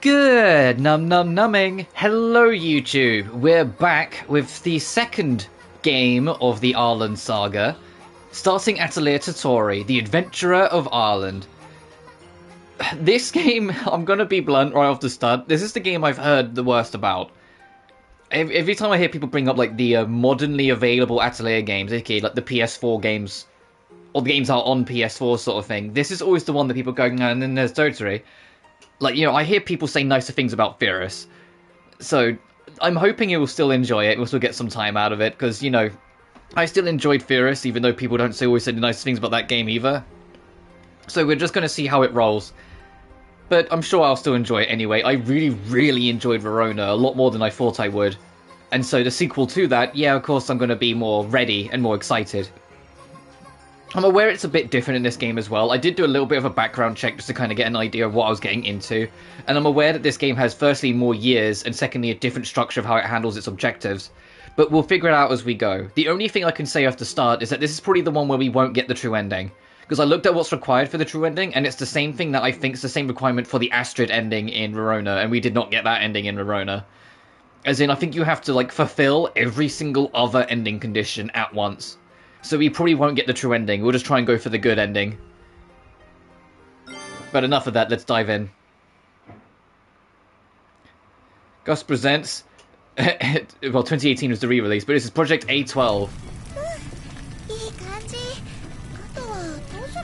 Good numbing. Hello YouTube. We're back with the second game of the Ireland saga, starting Atelier Totori, the Adventurer of Ireland. This game, I'm gonna be blunt right off the start, this is the game I've heard the worst about. Every time I hear people bring up like the modernly available Atelier games, aka like the PS4 games, or the games that are on PS4 sort of thing, this is always the one that people go, and then there's Totori. Like, you know, I hear people say nicer things about Virus, so I'm hoping you will still enjoy it, we'll still get some time out of it, because, you know, I still enjoyed Virus, even though people don't always say the nice things about that game either. So we're just going to see how it rolls. But I'm sure I'll still enjoy it anyway. I really enjoyed Verona, a lot more than I thought I would. And so the sequel to that, yeah, of course I'm going to be more ready and more excited. I'm aware it's a bit different in this game as well. I did do a little bit of a background check just to kind of get an idea of what I was getting into. And I'm aware that this game has firstly more years and secondly a different structure of how it handles its objectives. But we'll figure it out as we go. The only thing I can say off the start is that this is probably the one where we won't get the true ending. Because I looked at what's required for the true ending, and it's the same thing that I think is the same requirement for the Astrid ending in Verona, and we did not get that ending in Verona. As in, I think you have to, like, fulfill every single other ending condition at once. So we probably won't get the true ending, we'll just try and go for the good ending. But enough of that, let's dive in. Gus presents... well, 2018 was the re-release, but this is Project A12.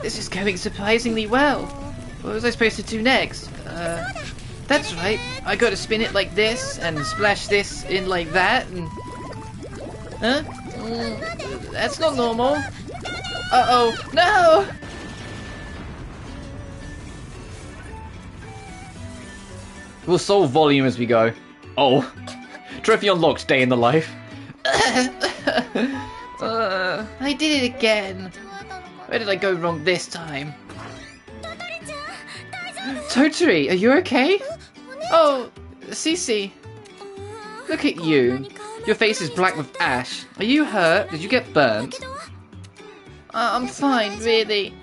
This is going surprisingly well. What was I supposed to do next? That's right. I got to spin it like this, and splash this in like that, and... Huh? That's not normal. Uh-oh. No! We'll solve volume as we go. Oh. Trophy unlocked, day in the life. I did it again. Where did I go wrong this time? Totori, are you okay? Oh, Cece. Look at you. Your face is black with ash. Are you hurt? Did you get burnt? I'm fine, really.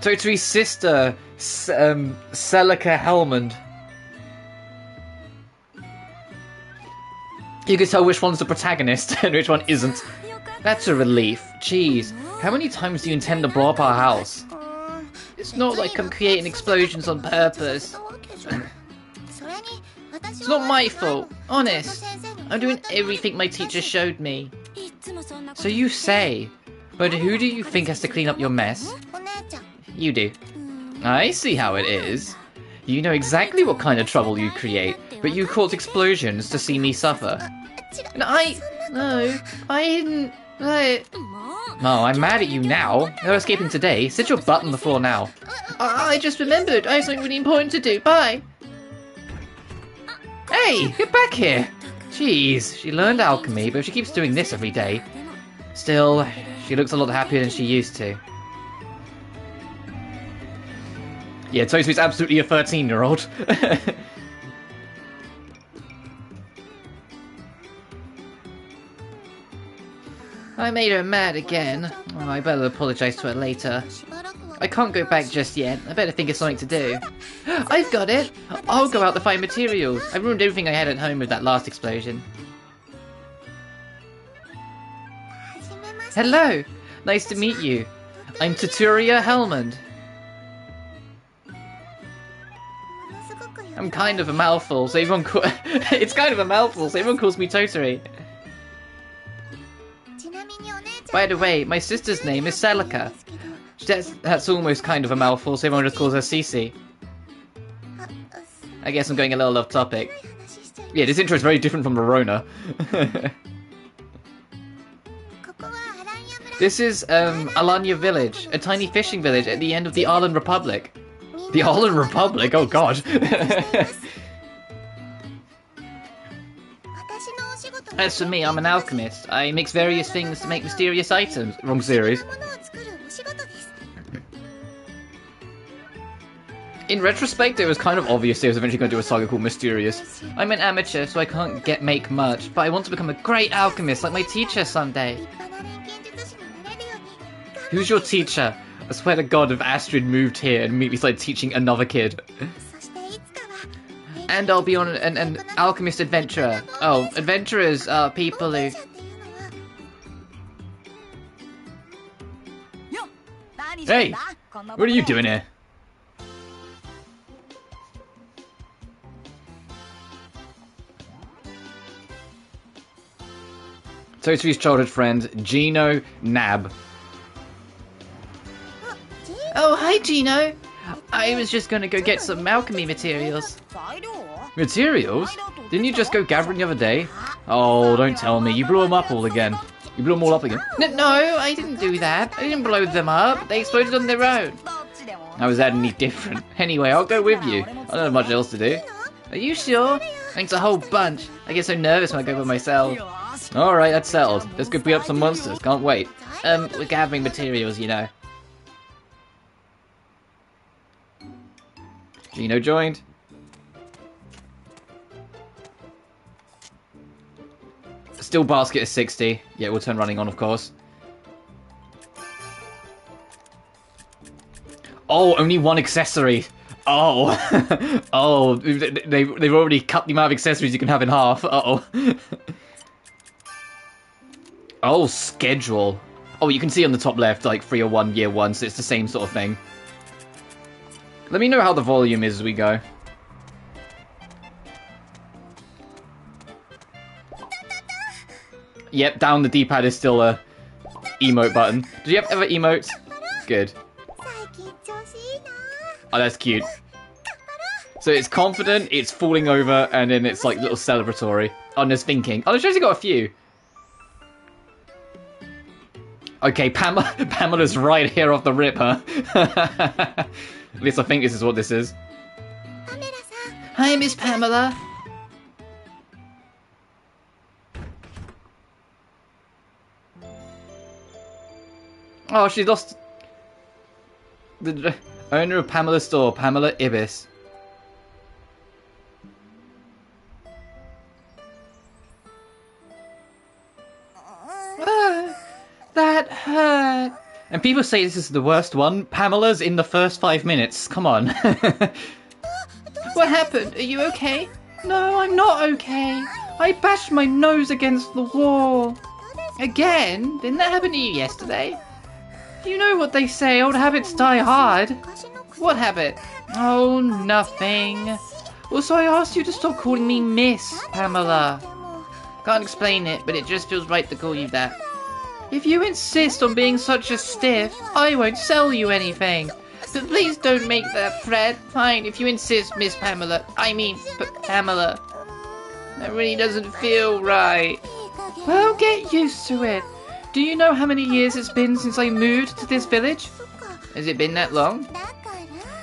Totori's sister, Celica Helmond. You can tell which one's the protagonist and which one isn't. That's a relief. Jeez, how many times do you intend to blow up our house? It's not like I'm creating explosions on purpose. It's not my fault, honest. I'm doing everything my teacher showed me. So you say, but who do you think has to clean up your mess? You do. I see how it is. You know exactly what kind of trouble you create, but you cause explosions to see me suffer. No, I didn't... Oh, I'm mad at you now. No escaping today. Sit your butt on the floor now. I just remembered. I have something really important to do. Bye. Hey, get back here. Jeez, she learned alchemy, but if she keeps doing this every day. Still, she looks a lot happier than she used to. Yeah, Totori's absolutely a 13-year-old. I made her mad again. Oh, I better apologise to her later. I can't go back just yet. I better think of something to do. I've got it! I'll go out to find materials. I ruined everything I had at home with that last explosion. Hello! Nice to meet you. I'm Totori Helmond. I'm kind of a mouthful, so everyone it's kind of a mouthful, so everyone calls me Totori. By the way, my sister's name is Celica. That's almost kind of a mouthful, so everyone just calls her Cece. I guess I'm going a little off topic. Yeah, this intro is very different from Verona. This is Ayana Village, a tiny fishing village at the end of the Ireland Republic. The Ireland Republic? Oh god. As for me, I'm an alchemist. I mix various things to make mysterious items. Wrong series. In retrospect, it was kind of obvious they was eventually going to do a saga called Mysterious. I'm an amateur, so I can't make much, but I want to become a great alchemist like my teacher someday. Who's your teacher? I swear to God, if Astrid moved here and immediately started teaching another kid. And I'll be on an alchemist adventurer. Oh, adventurers are people who... Hey! What are you doing here? Totori's childhood friend, Gino Nab. Oh, hi, Gino. I was just gonna go get some alchemy materials. Materials? Didn't you just go gathering the other day? Oh, don't tell me. You blew them up all again. You blew them all up again? No, I didn't do that. I didn't blow them up. They exploded on their own. How is that any different? Anyway, I'll go with you. I don't have much else to do. Are you sure? Thanks a whole bunch. I get so nervous when I go by myself. Alright, that's settled. Let's go beat up some monsters. Can't wait. We're gathering materials, you know. Gino joined. Still basket is 60. Yeah, we'll turn running on, of course. Oh, only one accessory. Oh. Oh, they've already cut the amount of accessories you can have in half. Uh-oh. Oh, schedule. Oh, you can see on the top left, like 301 year 1, so it's the same sort of thing. Let me know how the volume is as we go. Yep, down the D-pad is still a emote button. Do you have ever emotes? Good. Oh, that's cute. So it's confident, it's falling over, and then it's like little celebratory. Oh, and there's thinking. Oh, there's actually got a few. Okay, Pamela's right here off the rip, huh? At least I think this is what this is. Hi, Miss Pamela. Oh, she lost the owner of Pamela's store, Pamela Ibis. That hurt. And people say this is the worst one. Pamela's in the first 5 minutes. Come on. What happened? Are you okay? No, I'm not okay. I bashed my nose against the wall. Again? Didn't that happen to you yesterday? You know what they say, old habits die hard. What habit? Oh, nothing. Also, I asked you to stop calling me Miss Pamela. Can't explain it, but it just feels right to call you that. If you insist on being such a stiff, I won't sell you anything. But please don't make that threat. Fine, if you insist, Miss Pamela. I mean, Pamela. That really doesn't feel right. Well, get used to it. Do you know how many years it's been since I moved to this village? Has it been that long?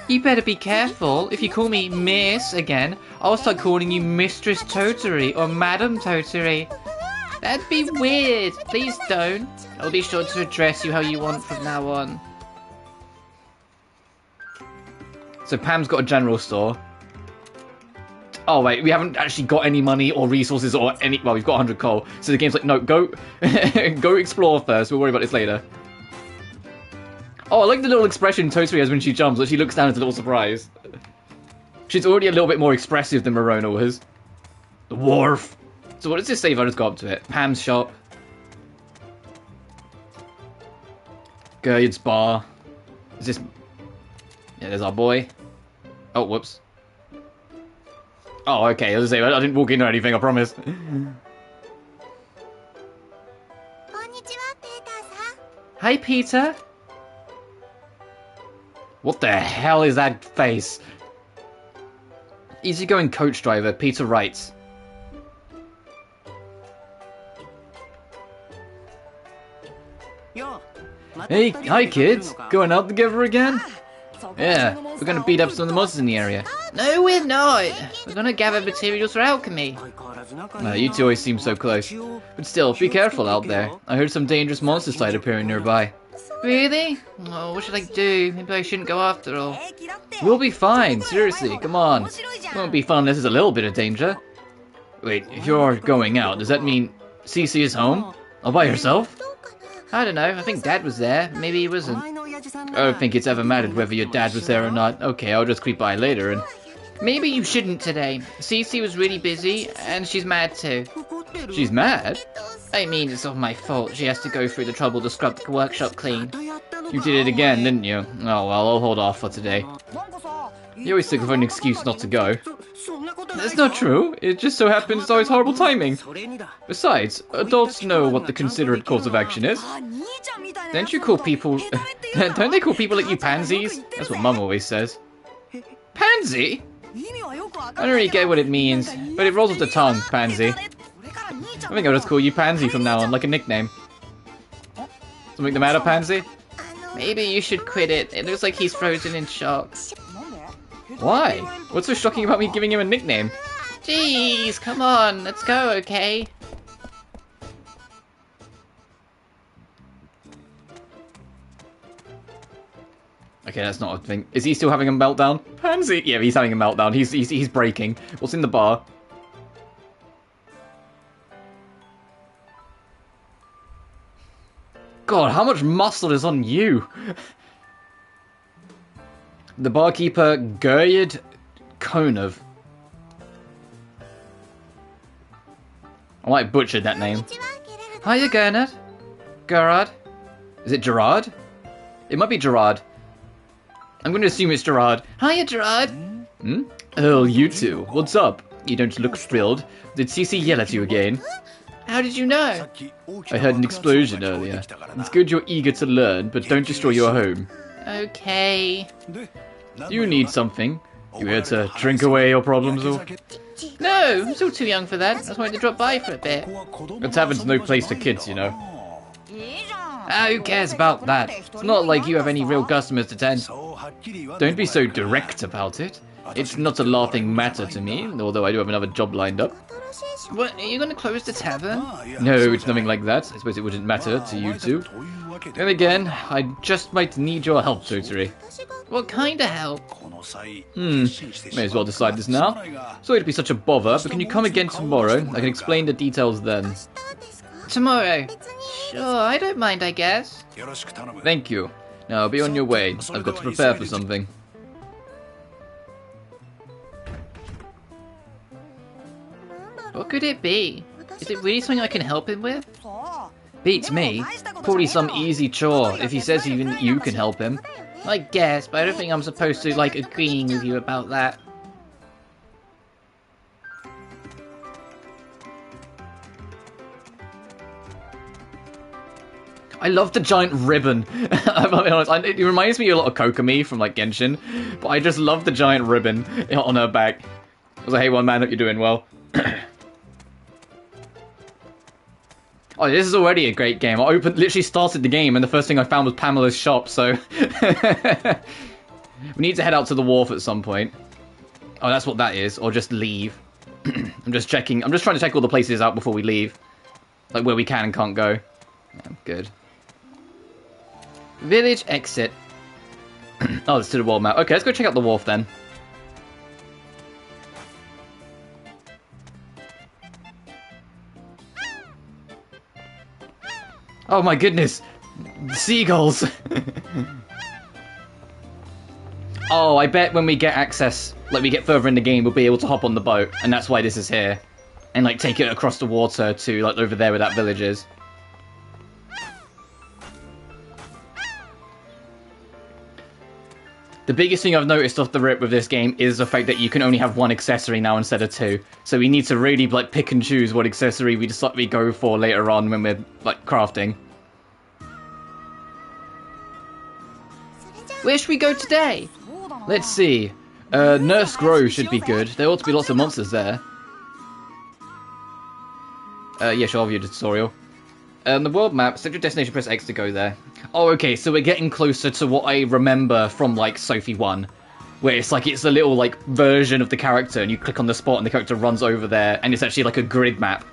You better be careful. If you call me Miss again, I'll start calling you Mistress Totori or Madam Totori. That'd be weird. Please don't. I'll be sure to address you how you want from now on. So Pam's got a general store. Oh wait, we haven't actually got any money or resources or any... Well, we've got 100 coal. So the game's like, no, go go explore first. We'll worry about this later. Oh, I like the little expression Totori has when she jumps. Like she looks down as a little surprise. She's already a little bit more expressive than Morona was. The wharf. So what does this say if I just go up to it? Pam's shop. Gertrude's bar. Is this... Yeah, there's our boy. Oh, whoops. Oh, okay, I was gonna say, I didn't walk in or anything, I promise. Hi, Peter. What the hell is that face? Easygoing coach driver, Peter writes. Hey, hi kids! Going out together again? Yeah, we're gonna beat up some of the monsters in the area. No, we're not! We're gonna gather materials for alchemy. You two always seem so close. But still, be careful out there. I heard some dangerous monsters started appearing nearby. Really? Oh, what should I do? Maybe I shouldn't go after all. We'll be fine, seriously, come on. It won't be fun unless there's a little bit of danger. Wait, if you're going out, does that mean Cece is home? All by herself? I don't know, I think Dad was there. Maybe he wasn't. I don't think it's ever mattered whether your dad was there or not. Okay, I'll just creep by later and... Maybe you shouldn't today. Cece was really busy, and she's mad too. She's mad? I mean, it's all my fault. She has to go through the trouble to scrub the workshop clean. You did it again, didn't you? Oh well, I'll hold off for today. You always think of an excuse not to go. That's not true. It just so happens it's always horrible timing. Besides, adults know what the considerate course of action is. Don't you call people... Don't they call people like you pansies? That's what Mum always says. Pansy? I don't really get what it means, but it rolls off the tongue, pansy. I think I'll just call you Pansy from now on, like a nickname. Something the matter, Pansy? Maybe you should quit it. It looks like he's frozen in shock. Why? What's so shocking about me giving him a nickname? Jeez, come on, let's go, okay? Okay, that's not a thing. Is he still having a meltdown? Pansy! Yeah, he's having a meltdown. He's breaking. What's in the bar? God, how much muscle is on you? The barkeeper, Geryard Konov. I might have butchered that name. Hiya, Gernard. Gerard. Is it Gerard? It might be Gerard. I'm going to assume it's Gerard. Hiya, Gerard. Hmm? Oh, you two. What's up? You don't look thrilled. Did Cece yell at you again? How did you know? I heard an explosion earlier. It's good you're eager to learn, but don't destroy your home. Okay. You need something. You here to drink away your problems or? No, I'm still too young for that. I just wanted to drop by for a bit. The tavern's no place for kids, you know. Who cares about that? It's not like you have any real customers to tend. Don't be so direct about it. It's not a laughing matter to me, although I do have another job lined up. What, are you going to close the tavern? No, it's nothing like that. I suppose it wouldn't matter to you two. And again, I just might need your help, Totori. What kind of help? May as well decide this now. Sorry to be such a bother, but can you come again tomorrow? I can explain the details then. Tomorrow? Sure, I don't mind, I guess. Thank you. Now, be on your way. I've got to prepare for something. What could it be? Is it really something I can help him with? Beats me. Probably some easy chore, if he says even you can help him. I guess, but I don't think I'm supposed to, like, agreeing with you about that. I love the giant ribbon. I'm being honest, it reminds me a lot of Kokomi from, like, Genshin, but I just love the giant ribbon on her back. I was like, hey, one man, hope you're doing well. Oh, this is already a great game. I literally started the game and the first thing I found was Pamela's shop, so... We need to head out to the wharf at some point. Oh, that's what that is, or just leave. I'm just checking, I'm just trying to check all the places out before we leave. Like where we can and can't go. Yeah, good. Village exit. Oh, it's to the world map. Okay, let's go check out the wharf then. Oh my goodness! Seagulls! Oh, I bet when we get access, like we get further in the game, we'll be able to hop on the boat, and that's why this is here. And like take it across the water to like over there where that village is. The biggest thing I've noticed off the rip with this game is the fact that you can only have one accessory now instead of two. So we need to really like pick and choose what accessory we go for later on when we're like crafting. Where should we go today? Let's see. Nurse Grove should be good. There ought to be lots of monsters there. Yeah, sure, I'll view the tutorial. The world map, set your destination, press X to go there. Oh, okay, so we're getting closer to what I remember from, like, Sophie 1. Where it's like, it's a little, like, version of the character, and you click on the spot and the character runs over there, and it's actually like a grid map.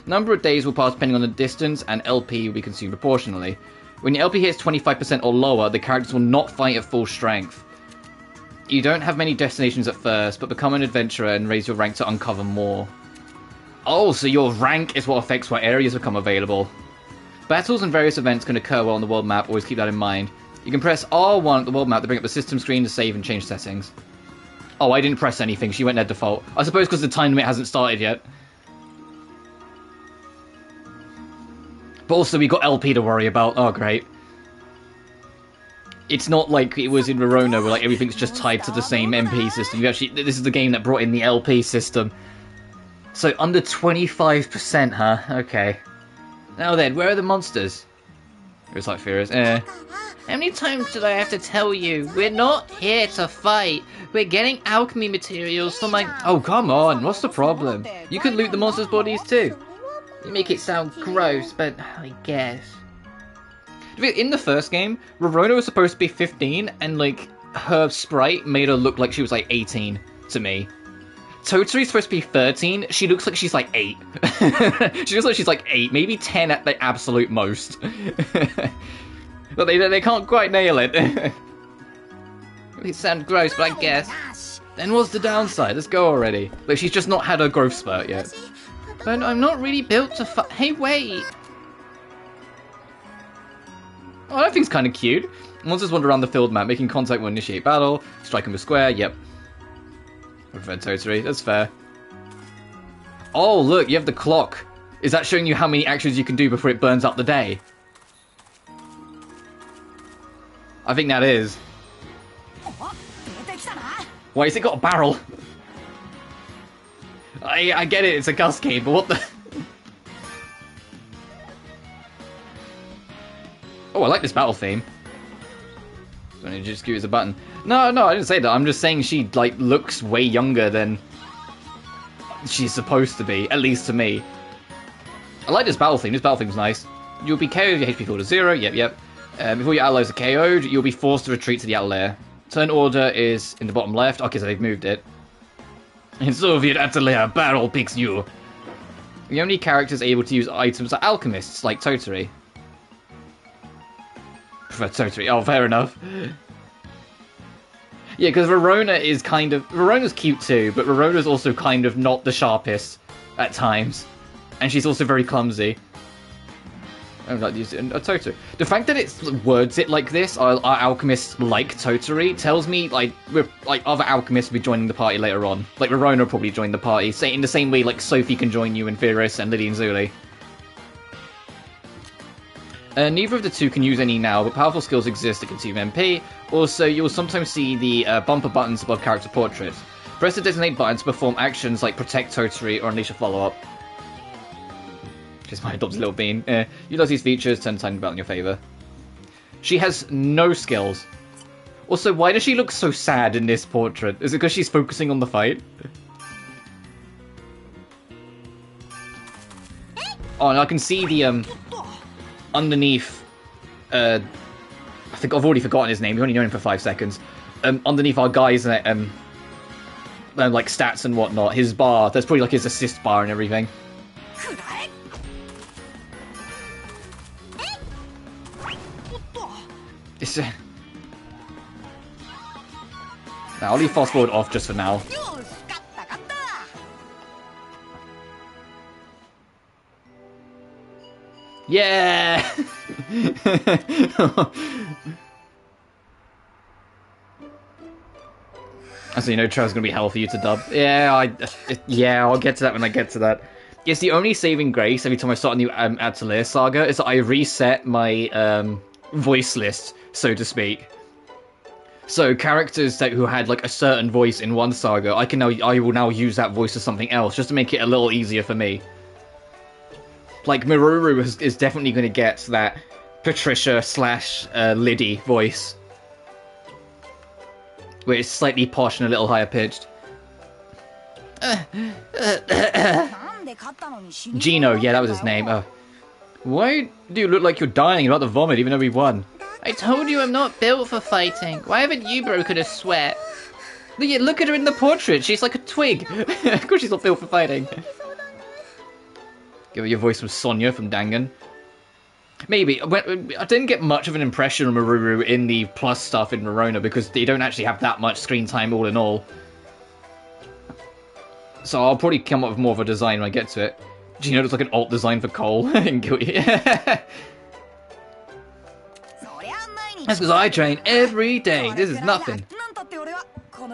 Number of days will pass depending on the distance, and LP will be consumed proportionally. When your LP hits 25% or lower, the characters will not fight at full strength. You don't have many destinations at first, but become an adventurer and raise your rank to uncover more. Oh, so your rank is what affects what areas become available. Battles and various events can occur while on the world map, always keep that in mind. You can press R1 at the world map to bring up the system screen to save and change settings. Oh, I didn't press anything, she went there default. I suppose because the time limit hasn't started yet. But also we got LP to worry about, oh great. It's not like it was in Verona where like everything's just tied to the same MP system. You actually, this is the game that brought in the LP system. So under 25%, huh? Okay. Now then, where are the monsters? It's like Furious. How many times did I have to tell you? We're not here to fight. We're getting alchemy materials for my... Oh, come on. What's the problem? You can loot the monsters' bodies too. You make it sound gross, but I guess. In the first game, Verona was supposed to be 15, and like her sprite made her look like she was like 18 to me. Totori's supposed to be 13. She looks like she's like 8. She looks like she's like 8, maybe 10 at the absolute most. But they can't quite nail it. It sounds gross, but I guess. Then what's the downside? Let's go already. Like, she's just not had her growth spurt yet. But I'm not really built to fight. Hey, wait! Oh, that thing's kind of cute. Monsters wander around the field map, making contact will initiate battle. Strike them with square, yep. Prevent Totori, that's fair. Oh, look, you have the clock. Is that showing you how many actions you can do before it burns up the day? I think that is. Why has it got a barrel? I get it, it's a cascade, but what the... Oh, I like this battle theme. Don't need to just use a button. No, I didn't say that. I'm just saying she, like, looks way younger than she's supposed to be, at least to me. I like this battle theme. This battle theme's nice. You'll be KO'd, your HP fall to 0. Yep. Before your allies are KO'd, you'll be forced to retreat to the Atelier. Turn order is in the bottom left. Okay, so they've moved it. In Soviet Atelier, battle picks you. The only characters able to use items are alchemists, like Totori. Prefer Totori. Oh, fair enough. Yeah, because Verona is kind of... Verona's cute too, but Verona's also kind of not the sharpest at times. And she's also very clumsy. I don't like to use it in a Totori. The fact that it words it like this, our alchemists like Totori, tells me, like, other alchemists will be joining the party later on. Like, Verona will probably join the party, say in the same way, like, Sophie can join you and Firis and Lily and Zuli. Neither of the two can use any now, but powerful skills exist that consume MP. Also, you'll sometimes see the bumper buttons above character portraits. Press the designate button to perform actions like Protect Totori or Unleash a follow-up. Just my adopted little bean. Utilize these features, turn the time belt in your favour. She has no skills. Also, why does she look so sad in this portrait? Is it because she's focusing on the fight? Oh, and I can see the, underneath, I think I've already forgotten his name, we've only known him for 5 seconds. Underneath our guy's, like, stats and whatnot, his bar, there's probably, like, his assist bar and everything. It's, now, I'll leave fast forward off just for now. Yeah! So you know Trev's gonna be hell for you to dub. Yeah, I'll get to that when I get to that. Yes, the only saving grace every time I start a new Atelier saga is that I reset my voice list, so to speak. So characters who had like a certain voice in one saga, I will now use that voice as something else, just to make it a little easier for me. Like Miruru is definitely going to get that Patricia / Liddy voice, where it's slightly posh and a little higher pitched. Gino, yeah, that was his name. Why do you look like you're dying about to vomit even though we won? I told you I'm not built for fighting. Why haven't you broken a sweat? Look at her in the portrait. She's like a twig. Of course she's not built for fighting. Give her your voice from Sonya from Dangan. Maybe. I didn't get much of an impression of Maruru in the plus stuff in Verona because they don't actually have that much screen time all in all. So I'll probably come up with more of a design when I get to it. Do you know it's like an alt design for Cole in Guilty? That's because I train every day. This is nothing. I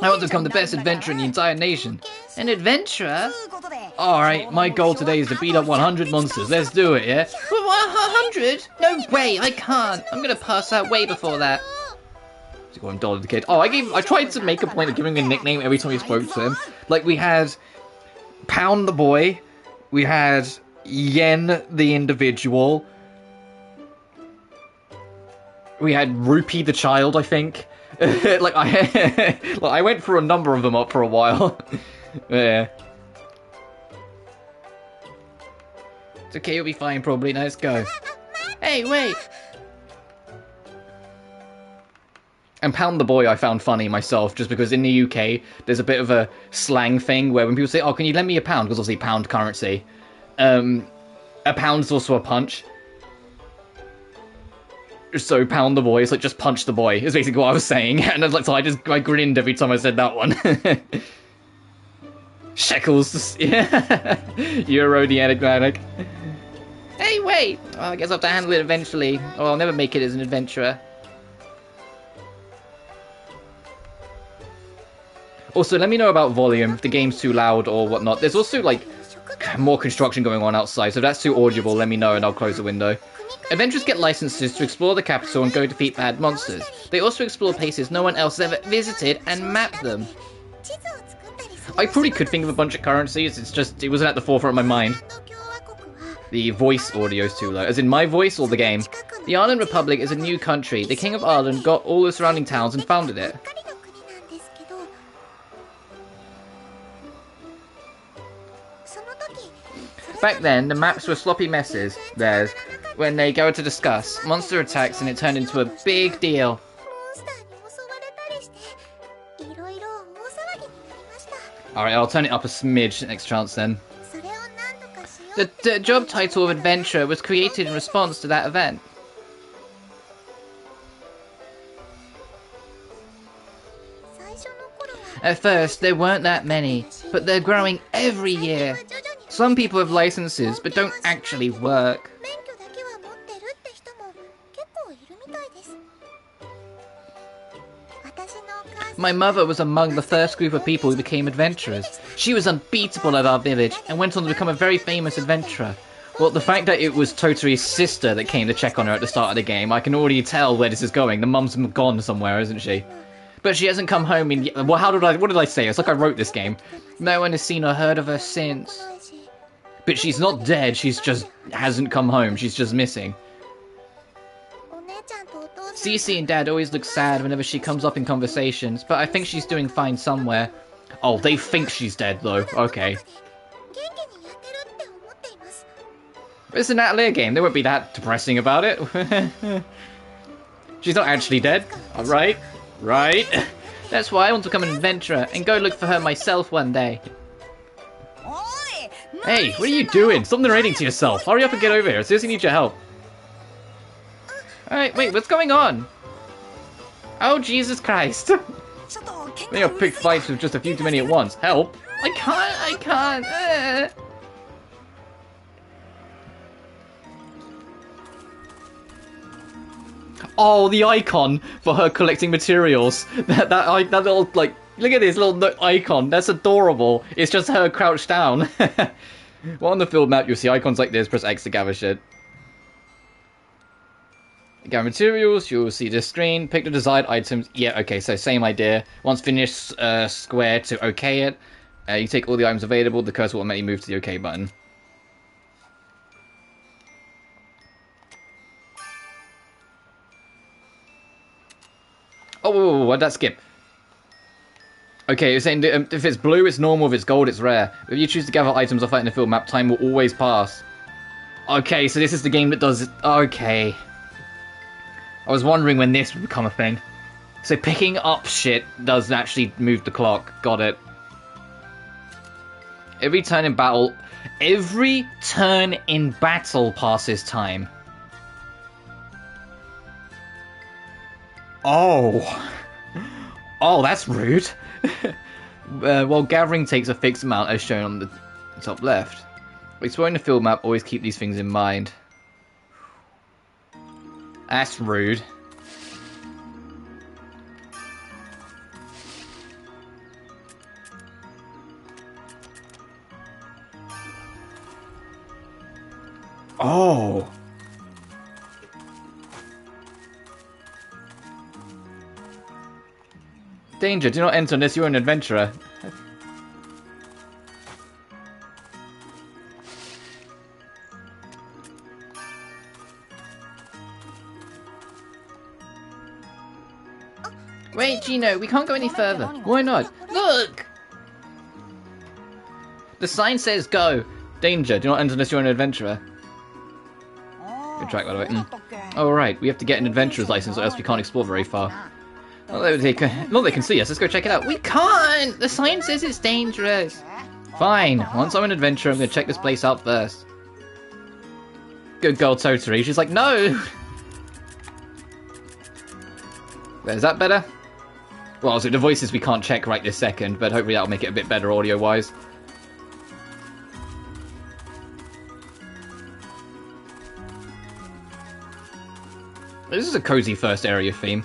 want to become the best adventurer in the entire nation. An adventurer? Alright, my goal today is to beat up 100 monsters. Let's do it, yeah? 100? No way, I can't. I'm gonna pass out way before that. So I'm Dollar the Kid. Oh, I tried to make a point of giving him a nickname every time we spoke to him. Like, we had Pound the Boy, we had Yen the individual, we had Rupee the child, I think. Like, I went through a number of them up for a while. Yeah. It's okay, you'll be fine probably. Now let's go. Hey, wait! And Pound the Boy I found funny myself, just because in the UK, there's a bit of a slang thing where when people say, oh, can you lend me a pound? Because obviously pound currency. A pound's also a punch. So Pound the Boy is like, just punch the boy, is basically what I was saying. And so I grinned every time I said that one. Shekels, yeah. Euro the enigmatic. Hey, wait! Well, I guess I'll have to handle it eventually, or I'll never make it as an adventurer. Also, let me know about volume, if the game's too loud or whatnot. There's also, like, more construction going on outside, so if that's too audible, let me know and I'll close the window. Adventurers get licenses to explore the capital and go defeat bad monsters. They also explore places no one else has ever visited and map them. I probably could think of a bunch of currencies, it's just, it wasn't at the forefront of my mind. The voice audio's too low. As in my voice or the game? The Ireland Republic is a new country. The King of Ireland got all the surrounding towns and founded it. Back then, the maps were sloppy messes. There's when they go to discuss monster attacks and it turned into a big deal. Alright, I'll turn it up a smidge next chance then. The job title of adventurer was created in response to that event. At first, there weren't that many, but they're growing every year. Some people have licenses, but don't actually work. My mother was among the first group of people who became adventurers. She was unbeatable at our village, and went on to become a very famous adventurer. Well, the fact that it was Totori's sister that came to check on her at the start of the game, I can already tell where this is going. The mum's gone somewhere, isn't she? But she hasn't come home in... Well, what did I say? It's like I wrote this game. No one has seen or heard of her since. But she's not dead, she's just hasn't come home. She's just missing. Cece and Dad always look sad whenever she comes up in conversations, but I think she's doing fine somewhere. Oh, they think she's dead, though. Okay. It's an Atelier game. They won't be that depressing about it. She's not actually dead. Alright. Right. That's why I want to become an adventurer and go look for her myself one day. Hey, what are you doing? Stop narrating to yourself. Hurry up and get over here. I seriously need your help. Alright, wait, what's going on? Oh, Jesus Christ. I think I've picked fights with just a few too many at once. Help? I can't. Oh, the icon for her collecting materials. That little, like, look at this little icon. That's adorable. It's just her crouched down. Well, on the field map, you'll see icons like this. Press X to gather shit. Gather materials, you'll see this screen. Pick the desired items. Yeah, okay, so same idea. Once finished, square to OK it. You take all the items available. The cursor will automatically move to the OK button. Oh, why'd that skip? Okay, you're saying if it's blue, it's normal. If it's gold, it's rare. If you choose to gather items or fight in the field map, time will always pass. Okay, so this is the game that does it. Okay. I was wondering when this would become a thing. So picking up shit does actually move the clock. Got it. Every turn in battle passes time. Oh. Oh, that's rude. Well, gathering takes a fixed amount as shown on the top left. Exploring the field map, always keep these things in mind. That's rude. Oh. Danger, do not enter unless you're an adventurer. Wait, Gino, we can't go any further. Why not? Look! The sign says go. Danger, do not enter unless you're an adventurer. Good track, by the way. Oh, right, we have to get an adventurer's license or else we can't explore very far. Well, they can see us. Let's go check it out. We can't! The sign says it's dangerous. Fine. Once I'm an adventurer, I'm going to check this place out first. Good girl, Totori. She's like, no! Is that better? Well, so the voices we can't check right this second, but hopefully that'll make it a bit better audio-wise. This is a cozy first area theme.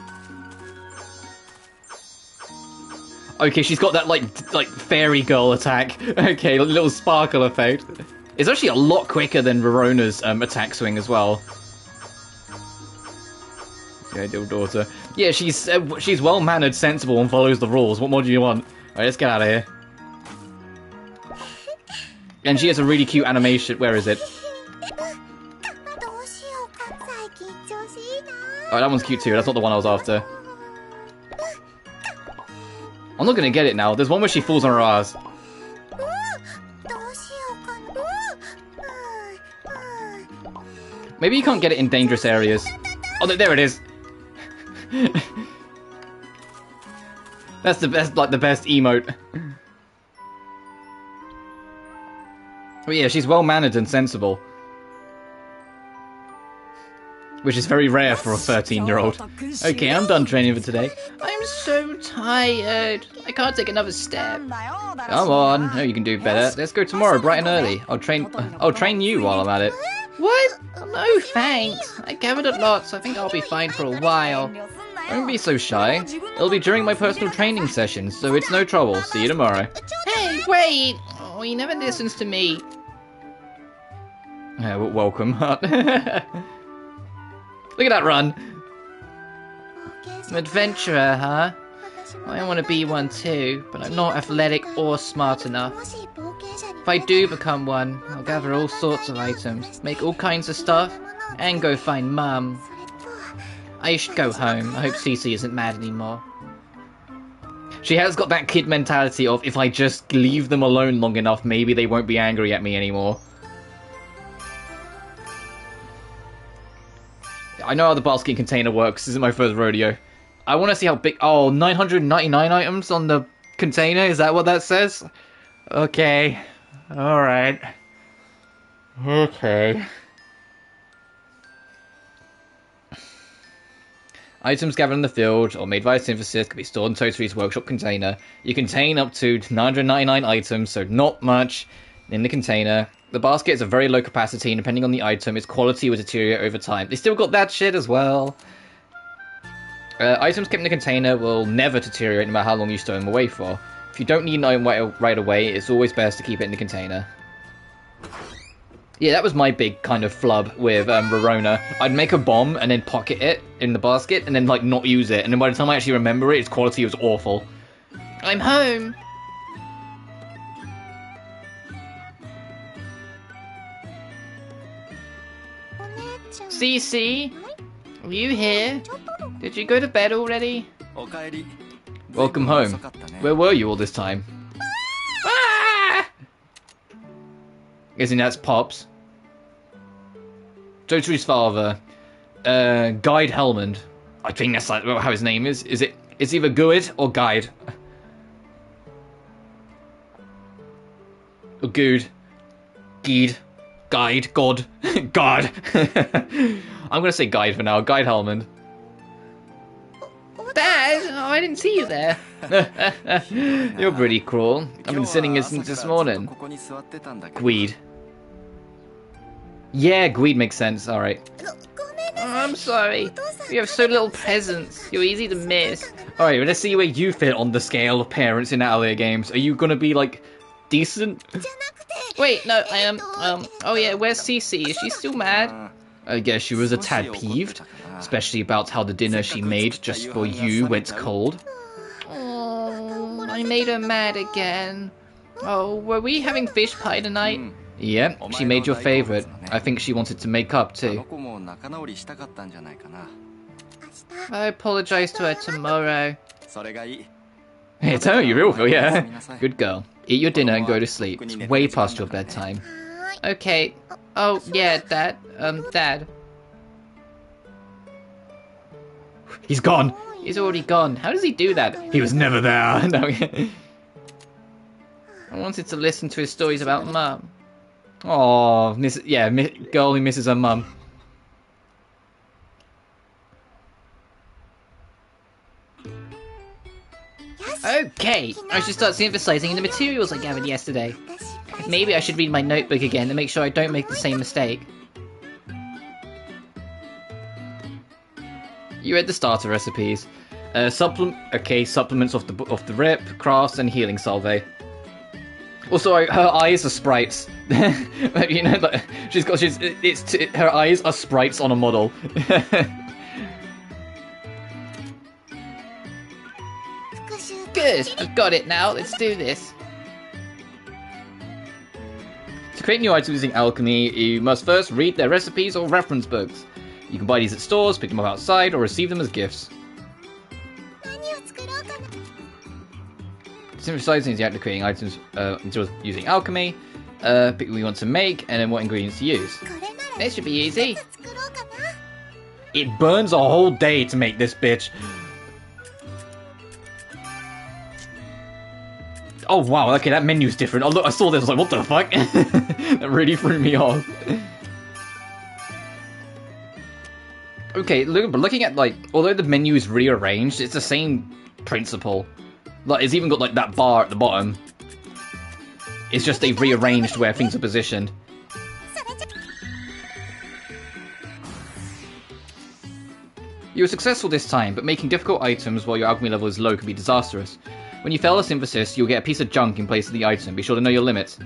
Okay, she's got that, like fairy girl attack. Okay, little sparkle effect. It's actually a lot quicker than Verona's attack swing as well. The ideal daughter. Yeah, she's well-mannered, sensible, and follows the rules. What more do you want? Alright, let's get out of here. And she has a really cute animation. Where is it? Oh, that one's cute too. That's not the one I was after. I'm not gonna get it now. There's one where she falls on her ass. Maybe you can't get it in dangerous areas. Oh, there it is. That's the best, like the best emote. But yeah, she's well-mannered and sensible. Which is very rare for a 13-year-old. Okay, I'm done training for today. I'm so tired. I can't take another step. Come on, no, you can do better. Let's go tomorrow, bright and early. I'll train you while I'm at it. What? No, thanks. I gathered a lot, so I think I'll be fine for a while. Don't be so shy. It'll be during my personal training session, so it's no trouble. See you tomorrow. Hey, wait! Oh, he never listens to me. Yeah, welcome. Look at that run! An adventurer, huh? I want to be one too, but I'm not athletic or smart enough. If I do become one, I'll gather all sorts of items, make all kinds of stuff, and go find Mum. I should go home. I hope Cece isn't mad anymore. She has got that kid mentality of, if I just leave them alone long enough, maybe they won't be angry at me anymore. I know how the basket container works. This is my first rodeo. I want to see how big... Oh, 999 items on the container? Is that what that says? Okay. Alright. Okay. Items gathered in the field or made via synthesis can be stored in Totori's workshop container. You contain up to 999 items, so not much in the container. The basket is a very low capacity, and depending on the item, its quality will deteriorate over time. They still got that shit as well. Items kept in the container will never deteriorate no matter how long you store them away for. If you don't need an item right away, it's always best to keep it in the container. Yeah, that was my big kind of flub with Verona. I'd make a bomb and then pocket it in the basket and then like not use it. And then by the time I actually remember it, its quality was awful. I'm home! Cece? Are you here? Did you go to bed already? Welcome home. Where were you all this time? Ah! Guessing that's Pops. Totori's father. Guide Helmond. I think that's like how his name is. It's either Guide or Guide. Or Good. Guide. Guide. God. God. I'm gonna say Guide for now. Guide Helmond. Dad! Oh, I didn't see you there. You're pretty cruel. I've been sitting here since this morning. Guide. Yeah, Guide makes sense. Alright. I'm sorry. You have so little presence. You're easy to miss. Alright, well, let's see where you fit on the scale of parents in Atelier games. Are you gonna be, like, decent? Wait, no, I am, oh yeah, where's Cece? Is she still mad? I guess she was a tad peeved, especially about how the dinner she made just for you went cold. Oh, I made her mad again. Oh, were we having fish pie tonight? Yeah, she made your favorite. I think she wanted to make up too. I apologize to her tomorrow. Hey, tell me you real feel, yeah. Good girl. Eat your dinner and go to sleep. It's way past your bedtime. Okay. Oh, yeah, Dad. Dad. He's gone. He's already gone. How does he do that? He was never there. No. I wanted to listen to his stories about Mum. Oh, girl who misses her mum. Okay, I should start synthesizing the materials I gathered yesterday. Maybe I should read my notebook again to make sure I don't make the same mistake. You read the starter recipes. Supplements off the rip, crafts, and healing salve. Also, her eyes are sprites. You know, like, her eyes are sprites on a model. Good, I've got it now. Let's do this. To create new items using alchemy, you must first read their recipes or reference books. You can buy these at stores, pick them up outside, or receive them as gifts. Synthesizing the act of creating items using alchemy. Pick what you want to make, and then what ingredients to use. This should be easy. It burns a whole day to make this bitch. Oh wow, okay, that menu's different. Oh look, I saw this, I was like, what the fuck? That really threw me off. Okay, looking at, like, although the menu is rearranged, it's the same principle. Like, it's even got, like, that bar at the bottom. It's just they've rearranged where things are positioned. You were successful this time, but making difficult items while your alchemy level is low can be disastrous. When you fail a synthesis, you'll get a piece of junk in place of the item. Be sure to know your limits.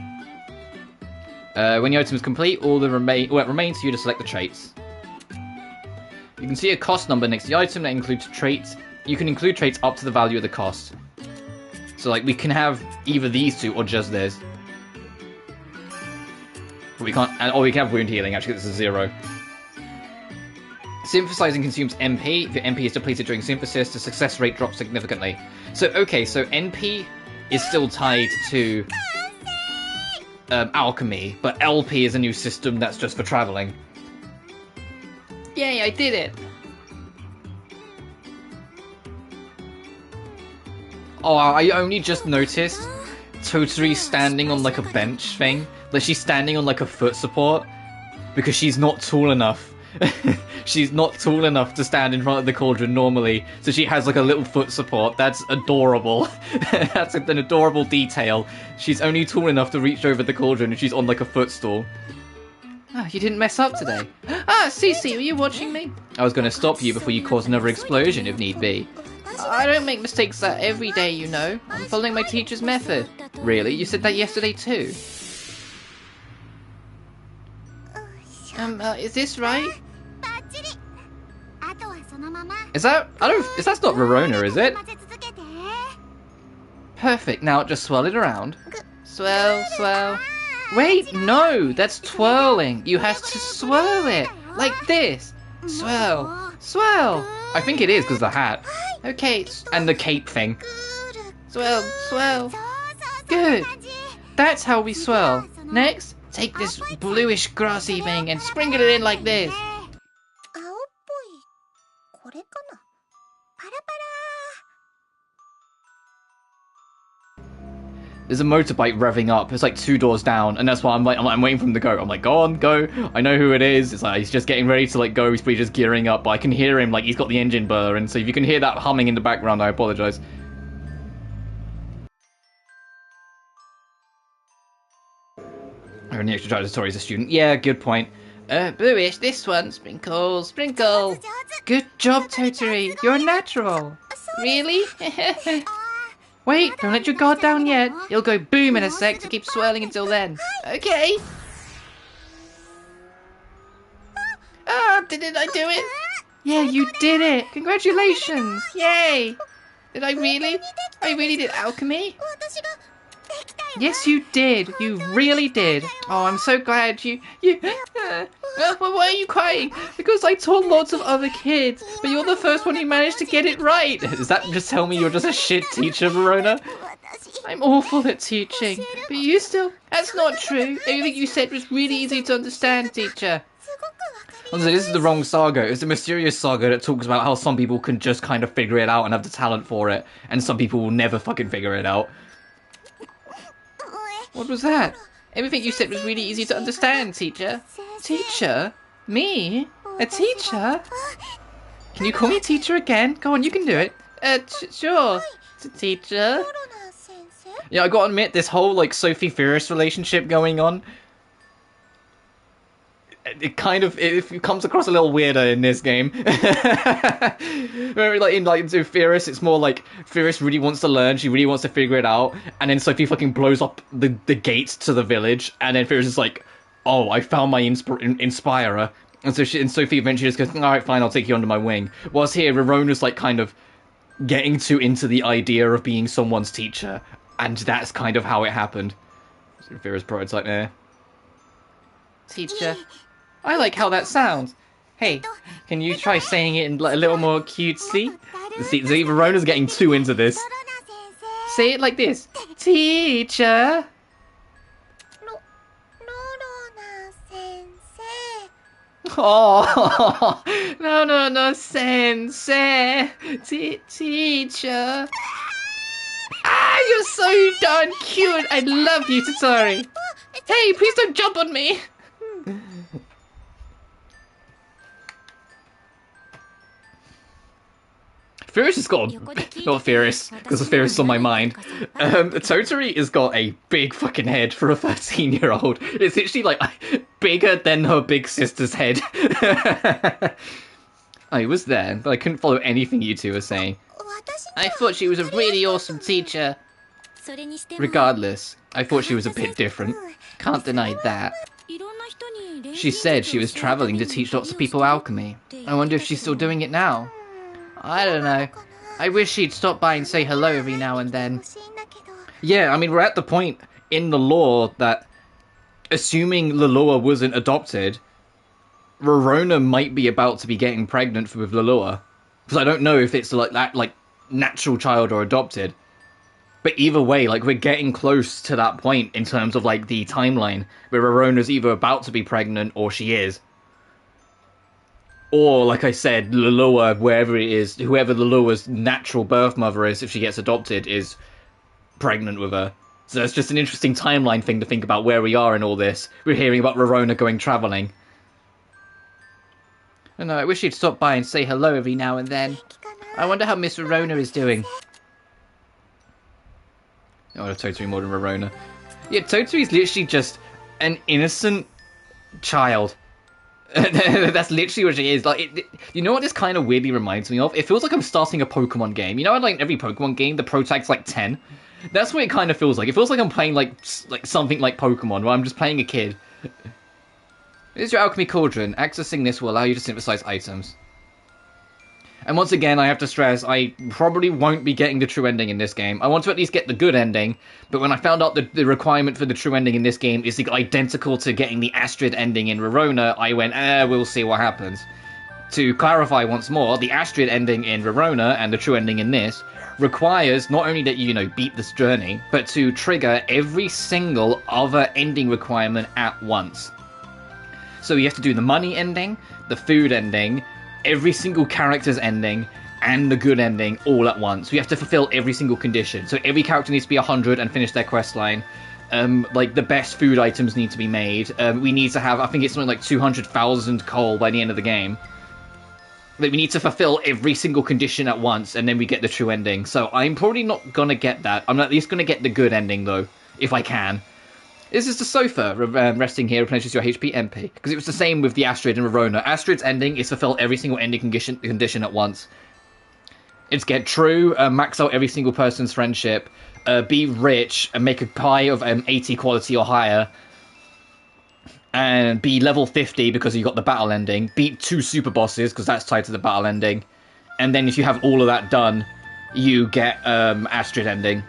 When your item is complete, it remains for you to select the traits. You can see a cost number next to the item that includes traits. You can include traits up to the value of the cost. So, like, we can have either these two or just this. But we can't, or we can have wound healing. Actually, this is 0. Synthesizing consumes MP. If your MP is depleted during synthesis, the success rate drops significantly. So, okay, so NP is still tied to alchemy, but LP is a new system that's just for traveling. Yay, I did it! Oh, I only just noticed Totori standing on, like, a bench thing. Like, she's standing on, like, a foot support. Because she's not tall enough. She's not tall enough to stand in front of the cauldron normally. So she has, like, a little foot support. That's adorable. That's an adorable detail. She's only tall enough to reach over the cauldron and she's on, like, a footstool. Ah, you didn't mess up today. Ah, Cece, were you watching me? I was going to stop you before you caused another explosion if need be. I don't make mistakes every day, you know. I'm following my teacher's method. Really? You said that yesterday too? Is this right? Is that's not Verona, is it? Perfect, now just swirl it around. Swirl, swirl. Wait, no, that's twirling. You have to swirl it, like this. Swirl, swirl. I think it is because of the hat. Okay, and the cape thing. Swirl, swirl. Good. That's how we swirl. Next, take this bluish grassy thing and sprinkle it in like this. There's a motorbike revving up. It's like 2 doors down, and that's why I'm waiting for him to go. I'm like, go on, go. I know who it is. It's like he's just getting ready to like go. He's probably just gearing up, but I can hear him like he's got the engine burr, and so if you can hear that humming in the background, I apologize. Or an extra Totori is a student. Yeah, good point. Bluish, this one. Sprinkle, sprinkle. Good job, Totori. You're a natural. Really? Wait, don't let your guard down yet. It'll go boom in a sec to keep swirling until then. Okay. Ah, didn't I do it? Yeah, you did it. Congratulations. Yay. Did I really? I really did alchemy? Yes, you did. You really did. Oh, I'm so glad you... why are you crying? Because I taught lots of other kids, but you're the first one who managed to get it right. Does that just tell me you're just a shit teacher, Verona? I'm awful at teaching, but you still... That's not true. Everything you said was really easy to understand, teacher. Honestly, this is the wrong saga. It's a mysterious saga that talks about how some people can just kind of figure it out and have the talent for it, and some people will never fucking figure it out. What was that? Everything you said was really easy to understand, teacher. Teacher? Me? A teacher? Can you call me teacher again? Go on, you can do it. Sure. Teacher? Yeah, I gotta admit, this whole, like, Sophie Fierce relationship going on, it kind of it comes across a little weirder in this game. Like in Fierce, it's more like Fierce really wants to learn, she really wants to figure it out, and then Sophie fucking blows up the gates to the village, and then Fierce is like, oh, I found my inspirer, and so Sophie eventually just goes, all right, fine, I'll take you under my wing. Whilst here, Rarona's like kind of getting too into the idea of being someone's teacher, and that's kind of how it happened. Fierce prototype there. Teacher. I like how that sounds. Hey, can you try saying it in a little more cutesy? See, Verona's getting too into this. Say it like this. Teacher. Oh, no, sensei. Teacher. Ah, you're so darn cute. I love you, Totori. Hey, please don't jump on me. Fierce has got not Fierce, because Fierce is on my mind. Totori has got a big fucking head for a 13-year-old. It's literally like bigger than her big sister's head. I was there, but I couldn't follow anything you two were saying. I thought she was a really awesome teacher. Regardless, I thought she was a bit different. Can't deny that. She said she was traveling to teach lots of people alchemy. I wonder if she's still doing it now. I don't know. I wish she'd stop by and say hello every now and then. Yeah, I mean, we're at the point in the lore that, assuming Leloa wasn't adopted, Rorona might be about to be getting pregnant with Leloa. Because I don't know if it's like that, like, natural child or adopted. But either way, like, we're getting close to that point in terms of, like, the timeline, where Rorona's either about to be pregnant or she is. Or, like I said, Leloa, wherever it is, whoever Leloa's natural birth mother is, if she gets adopted, is pregnant with her. So it's just an interesting timeline thing to think about where we are in all this. We're hearing about Rorona going travelling. I know, I wish she'd stop by and say hello every now and then. I wonder how Miss Rorona is doing. Oh, I love Totori more than Rorona. Yeah, Totori's literally just an innocent child. That's literally what she is. Like, you know what this kind of weirdly reminds me of? It feels like I'm starting a Pokemon game. You know, like every Pokemon game, the pro tag's like 10. That's what it kind of feels like. It feels like I'm playing like something like Pokemon, where I'm just playing a kid. Here's your alchemy cauldron. Accessing this will allow you to synthesize items. And once again, I have to stress, I probably won't be getting the true ending in this game. I want to at least get the good ending, but when I found out that the requirement for the true ending in this game is identical to getting the Astrid ending in Rorona, I went, we'll see what happens. To clarify once more, the Astrid ending in Rorona and the true ending in this requires not only that you, beat this journey, but to trigger every single other ending requirement at once. So you have to do the money ending, the food ending, every single character's ending, and the good ending all at once. We have to fulfill every single condition. So every character needs to be 100 and finish their quest line. Like, the best food items need to be made. We need to have, I think it's something like 200,000 coal by the end of the game. Like, we need to fulfill every single condition at once, and then we get the true ending. So I'm probably not gonna get that. I'm at least gonna get the good ending, though, if I can. This is the sofa. Resting here replenishes your HP MP. Because it was the same with the Astrid and Rorona. Astrid's ending is fulfill every single ending condition at once. It's get true, max out every single person's friendship, be rich, and make a pie of 80 quality or higher, and be level 50 because you got the battle ending, beat 2 super bosses because that's tied to the battle ending, and then if you have all of that done, you get Astrid ending.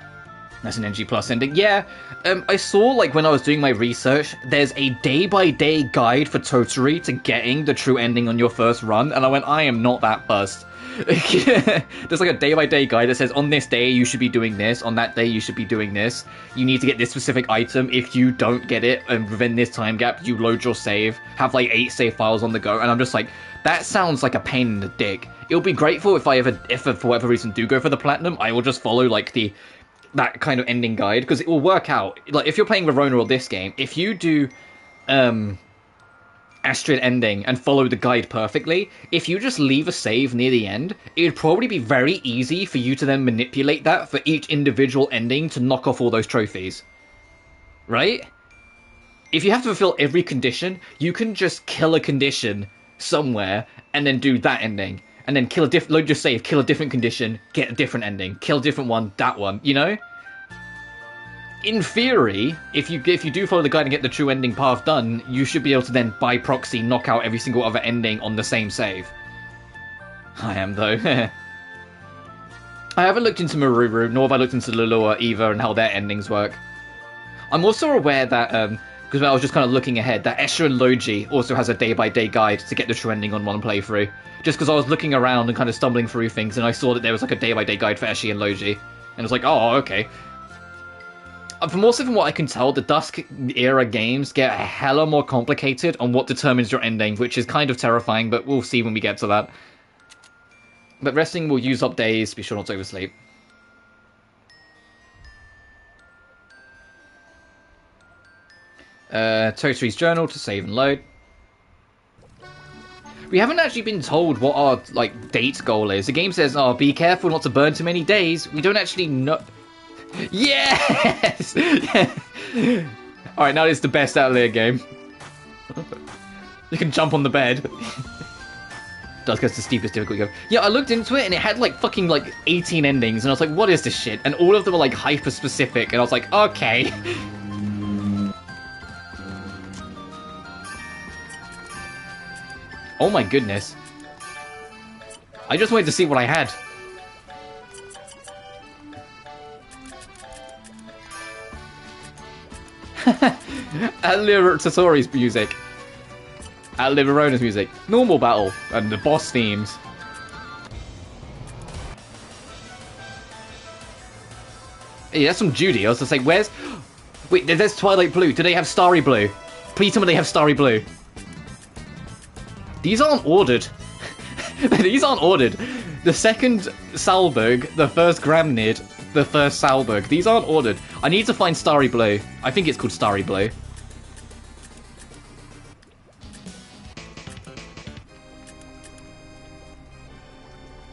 That's an NG Plus ending. Yeah, I saw, like, when I was doing my research, there's a day-by-day guide for Totori to getting the true ending on your first run, and I went, I am not that fussed. There's like a day-by-day guide that says, on this day you should be doing this, on that day you should be doing this, you need to get this specific item, if you don't get it, and within this time gap, you load your save, have like 8 save files on the go, and I'm just like, that sounds like a pain in the dick. It'll be grateful if for whatever reason do go for the platinum, I will just follow like that kind of ending guide, because it will work out. Like, if you're playing Verona or this game, if you do Astrid ending and follow the guide perfectly, if you just leave a save near the end, it would probably be very easy for you to then manipulate that for each individual ending to knock off all those trophies. Right? If you have to fulfill every condition, you can just kill a condition somewhere and then do that ending. And then load your save, kill a different condition, get a different ending, kill a different one, that one, you know? In theory, if you do follow the guide and get the true ending path done, you should be able to then, by proxy, knock out every single other ending on the same save. I am, though. I haven't looked into Maruru, nor have I looked into Lulua either, and how their endings work. I'm also aware that, because I was just kind of looking ahead, that Escher and Logi also has a day-by-day guide to get the true ending on one playthrough. Just because I was looking around and kind of stumbling through things, and I saw that there was like a day-by-day guide for Escher and Logi. And I was like, oh, okay. From what I can tell, the Dusk-era games get a hella more complicated on what determines your ending, which is kind of terrifying, but we'll see when we get to that. But resting will use up days, be sure not to oversleep. Totori's journal to save and load. We haven't actually been told what our, like, date goal is. The game says, oh, be careful not to burn too many days. We don't actually know... Yes! Alright, now it's the best Atelier game. You can jump on the bed. Does go to the steepest difficulty. Yeah, I looked into it and it had like fucking like 18 endings and I was like, what is this shit? And all of them were like hyper specific and I was like, okay. Oh my goodness. I just wanted to see what I had. Atelier Totori's music. Atelier Verona's music. Normal battle. And the boss themes. Hey, that's from Judy. I was just like, where's... Wait, there's Twilight Blue. Do they have Starry Blue? Please tell me they have Starry Blue. These aren't ordered. These aren't ordered. The second Salberg, the first Gramnid, the first Salberg. These aren't ordered. I need to find Starry Blue. I think it's called Starry Blue.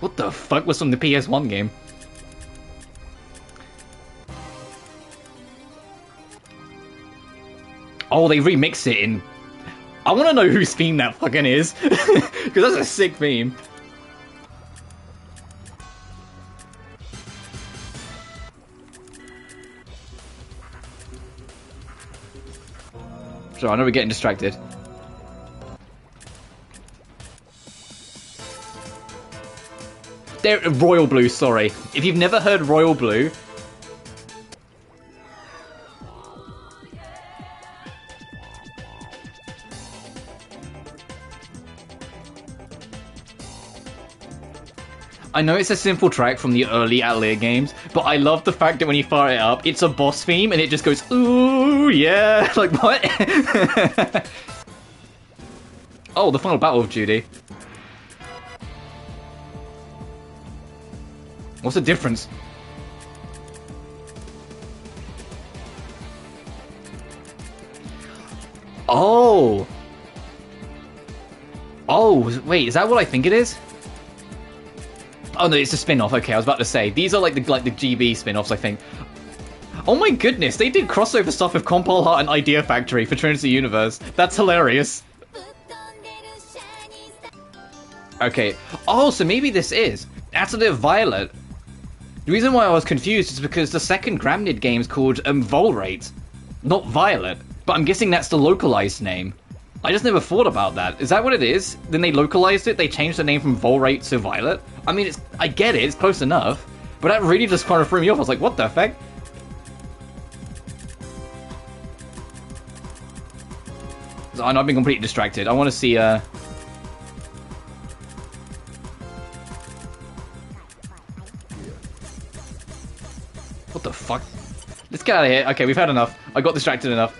What the fuck was from the PS1 game? Oh, they remixed it in... I want to know whose theme that fucking is. Because that's a sick theme. Sure, I know we're getting distracted. There, Royal Blue, sorry. If you've never heard Royal Blue... I know it's a simple track from the early Atelier games, but I love the fact that when you fire it up, it's a boss theme and it just goes, ooh, yeah. Like, what? Oh, the final battle of Judy. What's the difference? Oh. Oh, wait, is that what I think it is? Oh no, it's a spin-off. Okay, I was about to say these are like the GB spin-offs, I think. Oh my goodness, they did crossover stuff with Compile Heart and Idea Factory for Trinity Universe. That's hilarious. Okay. Oh, so maybe this is Atelier Violet. The reason why I was confused is because the second Gramnid game is called Volrate, not Violet. But I'm guessing that's the localized name. I just never thought about that. Is that what it is? Then they localized it, they changed the name from Volrate to Violet? I mean, I get it, it's close enough. But that really just kind of threw me off. I was like, what the heck? So I've been completely distracted. I want to see, What the fuck? Let's get out of here. Okay, we've had enough. I got distracted enough.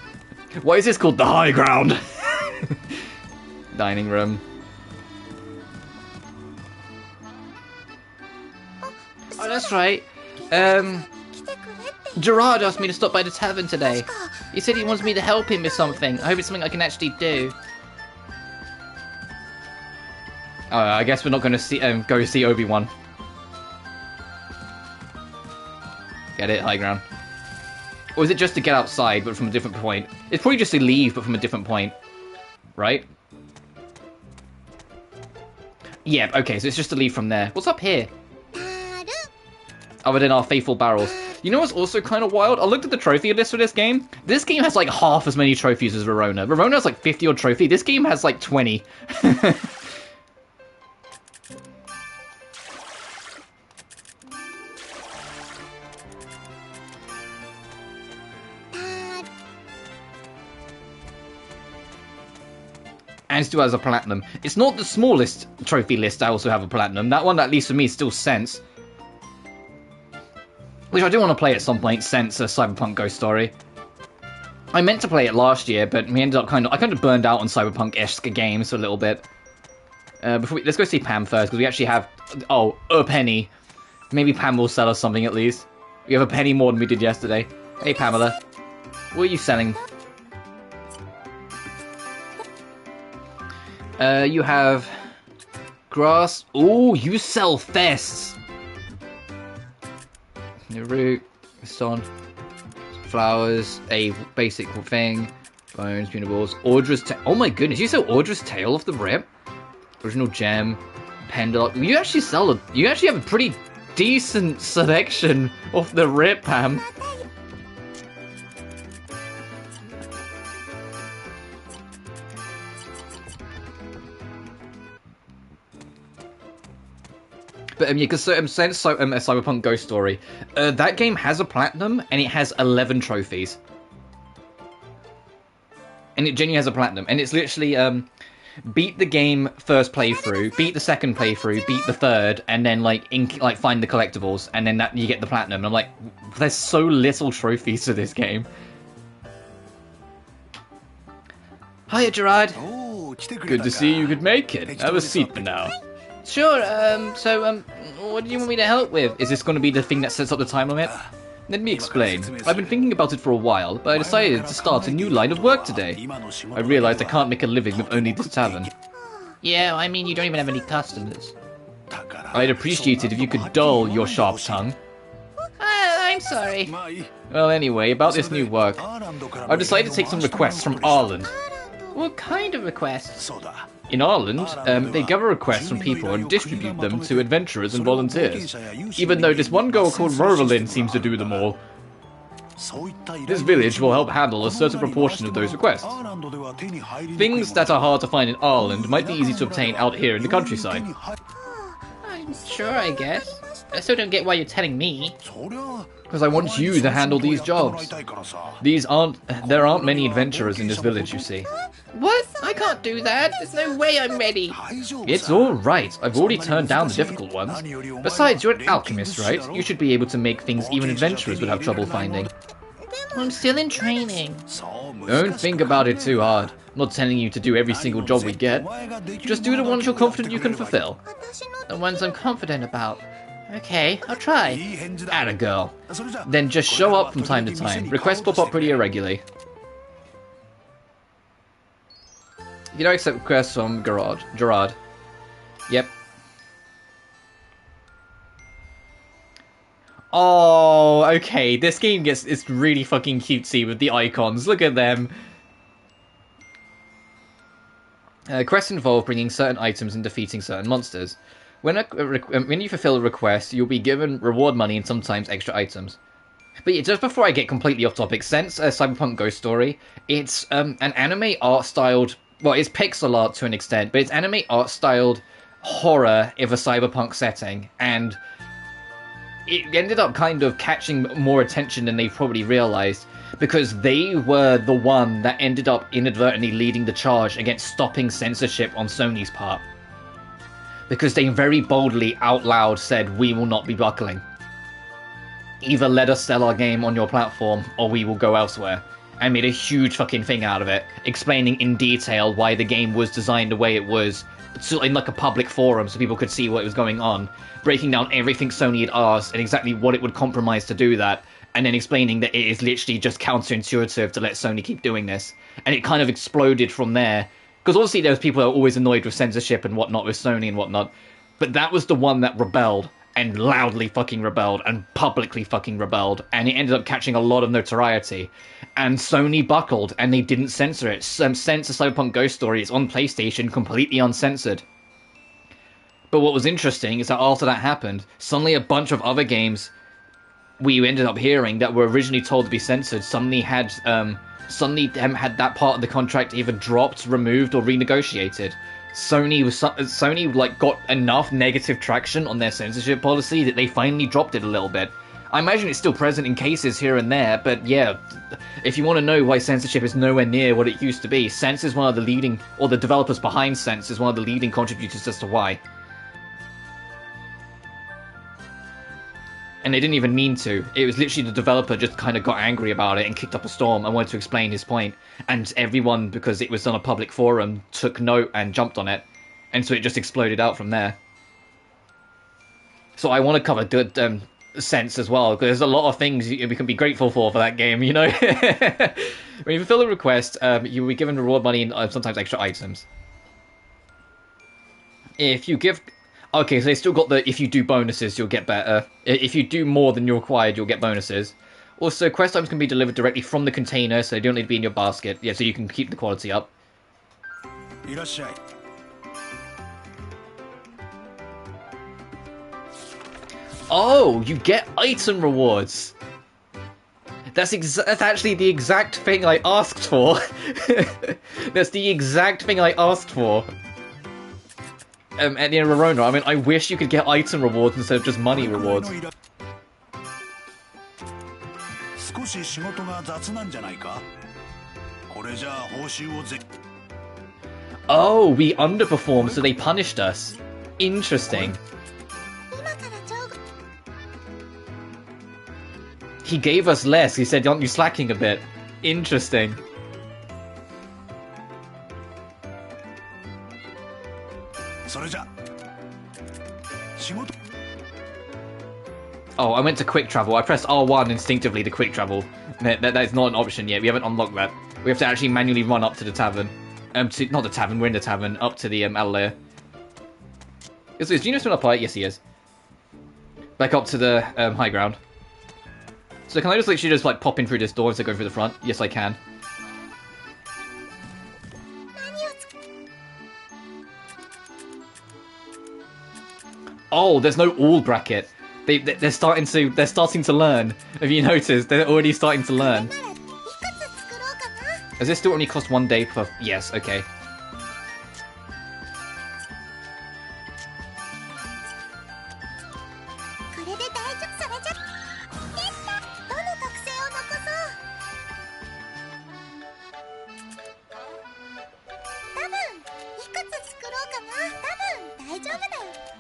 Why is this called the high ground? Dining room. Oh, that's right. Gerard asked me to stop by the tavern today. He said he wants me to help him with something. I hope it's something I can actually do. Oh, I guess we're not going to see go see Obi-Wan. Get it? High ground. Or is it just to get outside, but from a different point? It's probably just to leave, but from a different point. Right? Yeah, okay, so it's just to leave from there. What's up here? Other than our faithful barrels. You know what's also kind of wild? I looked at the trophy list for this game. This game has like half as many trophies as Verona. Verona has like 50 odd trophy. This game has like 20. And still has a platinum. It's not the smallest trophy list I also have a platinum. That one, at least for me, is still Sense. Which I do want to play at some point, Sense, Cyberpunk Ghost Story. I meant to play it last year, but we ended up I kind of burned out on Cyberpunk-esque games a little bit. Let's go see Pam first, because we actually have, a penny. Maybe Pam will sell us something at least. We have a penny more than we did yesterday. Hey, Pamela. What are you selling? You have grass. Ooh, you sell vests. The root, stone, flowers, a basic thing, bones, punibles, Audra's tail. Oh my goodness, you sell Audra's tail off the rip? Original gem, pendant. You actually have a pretty decent selection off the rip, Pam. But yeah, because since Cyberpunk Ghost Story, that game has a platinum and it has 11 trophies, and it genuinely has a platinum, and it's literally beat the game first playthrough, beat the second playthrough, beat the third, and then find the collectibles, and then you get the platinum. And I'm like, there's so little trophies to this game. Hiya, Gerard. Good to see you could make it. Have a seat for now. Sure, what do you want me to help with? Is this going to be the thing that sets up the time limit? Let me explain. I've been thinking about it for a while, but I decided to start a new line of work today. I realized I can't make a living with only this tavern. Yeah, I mean, you don't even have any customers. I'd appreciate it if you could dull your sharp tongue. I'm sorry. Well, anyway, about this new work. I've decided to take some requests from Ireland. What kind of requests? In Ireland, they gather requests from people and distribute them to adventurers and volunteers, even though this one girl called Rosalyn seems to do them all. This village will help handle a certain proportion of those requests. Things that are hard to find in Ireland might be easy to obtain out here in the countryside. I'm sure, I guess. I still don't get why you're telling me. Because I want you to handle these jobs. There aren't many adventurers in this village, you see. What? I can't do that. There's no way I'm ready. It's alright. I've already turned down the difficult ones. Besides, you're an alchemist, right? You should be able to make things even adventurers would have trouble finding. I'm still in training. Don't think about it too hard. I'm not telling you to do every single job we get. Just do the ones you're confident you can fulfill. The ones I'm confident about. Okay, I'll try. Atta girl. Then just show up from time to time. Requests pop up pretty irregularly. You don't accept requests from Gerard. Yep. Oh, okay, this game it's really fucking cutesy with the icons. Look at them. Quests involve bringing certain items and defeating certain monsters. When you fulfill a request, you'll be given reward money and sometimes extra items. But yeah, just before I get completely off topic, since Cyberpunk Ghost Story, it's an anime art-styled... Well, it's pixel art to an extent, but it's anime art-styled horror of a cyberpunk setting, and it ended up kind of catching more attention than they probably realized, because they were the one that ended up inadvertently leading the charge against stopping censorship on Sony's part. Because they very boldly, out loud, said, "We will not be buckling. Either let us sell our game on your platform, or we will go elsewhere." And made a huge fucking thing out of it, explaining in detail why the game was designed the way it was, in like a public forum so people could see what was going on, breaking down everything Sony had asked and exactly what it would compromise to do that, and then explaining that it is literally just counterintuitive to let Sony keep doing this. And it kind of exploded from there, because obviously there was people that were always annoyed with censorship and whatnot with Sony and whatnot, but that was the one that rebelled, and loudly fucking rebelled, and publicly fucking rebelled, and it ended up catching a lot of notoriety. And Sony buckled, and they didn't censor it. Censor Cyberpunk Ghost Story is on PlayStation, completely uncensored. But what was interesting is that after that happened, suddenly a bunch of other games we ended up hearing that were originally told to be censored suddenly had that part of the contract either dropped, removed, or renegotiated. Sony like got enough negative traction on their censorship policy that they finally dropped it a little bit. I imagine it's still present in cases here and there, but yeah, if you want to know why censorship is nowhere near what it used to be, Sense is one of the leading, or the developers behind Sense is one of the leading contributors as to why. And they didn't even mean to. It was literally the developer just kind of got angry about it and kicked up a storm and wanted to explain his point. And everyone, because it was on a public forum, took note and jumped on it. And so it just exploded out from there. So I want to cover good Sense as well, because there's a lot of things we can be grateful for that game, you know? When you fulfill a request, you will be given reward money and sometimes extra items. If you give... Okay, so they still got the, if you do bonuses, you'll get better. If you do more than you're required, you'll get bonuses. Also, quest items can be delivered directly from the container, so they don't need to be in your basket. Yeah, so you can keep the quality up. Oh, you get item rewards! That's actually the exact thing I asked for. That's the exact thing I asked for. At the end of Verona, I mean, I wish you could get item rewards instead of just money rewards. Oh, we underperformed, so they punished us. Interesting. He gave us less. He said, aren't you slacking a bit? Interesting. Oh, I went to quick travel. I pressed R1 instinctively to quick travel. That is not an option yet. We haven't unlocked that. We have to actually manually run up to the tavern. Not the tavern, we're in the tavern. Up to the Atelier. Is Gino still up high? Yes, he is. Back up to the high ground. So can I just literally just like pop in through this door instead of going through the front? Yes, I can. Oh, there's no all bracket. They're starting to learn. Have you noticed? They're already starting to learn. Does this still only cost 1 day per... Yes, okay.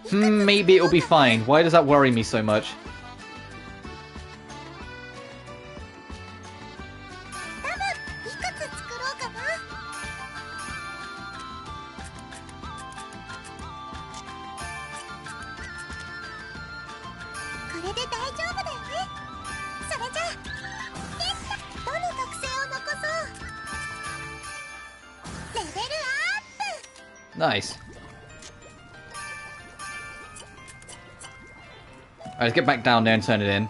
Maybe it'll be fine. Why does that worry me so much? Nice. Alright, let's get back down there and turn it in.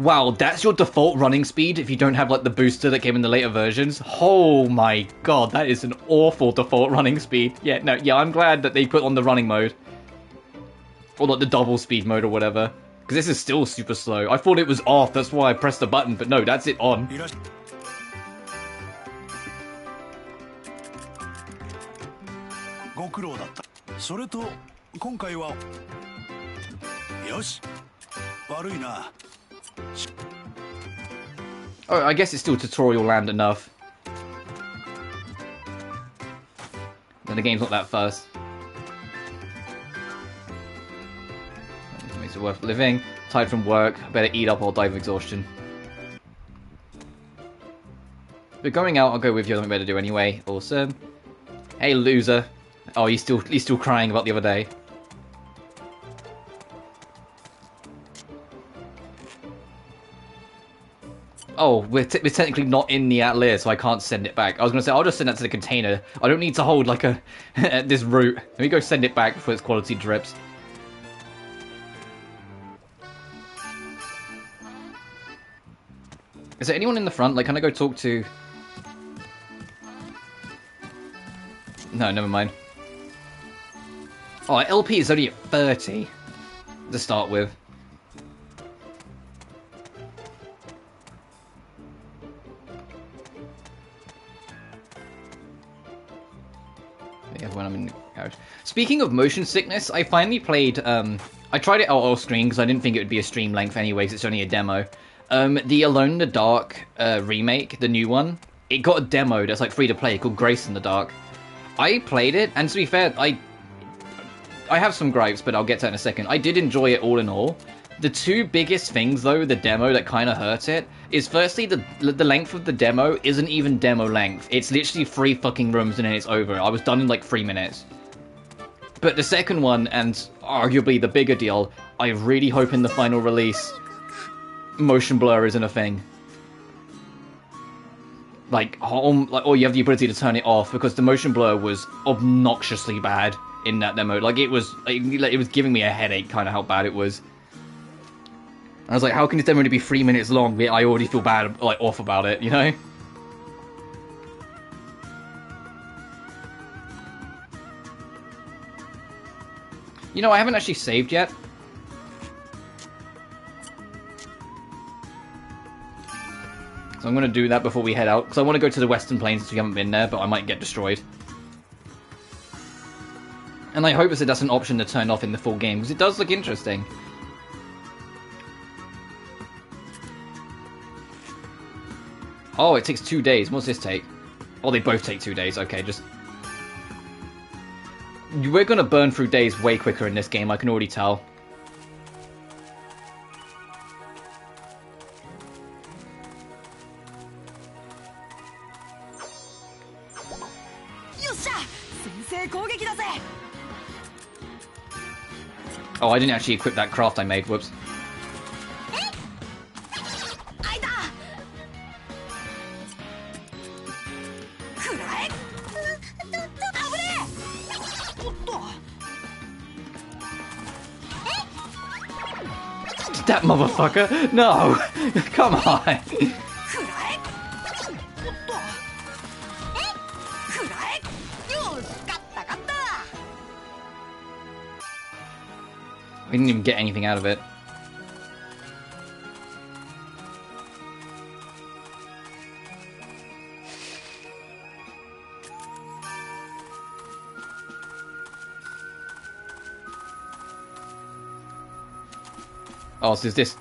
Wow, that's your default running speed if you don't have like the booster that came in the later versions. Oh my god, that is an awful default running speed. Yeah, no, yeah, I'm glad that they put on the running mode. Or like the double speed mode or whatever. Because this is still super slow. I thought it was off, that's why I pressed the button, but no, that's it on. Oh, I guess it's still tutorial land enough. Then the game's not that fast. Makes it worth living. Tired from work. I better eat up or die of exhaustion. But going out, I'll go with you. I've better do anyway. Awesome. Hey, loser. Oh, he's still crying about the other day. Oh, we're technically not in the Atelier, so I can't send it back. I was going to say, I'll just send that to the container. I don't need to hold, like, this route. Let me go send it back before its quality drips. Is there anyone in the front? Like, can I go talk to... No, never mind. Oh, LP is only at 30 to start with. When I'm in the couch. Speaking of motion sickness, I finally played, I tried it out off screen because I didn't think it would be a stream length anyway, because it's only a demo. The Alone in the Dark remake, the new one, it got a demo that's like free to play called Grace in the Dark. I played it, and to be fair, I have some gripes, but I'll get to that in a second. I did enjoy it all in all. The two biggest things, though, the demo that kind of hurt it, is firstly, the length of the demo isn't even demo length. It's literally 3 fucking rooms and then it's over. I was done in like 3 minutes. But the second one, and arguably the bigger deal, I really hope in the final release, motion blur isn't a thing. Like, or you have the ability to turn it off, because the motion blur was obnoxiously bad in that demo. Like, it was giving me a headache, kind of how bad it was. I was like, how can this demo only be 3 minutes long? I already feel bad, like, off about it, you know? You know, I haven't actually saved yet. So I'm going to do that before we head out, because I want to go to the Western Plains since we haven't been there, but I might get destroyed. And I hope that that's an option to turn off in the full game, because it does look interesting. Oh, it takes 2 days. What's this take? Oh, they both take 2 days. Okay, just... We're gonna burn through days way quicker in this game, I can already tell. Oh, I didn't actually equip that craft I made. Whoops. That motherfucker! No! Come on! We didn't even get anything out of it. Oh, so is this...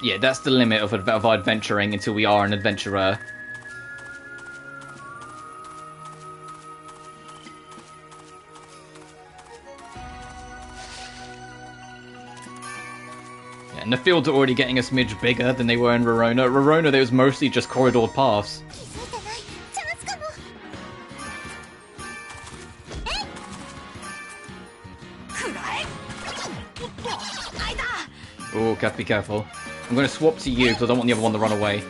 Yeah, that's the limit of adventuring until we are an adventurer. Yeah, and the fields are already getting a smidge bigger than they were in Rorona. Rorona, there was mostly just corridored paths. Oh, be careful. I'm going to swap to you because I don't want the other one to run away.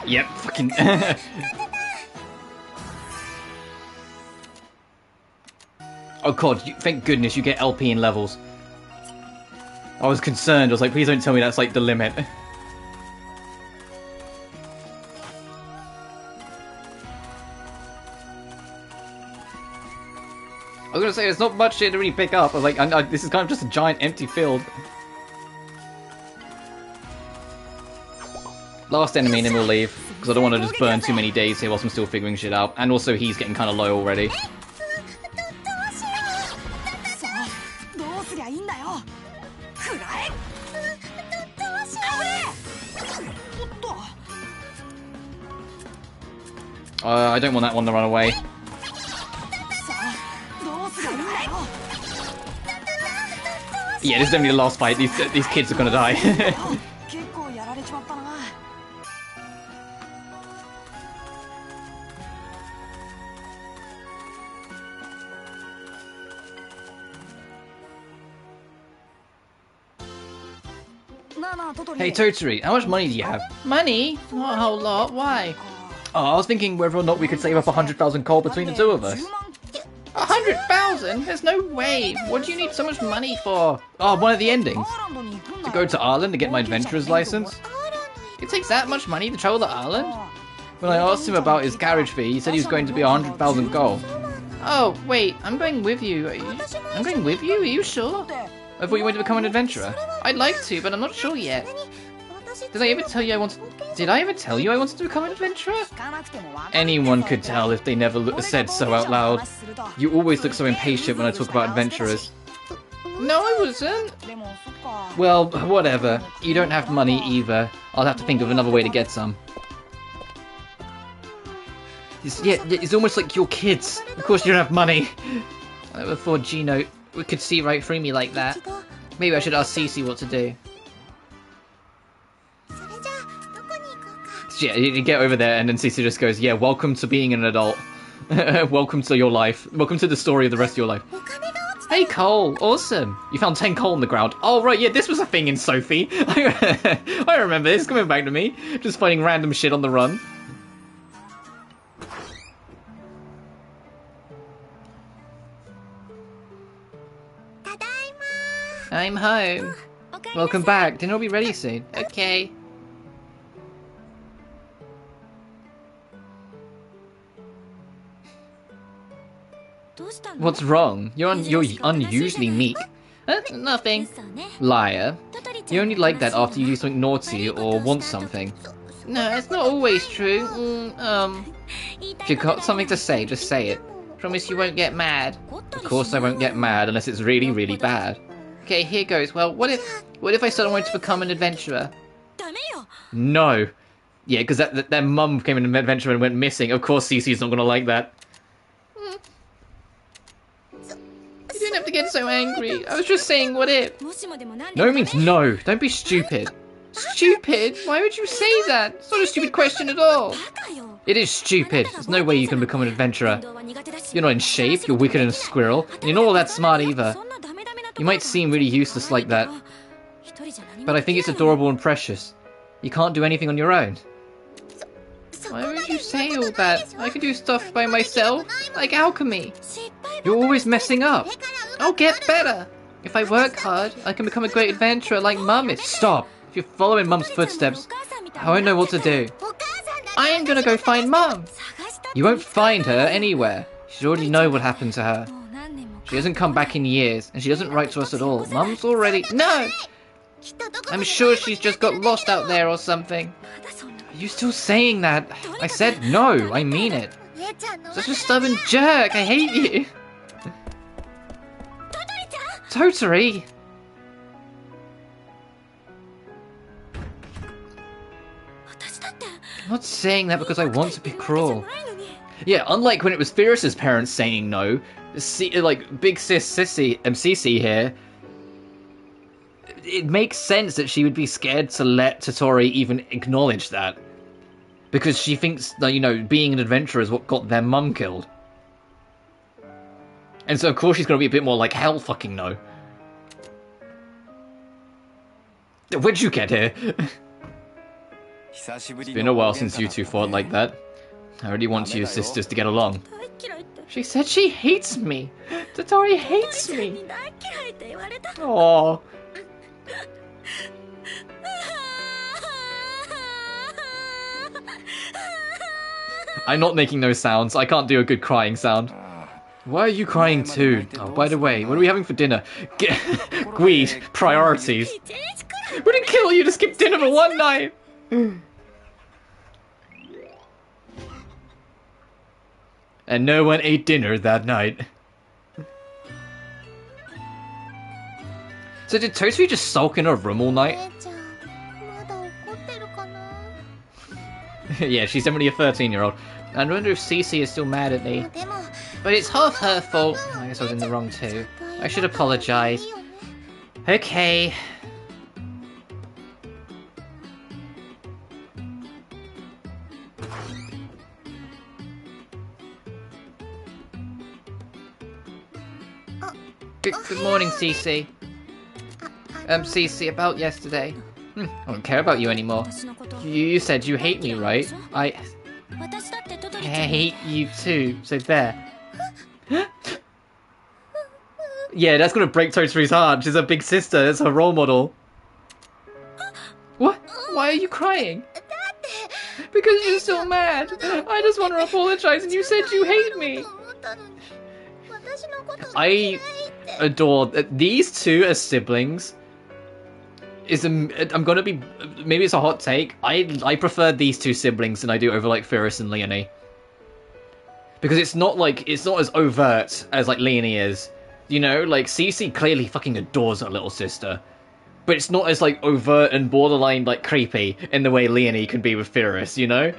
Yep, fucking... Oh god, thank goodness you get LP in levels. I was concerned. I was like, please don't tell me that's like the limit. I was gonna say, there's not much here to really pick up. I was like, this is kind of just a giant empty field. Last enemy and then we'll leave. Because I don't want to just burn too many days here whilst I'm still figuring shit out. And also he's getting kind of low already. I don't want that one to run away. Yeah, this is definitely the last fight. These kids are gonna die. Hey Totori, how much money do you have? Money? Not a whole lot. Why? Oh, I was thinking whether or not we could save up 100,000 coal between the two of us. 100,000? There's no way. What do you need so much money for? Oh, one of the endings. To go to Ireland to get my adventurer's license? It takes that much money to travel to Ireland? When I asked him about his carriage fee, he said he was going to be 100,000 gold. Oh, wait, I'm going with you. I'm going with you? Are you sure? I thought you wanted to become an adventurer. I'd like to, but I'm not sure yet. Did I ever tell you I wanted to become an adventurer? Anyone could tell if they never said so out loud. You always look so impatient when I talk about adventurers. No, I wasn't. Well, whatever. You don't have money either. I'll have to think of another way to get some. It's almost like you're kids. Of course you don't have money. I never thought Gino could see right through me like that. Maybe I should ask Cece what to do. Yeah, you get over there and then Cece just goes, yeah, welcome to being an adult. Welcome to your life. Welcome to the story of the rest of your life. Hey, coal. Awesome. You found 10 coal on the ground. Oh, right, yeah, this was a thing in Sophie. I remember this coming back to me. Just finding random shit on the run. I'm home. Welcome back. Dinner will be ready soon. Okay. What's wrong? You're unusually meek. Nothing. Liar. You only like that after you do something naughty or want something. No, it's not always true. If you've got something to say, just say it. Promise you won't get mad. Of course I won't get mad unless it's really, really bad. Okay, here goes. Well, what if I said I wanted to become an adventurer? No. Yeah, because their mum became an adventurer and went missing. Of course Cece's not gonna like that. You didn't have to get so angry. I was just saying what if. No means no. Don't be stupid. Stupid? Why would you say that? It's not a stupid question at all. It is stupid. There's no way you can become an adventurer. You're not in shape, you're wicked and a squirrel, and you're not all that smart either. You might seem really useless like that, but I think it's adorable and precious. You can't do anything on your own. Why would you say all that? I can do stuff by myself, like alchemy. You're always messing up. I'll get better. If I work hard, I can become a great adventurer like Mum is. Stop. If you're following Mum's footsteps, I won't know what to do. I am gonna go find Mum. You won't find her anywhere. You already know what happened to her. She hasn't come back in years, and she doesn't write to us at all. Mum's already... No! I'm sure she's just got lost out there or something. Are you still saying that? I said no, I mean it. Such a stubborn jerk, I hate you. Totori! I'm not saying that because I want to be cruel. Yeah, unlike when it was Fierce's parents saying no, like Big Sis Cece here, it makes sense that she would be scared to let Totori even acknowledge that. Because she thinks that, you know, being an adventurer is what got their mum killed. And so of course she's going to be a bit more like, hell fucking no. Where'd you get here? It's been a while since you two fought like that. I really want you sisters to get along. She said she hates me. Totori hates me. Oh. I'm not making those sounds. I can't do a good crying sound. Why are you crying too? Oh, by the way, what are we having for dinner? Greed. Priorities. We didn't kill you to skip dinner for one night! And no one ate dinner that night. So did Totori just sulk in her room all night? Yeah, she's definitely a 13-year-old. I wonder if Cece is still mad at me. But it's half her fault. I guess I was in the wrong too. I should apologize. Okay. Good morning, Cece. Cece, about yesterday. I don't care about you anymore. You said you hate me, right? I hate you too, so there. Yeah, that's gonna break Totori's heart. She's a big sister, it's her role model. What? Why are you crying? Because you're so mad. I just want to apologize and you said you hate me. I adore these two as siblings. I'm gonna be, maybe it's a hot take. I prefer these two siblings than I do over like Ferris and Leonie. Because it's not as overt as like Leonie is. You know, like Cece clearly fucking adores her little sister. But it's not as like overt and borderline like creepy in the way Leonie can be with Ferris, you know?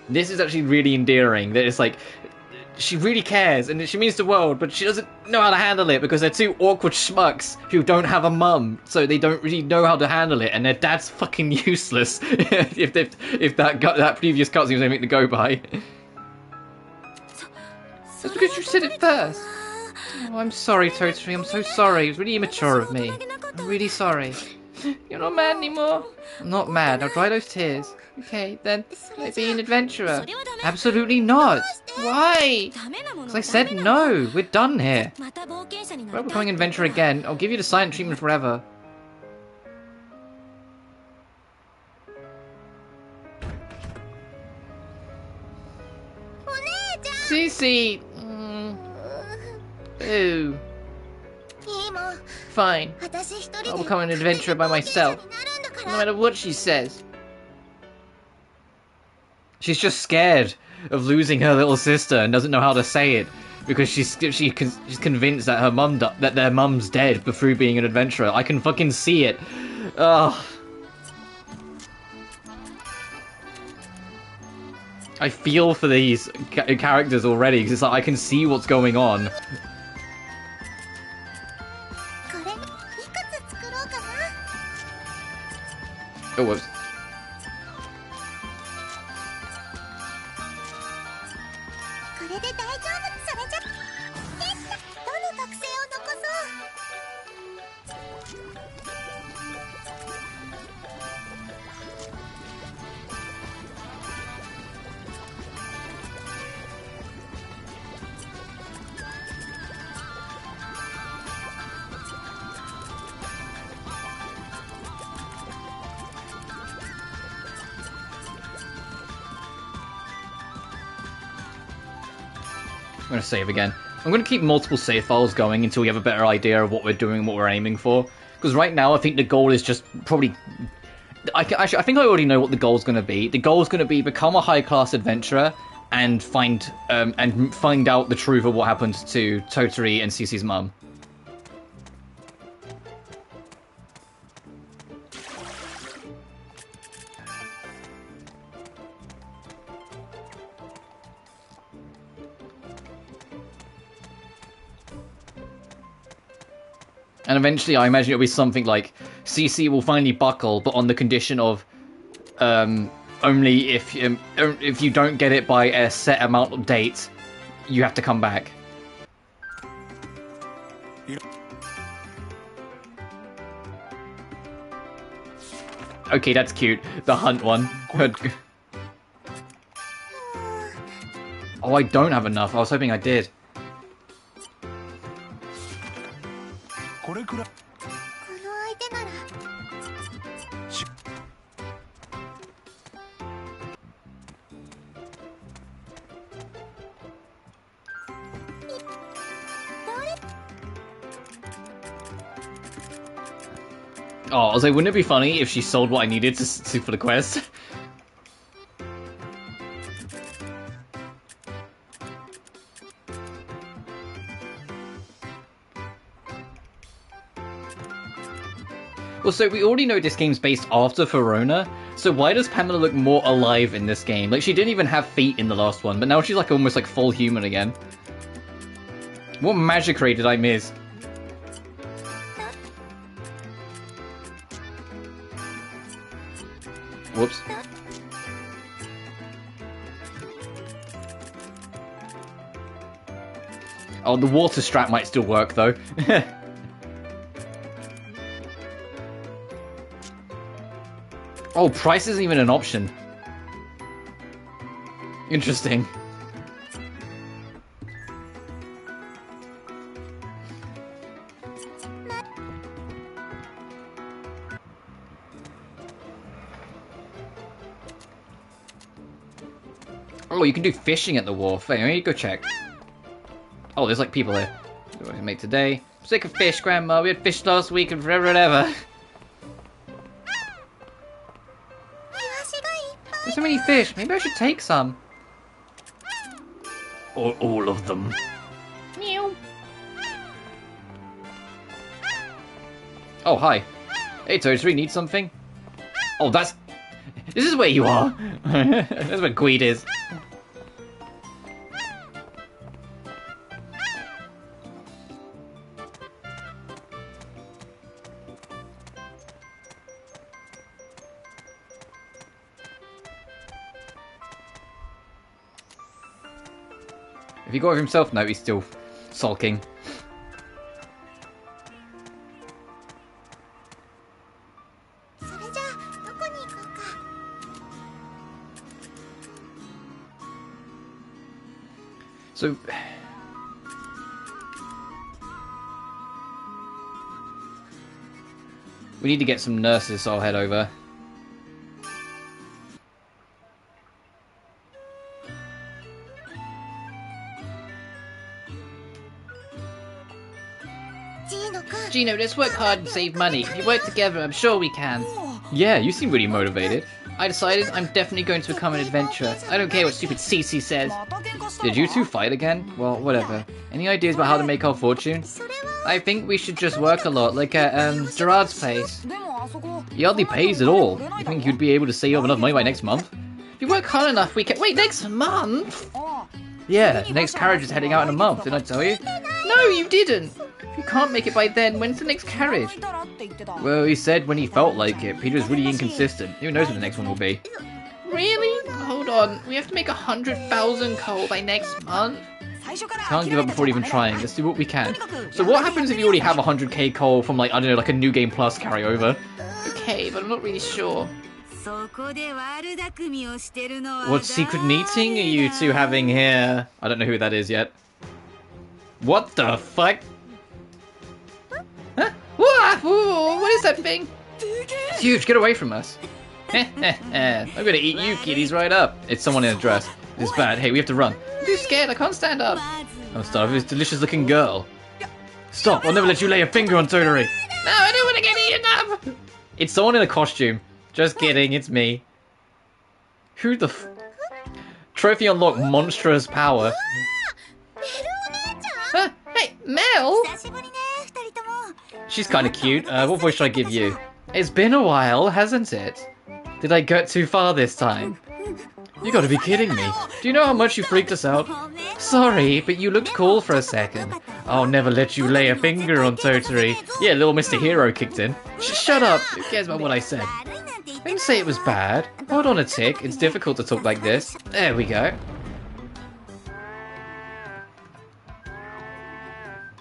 This is actually really endearing. That it's like she really cares and she means the world, but she doesn't know how to handle it because they're two awkward schmucks who don't have a mum, so they don't really know how to handle it, and their dad's fucking useless. if that previous cutscene was anything to go by. That's because you said it first. Oh, I'm sorry, Totori. I'm so sorry. It was really immature of me. I'm really sorry. You're not mad anymore? I'm not mad. I'll dry those tears. Okay, then, can I be an adventurer? Absolutely not. Why? Because I said no. We're done here. If I'm becoming an adventurer again, I'll give you the silent treatment forever. Cece! Ooh. Fine. I'll become an adventurer by myself. No matter what she says. She's just scared of losing her little sister and doesn't know how to say it because she's convinced that that their mum's dead through being an adventurer. I can fucking see it. Ugh. I feel for these characters already because it's like I can see what's going on. Oh, whoops. I'm going to save again. I'm going to keep multiple save files going until we have a better idea of what we're doing and what we're aiming for. Because right now I think the goal is just probably... I think I already know what the goal is going to be. The goal is going to be become a high-class adventurer and find out the truth of what happened to Totori and Cece's mum. And eventually, I imagine it'll be something like Cece will finally buckle, but on the condition of only if you don't get it by a set amount of date, you have to come back. Okay, that's cute. The hunt one. Oh, I don't have enough. I was hoping I did. Oh, I was like, wouldn't it be funny if she sold what I needed to for the quest? Well, so we already know this game's based after Verona, so why does Pamela look more alive in this game? Like, she didn't even have feet in the last one, but now she's like almost like full human again. What magic ray did I miss? Whoops. Oh, the water strap might still work, though. Oh, price isn't even an option. Interesting. Oh, you can do fishing at the wharf. Anyway, go check. Oh, there's like people here. What do I make today? I'm sick of fish, Grandma. We had fish last week and forever and ever. There's so many fish. Maybe I should take some. Or all of them. Meow. Oh, hi. Hey, Totori, need something? Oh, that's... This is where you are. That's where Guide is. If he got over himself, no, he's still sulking. So... we need to get some nurses, so I'll head over. Gino, let's work hard and save money. If you work together, I'm sure we can. Yeah, you seem really motivated. I decided I'm definitely going to become an adventurer. I don't care what stupid Cece says. Did you two fight again? Well, whatever. Any ideas about how to make our fortune? I think we should just work a lot, like at Gerard's place. He hardly pays at all. You think you'd be able to save up enough money by next month? If you work hard enough, we can... Wait, next month? Yeah, the next carriage is heading out in a month, didn't I tell you? No, you didn't! If you can't make it by then, when's the next carriage? Well, he said when he felt like it. Peter's really inconsistent. Who knows when the next one will be? Really? Hold on. We have to make 100,000 coal by next month? Can't give up before even trying. Let's do what we can. So what happens if you already have 100k coal from, like, I don't know, like a New Game Plus carryover? Okay, but I'm not really sure. What secret meeting are you two having here? I don't know who that is yet. What the fuck? Huh? Whoa, what is that thing? It's huge, get away from us. I'm gonna eat you kitties right up. It's someone in a dress. It's bad. Hey, we have to run. I'm too scared, I can't stand up. I'll start with this delicious looking girl. Stop, I'll never let you lay a finger on Totori. No, I don't want to get eaten up. It's someone in a costume. Just kidding, it's me. Who the Trophy unlocked monstrous power. Hey, Mel! She's kind of cute. What voice should I give you? It's been a while, hasn't it? Did I get too far this time? You gotta be kidding me. Do you know how much you freaked us out? Sorry, but you looked cool for a second. I'll never let you lay a finger on Totori. Yeah, little Mr. Hero kicked in. Shut up! Who cares about what I said? I didn't say it was bad. Hold on a tick, it's difficult to talk like this. There we go.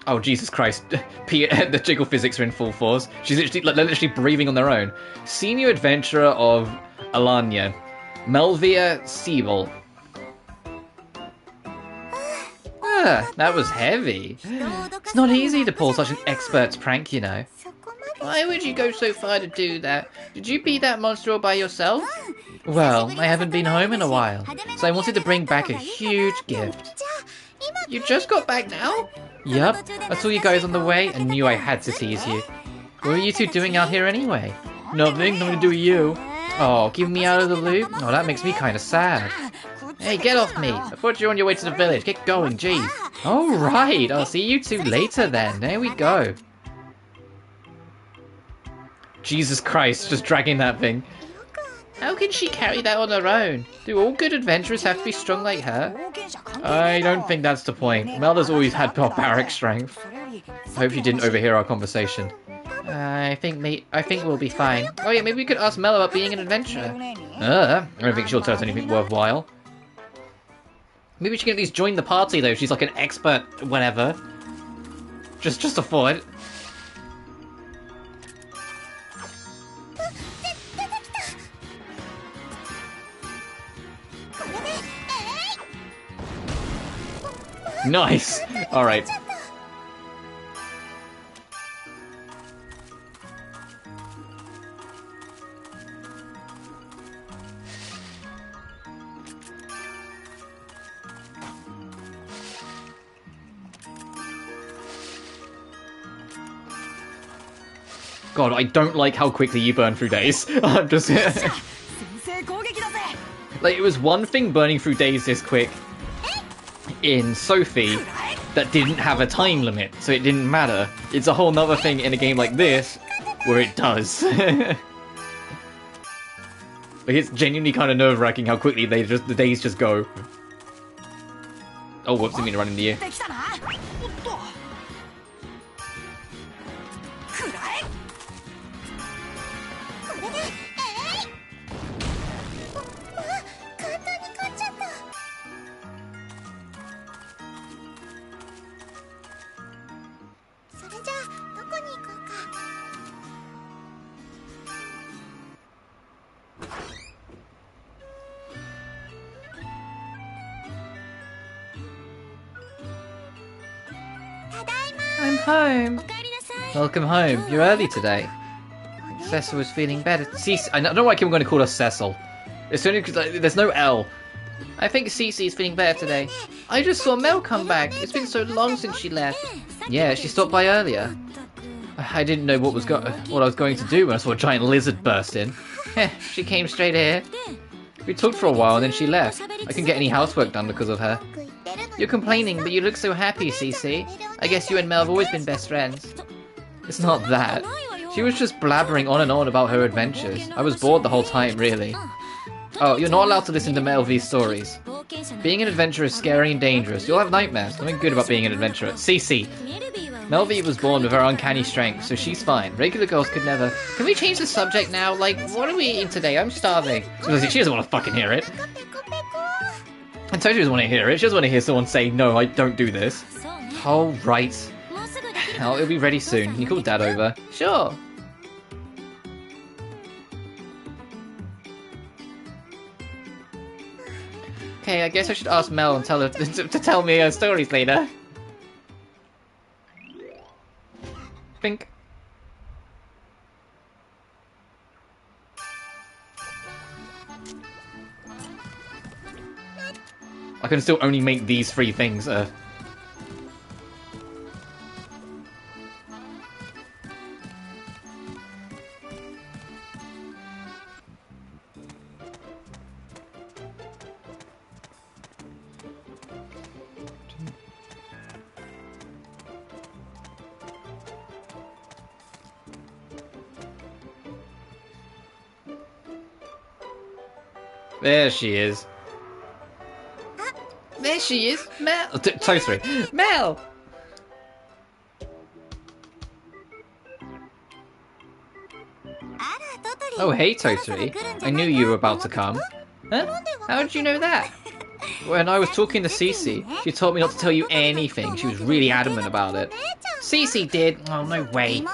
Oh, Jesus Christ. The jiggle physics are in full force. She's literally breathing on their own. Senior Adventurer of Ayana, Melvia Siebel. That was heavy. It's not easy to pull such an expert's prank, you know. Why would you go so far to do that? Did you beat that monster all by yourself? Well, I haven't been home in a while, so I wanted to bring back a huge gift. You just got back now? Yup, I saw you guys on the way and knew I had to tease you. What are you two doing out here anyway? Nothing to do with you. Oh, keeping me out of the loop? Oh, that makes me kind of sad. Hey, get off me. I thought you were on your way to the village. Get going, jeez. Alright, I'll see you two later then. There we go. Jesus Christ, just dragging that thing. How can she carry that on her own? Do all good adventurers have to be strong like her? I don't think that's the point. Melda's always had barbaric strength. I hope you didn't overhear our conversation. I think we'll be fine. Oh yeah, maybe we could ask Mel about being an adventurer. I don't think she'll tell us anything worthwhile. Maybe she can at least join the party though. She's like an expert, whatever. Just a thought. Nice! Alright. God, I don't like how quickly you burn through days. I'm just... Like, it was one thing burning through days this quick in Sophie that didn't have a time limit, so it didn't matter. It's a whole nother thing in a game like this where it does. Like, it's genuinely kind of nerve-wracking how quickly the days just go. Oh, whoops, I mean to run into you. I'm home. Welcome home. You're early today. Cecil was feeling better. I don't know why I keep going to call her Cecil. It's only because there's no L. I think Cece's feeling better today. I just saw Mel come back. It's been so long since she left. Yeah, she stopped by earlier. I didn't know what I was going to do when I saw a giant lizard burst in. She came straight here. We talked for a while and then she left. I couldn't get any housework done because of her. You're complaining, but you look so happy, Cece. I guess you and Mel have always been best friends. It's not that. She was just blabbering on and on about her adventures. I was bored the whole time, really. Oh, you're not allowed to listen to Mel V's stories. Being an adventurer is scary and dangerous. You'll have nightmares. Nothing good about being an adventurer. Cece. Mel V was born with her uncanny strength, so she's fine. Regular girls could never... Can we change the subject now? Like, what are we eating today? I'm starving. She doesn't want to fucking hear it. And Totori doesn't want to hear it. She doesn't want to hear someone say, no, I don't do this. Oh, right. Oh, it'll be ready soon. Can you call Dad over? Sure. Okay, I guess I should ask Mel and tell her to tell me her stories later. Think. I can still only make these three things. There she is. There she is, Mel. Totori, Mel. Oh, hey, Totori. I knew you were about to come. Huh? How did you know that? When I was talking to Cece, she told me not to tell you anything. She was really adamant about it. Cece did. Oh, no way.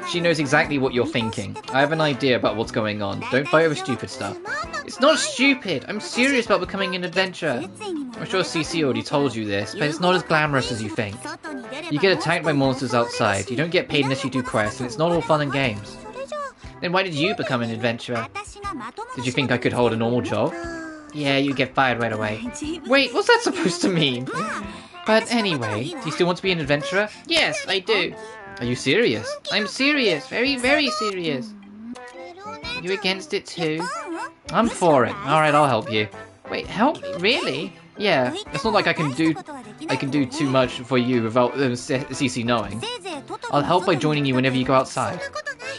She knows exactly what you're thinking. I have an idea about what's going on. Don't fight over stupid stuff. It's not stupid! I'm serious about becoming an adventurer. I'm sure CC already told you this, but it's not as glamorous as you think. You get attacked by monsters outside, you don't get paid unless you do quests, and it's not all fun and games. Then why did you become an adventurer? Did you think I could hold a normal job? Yeah, you get fired right away. Wait, what's that supposed to mean? But anyway, do you still want to be an adventurer? Yes, I do. Are you serious? I'm serious, very, very serious. Are you against it too? I'm for it. Alright, I'll help you. Wait, help me? Really? Yeah, it's not like I can do too much for you without CC knowing. I'll help by joining you whenever you go outside.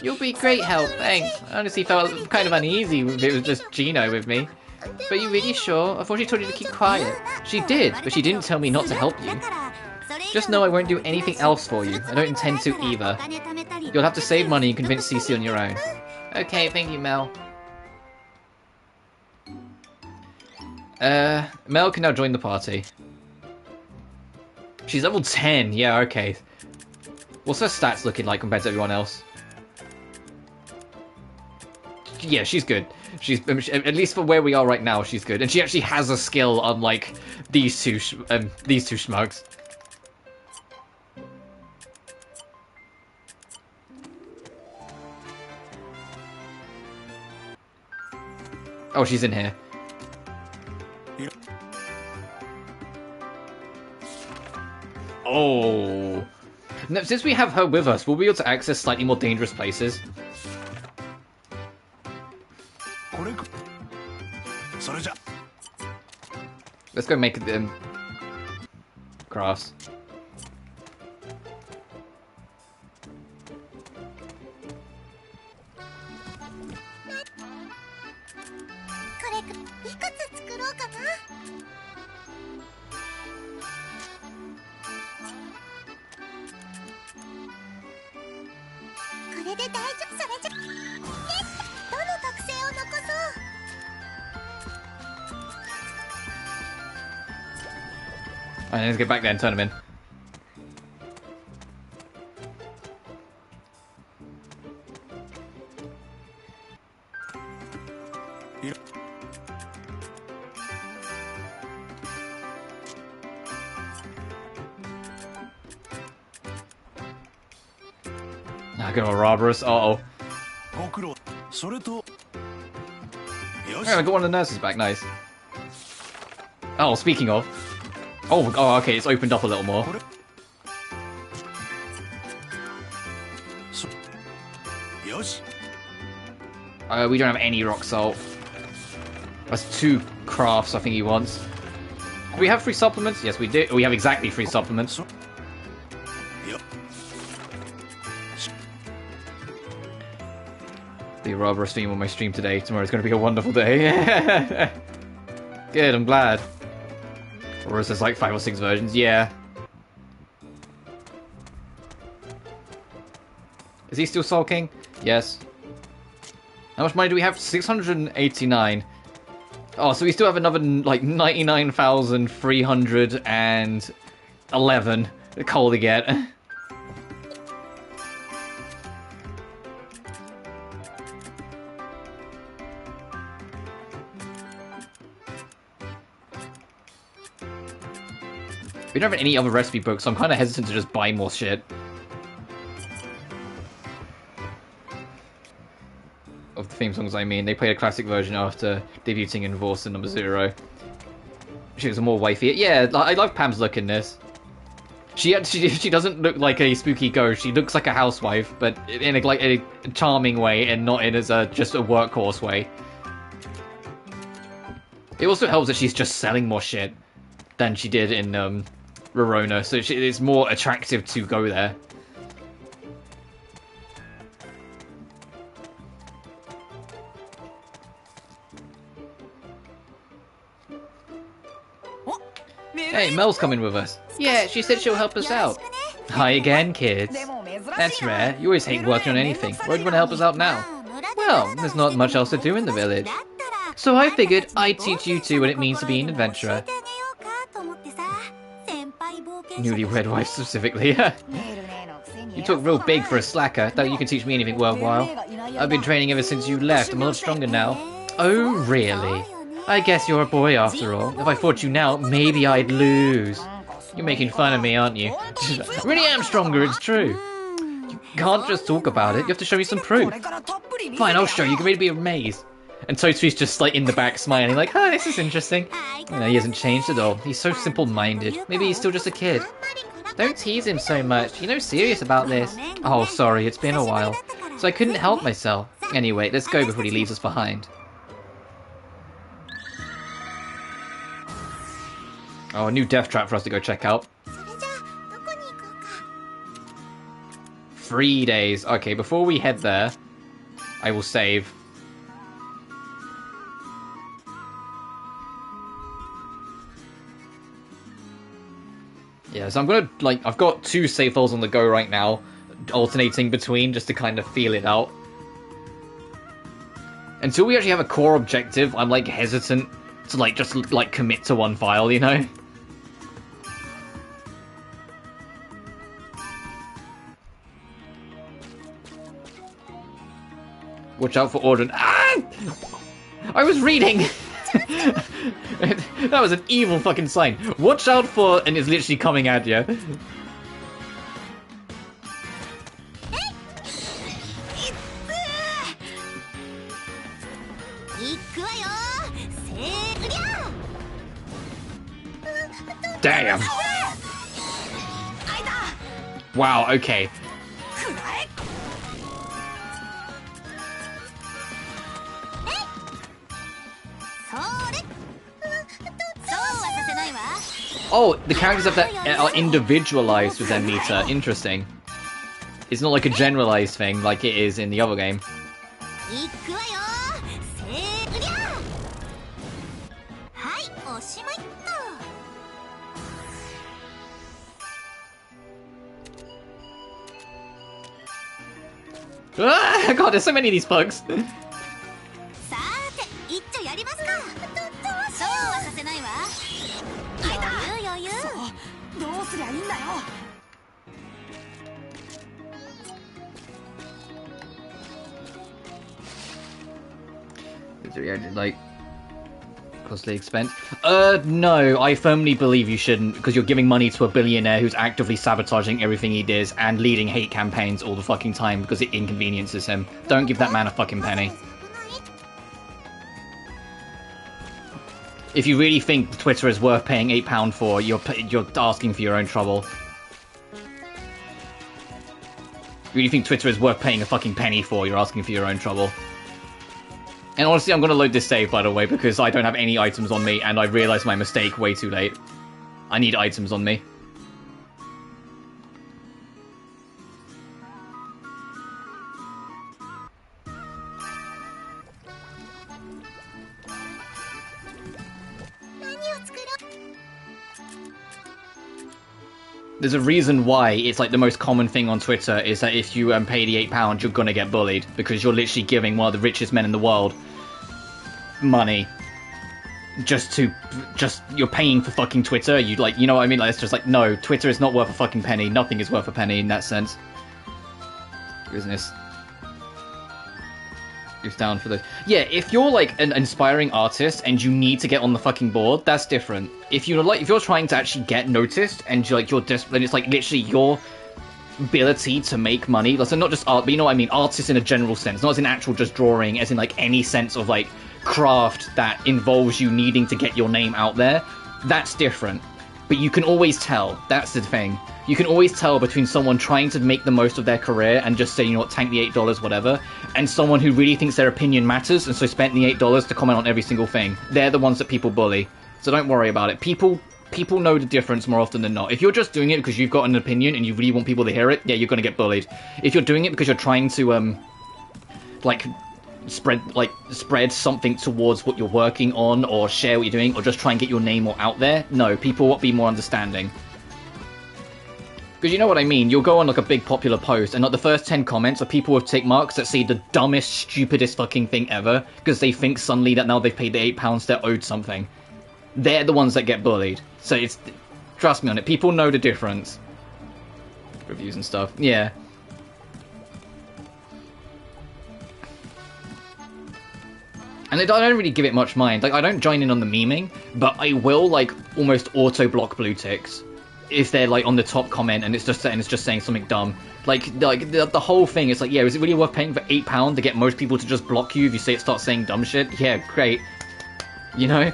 You'll be great help, thanks. I honestly felt kind of uneasy if it was just Gino with me. But you really sure? I thought she told you to keep quiet. She did, but she didn't tell me not to help you. Just know I won't do anything else for you. I don't intend to either. You'll have to save money and convince CC on your own. Okay, thank you, Mel. Mel can now join the party. She's level 10, yeah, okay. What's her stats looking like compared to everyone else? Yeah, she's good. She's at least for where we are right now, she's good, and she actually has a skill unlike these two schmucks. Oh, she's in here. Oh. Now, since we have her with us, we'll be able to access slightly more dangerous places. Let's go make them crafts. Alright, let's get back there and turn them in. Now gonna rob us. Uh-oh. Yeah, I got one of the nurses back, nice. Oh, speaking of. Oh, okay, it's opened up a little more. We don't have any rock salt. That's 2 crafts I think he wants. Do we have free supplements? Yes, we do. We have exactly 3 supplements. The robber stream on my stream today. Tomorrow's going to be a wonderful day. Good, I'm glad. Or is there like 5 or 6 versions? Yeah. Is he still sulking? Yes. How much money do we have? 689. Oh, so we still have another like 99,311 coal to get. We don't have any other recipe books, so I'm kind of hesitant to just buy more shit. Of the theme songs, I mean. They played a classic version after debuting in Vorsen number 0. She was a more wifey. Yeah, I love Pam's look in this. She doesn't look like a spooky ghost. She looks like a housewife, but in a charming way and not in as just a workhorse way. It also helps that she's just selling more shit than she did in Rorona, so it's more attractive to go there. Hey, Mel's coming with us. Yeah, she said she'll help us out. Hi again, kids. That's rare. You always hate working on anything. Why do you want to help us out now? Well, there's not much else to do in the village. So I figured I'd teach you two what it means to be an adventurer. Newlywed wife specifically. You talk real big for a slacker. Don't you can teach me anything worthwhile. I've been training ever since you left. I'm a lot stronger now. Oh, really? I guess you're a boy after all. If I fought you now, maybe I'd lose. You're making fun of me, aren't you? I really am stronger, it's true. You can't just talk about it. You have to show me some proof. Fine, I'll show you. You can really be amazed. And Totori's just like in the back smiling like, oh, this is interesting. You know, he hasn't changed at all. He's so simple-minded. Maybe he's still just a kid. Don't tease him so much. You know, serious about this. Oh, sorry, it's been a while. So I couldn't help myself. Anyway, let's go before he leaves us behind. Oh, a new death trap for us to go check out. 3 days. Okay, before we head there, I will save. Yeah, so I'm gonna, like, I've got 2 save files on the go right now, alternating between just to kind of feel it out. Until we actually have a core objective, I'm, like, hesitant to, like, just, like, commit to one file, you know? Watch out for Auden. Ah! I was reading! That was an evil fucking sign. Watch out for, and it's literally coming at you. Damn. Wow, okay. Oh, the characters up there are individualized with their meter. Interesting. It's not like a generalized thing like it is in the other game. Ah, God, there's so many of these bugs. Like, costly expense? No, I firmly believe you shouldn't, because you're giving money to a billionaire who's actively sabotaging everything he does and leading hate campaigns all the fucking time because it inconveniences him. Don't give that man a fucking penny. If you really think Twitter is worth paying £8 for, you're asking for your own trouble. If you really think Twitter is worth paying a fucking penny for, you're asking for your own trouble. And honestly, I'm going to load this save, by the way, because I don't have any items on me, and I realised my mistake way too late. I need items on me. There's a reason why it's like the most common thing on Twitter is that if you pay the £8, you're gonna get bullied, because you're literally giving one of the richest men in the world money you're paying for fucking Twitter. You like, you know what I mean? Like, it's just like, no, Twitter is not worth a fucking penny. Nothing is worth a penny in that sense. Business. Goes down for the... Yeah, if you're like an inspiring artist and you need to get on the fucking board, that's different. If you're like, if you're trying to actually get noticed and you're like, you're desperate, it's like literally your ability to make money. So not just art, but you know what I mean? Artists in a general sense, not as in actual just drawing, as in like any sense of like craft that involves you needing to get your name out there. That's different. But you can always tell. That's the thing. You can always tell between someone trying to make the most of their career and just say, you know what, tank the $8, whatever, and someone who really thinks their opinion matters and so spent the $8 to comment on every single thing. They're the ones that people bully. So don't worry about it. People know the difference more often than not. If you're just doing it because you've got an opinion and you really want people to hear it, yeah, you're going to get bullied. If you're doing it because you're trying to, spread something towards what you're working on, or share what you're doing, or just try and get your name more out there, no, people will be more understanding. Because you know what I mean, you'll go on like a big popular post and like the first 10 comments are people with tick marks that say the dumbest, stupidest fucking thing ever, because they think suddenly that now they've paid the £8 they're owed something. They're the ones that get bullied. So it's, trust me on it, people know the difference. Reviews and stuff, yeah. And I don't really give it much mind. Like, I don't join in on the memeing, but I will, like, almost auto-block blue ticks if they're, like, on the top comment and it's just saying something dumb. Like the whole thing is like, yeah, is it really worth paying for £8 to get most people to just block you if you say it starts saying dumb shit? Yeah, great. You know?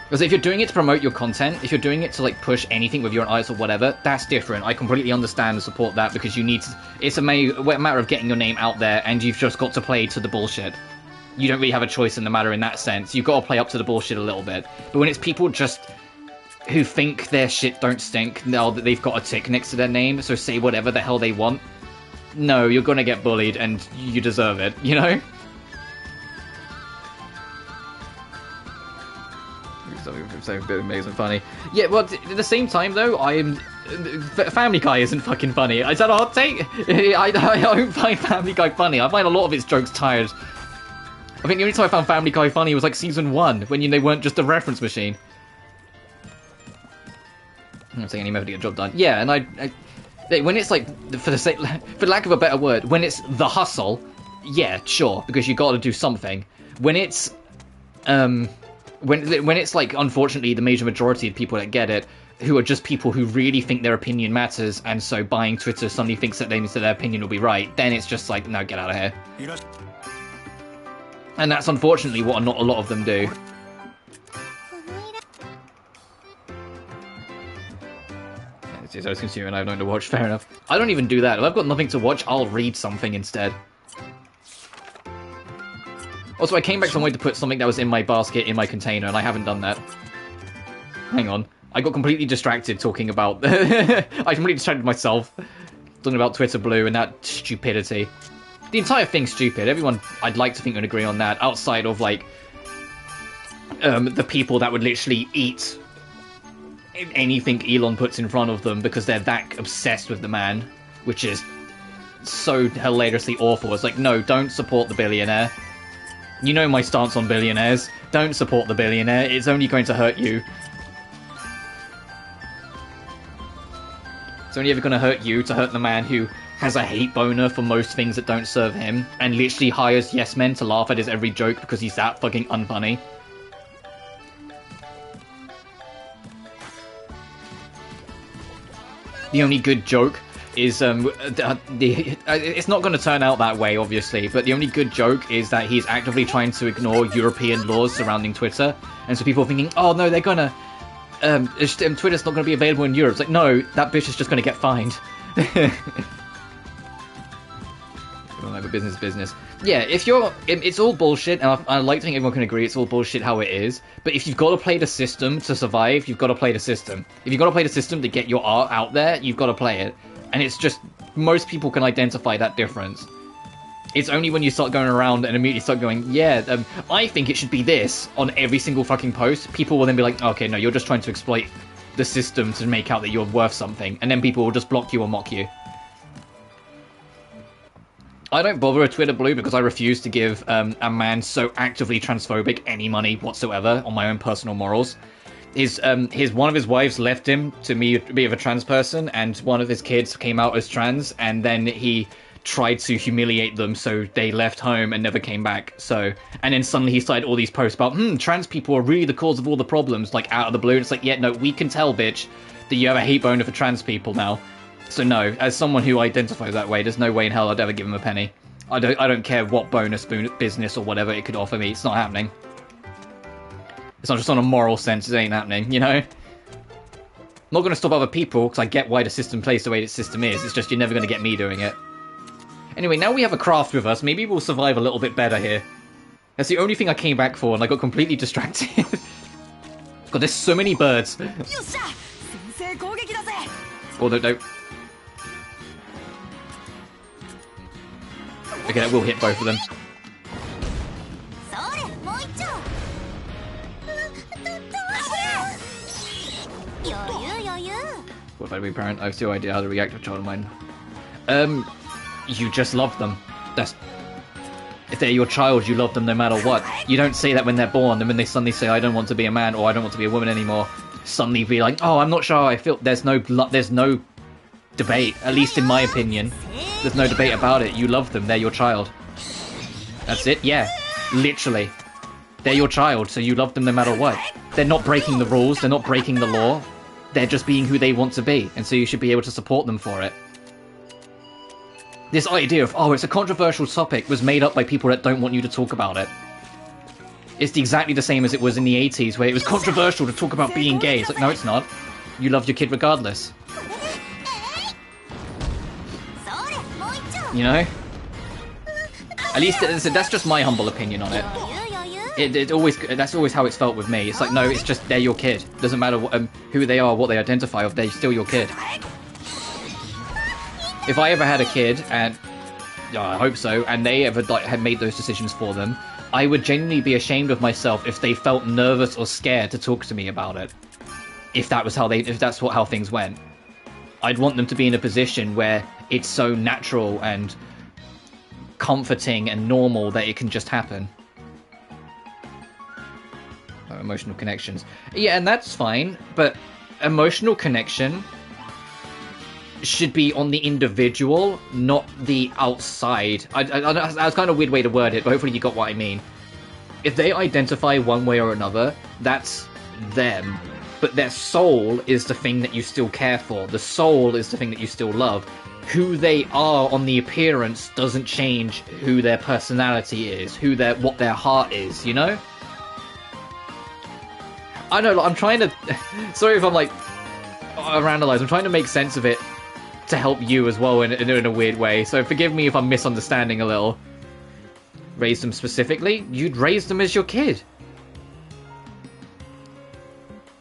Because if you're doing it to promote your content, if you're doing it to, like, push anything with your eyes or whatever, that's different. I completely understand and support that because you need to... It's a matter of getting your name out there and you've just got to play to the bullshit. You don't really have a choice in the matter in that sense. You've got to play up to the bullshit a little bit. But when it's people just who think their shit don't stink now that they've got a tick next to their name, so say whatever the hell they want, no, you're gonna get bullied and you deserve it, you know? Something a bit amazing funny. Yeah, well, at the same time though, Family Guy isn't fucking funny. Is that a hot take? I don't find Family Guy funny. I find a lot of its jokes tired. I think the only time I found Family Guy funny was like season 1, when they weren't just a reference machine. I'm not saying any method to get a job done. Yeah, and when it's like, for lack of a better word, when it's the hustle, yeah, sure, because you got to do something. When it's, when it's like, unfortunately, the major majority of people that get it, who are just people who really think their opinion matters, and so buying Twitter suddenly thinks that their opinion will be right, then it's just like, no, get out of here. And that's unfortunately what not a lot of them do. I was consuming, I have nothing to watch, fair enough. I don't even do that. If I've got nothing to watch, I'll read something instead. Also, I came back some way to put something that was in my basket in my container, and I haven't done that. Hang on. I got completely distracted talking about... I completely distracted myself talking about Twitter Blue and that stupidity. The entire thing's stupid. Everyone, I'd like to think, would agree on that, outside of, like, the people that would literally eat anything Elon puts in front of them because they're that obsessed with the man, which is so hilariously awful. It's like, no, don't support the billionaire. You know my stance on billionaires. Don't support the billionaire. It's only going to hurt you. It's only ever going to hurt you to hurt the man who has a hate boner for most things that don't serve him and literally hires yes men to laugh at his every joke because he's that fucking unfunny. The only good joke is, it's not going to turn out that way, obviously, but the only good joke is that he's actively trying to ignore European laws surrounding Twitter, and so people are thinking, oh no, they're gonna, Twitter's not going to be available in Europe. It's like, no, that bitch is just going to get fined. Like business. Yeah, it's all bullshit, and I like to think everyone can agree it's all bullshit how it is, but if you've got to play the system to survive, you've got to play the system. If you've got to play the system to get your art out there, you've got to play it. And it's just, most people can identify that difference. It's only when you start going around and immediately start going, yeah, I think it should be this on every single fucking post, people will then be like, okay, no, you're just trying to exploit the system to make out that you're worth something, and then people will just block you or mock you. I don't bother with Twitter Blue because I refuse to give a man so actively transphobic any money whatsoever on my own personal morals. One of his wives left him to be of a trans person, and one of his kids came out as trans, and then he tried to humiliate them, so they left home and never came back. So, and then suddenly he started all these posts about, trans people are really the cause of all the problems, like out of the blue. And it's like, yeah, no, we can tell, bitch, that you have a hate boner for trans people now. So no, as someone who identifies that way, there's no way in hell I'd ever give him a penny. I don't care what bonus business or whatever it could offer me. It's not happening. It's not just on a moral sense. It ain't happening, you know? I'm not going to stop other people because I get why the system plays the way the system is. It's just you're never going to get me doing it. Anyway, now we have a craft with us. Maybe we'll survive a little bit better here. That's the only thing I came back for, and I got completely distracted. God, there's so many birds. Oh, no. Okay, that will hit both of them. What if I be a parent? I have no idea how to react to a child of mine. You just love them. If they're your child, you love them no matter what. You don't say that when they're born, and when they suddenly say, I don't want to be a man, or I don't want to be a woman anymore, suddenly be like, oh, I'm not sure how I feel. There's no debate, at least in my opinion. There's no debate about it. You love them, they're your child. That's it, yeah. Literally. They're your child, so you love them no matter what. They're not breaking the rules, they're not breaking the law. They're just being who they want to be, and so you should be able to support them for it. This idea of, oh, it's a controversial topic was made up by people that don't want you to talk about it. It's exactly the same as it was in the 80s, where it was controversial to talk about being gay. It's like, no, it's not. You love your kid regardless. You know? At least that's just my humble opinion on it. That's always how it's felt with me. It's like, no, it's just they're your kid. Doesn't matter what, who they are, what they identify with, they're still your kid. If I ever had a kid, and I hope so, and they ever had made those decisions for them, I would genuinely be ashamed of myself if they felt nervous or scared to talk to me about it. If that's how things went, I'd want them to be in a position where it's so natural and comforting and normal that it can just happen. Emotional connections. Yeah, and that's fine, but emotional connection should be on the individual, not the outside. That's kind of a weird way to word it, but hopefully you got what I mean. If they identify one way or another, that's them. But their soul is the thing that you still care for. The soul is the thing that you still love. Who they are on the appearance doesn't change who their personality is, what their heart is, you know? I know, I'm trying to... Sorry if I'm like... I'm trying to make sense of it to help you as well in a weird way, so forgive me if I'm misunderstanding a little. Raise them specifically? You'd raise them as your kid.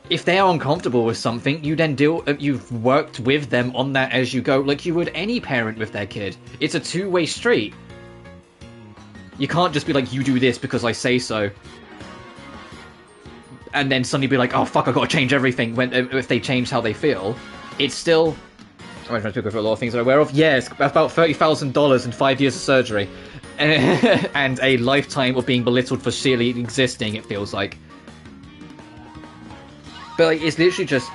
If they are uncomfortable with something, you've worked with them on that as you go, like you would any parent with their kid. It's a two-way street. You can't just be like, you do this because I say so. And then suddenly be like, oh fuck, I've got to change everything if they change how they feel. It's still... I'm trying to go for a lot of things I'm aware of. Yeah, it's about $30,000 and 5 years of surgery. And a lifetime of being belittled for sheerly existing, it feels like. But like, it's literally just,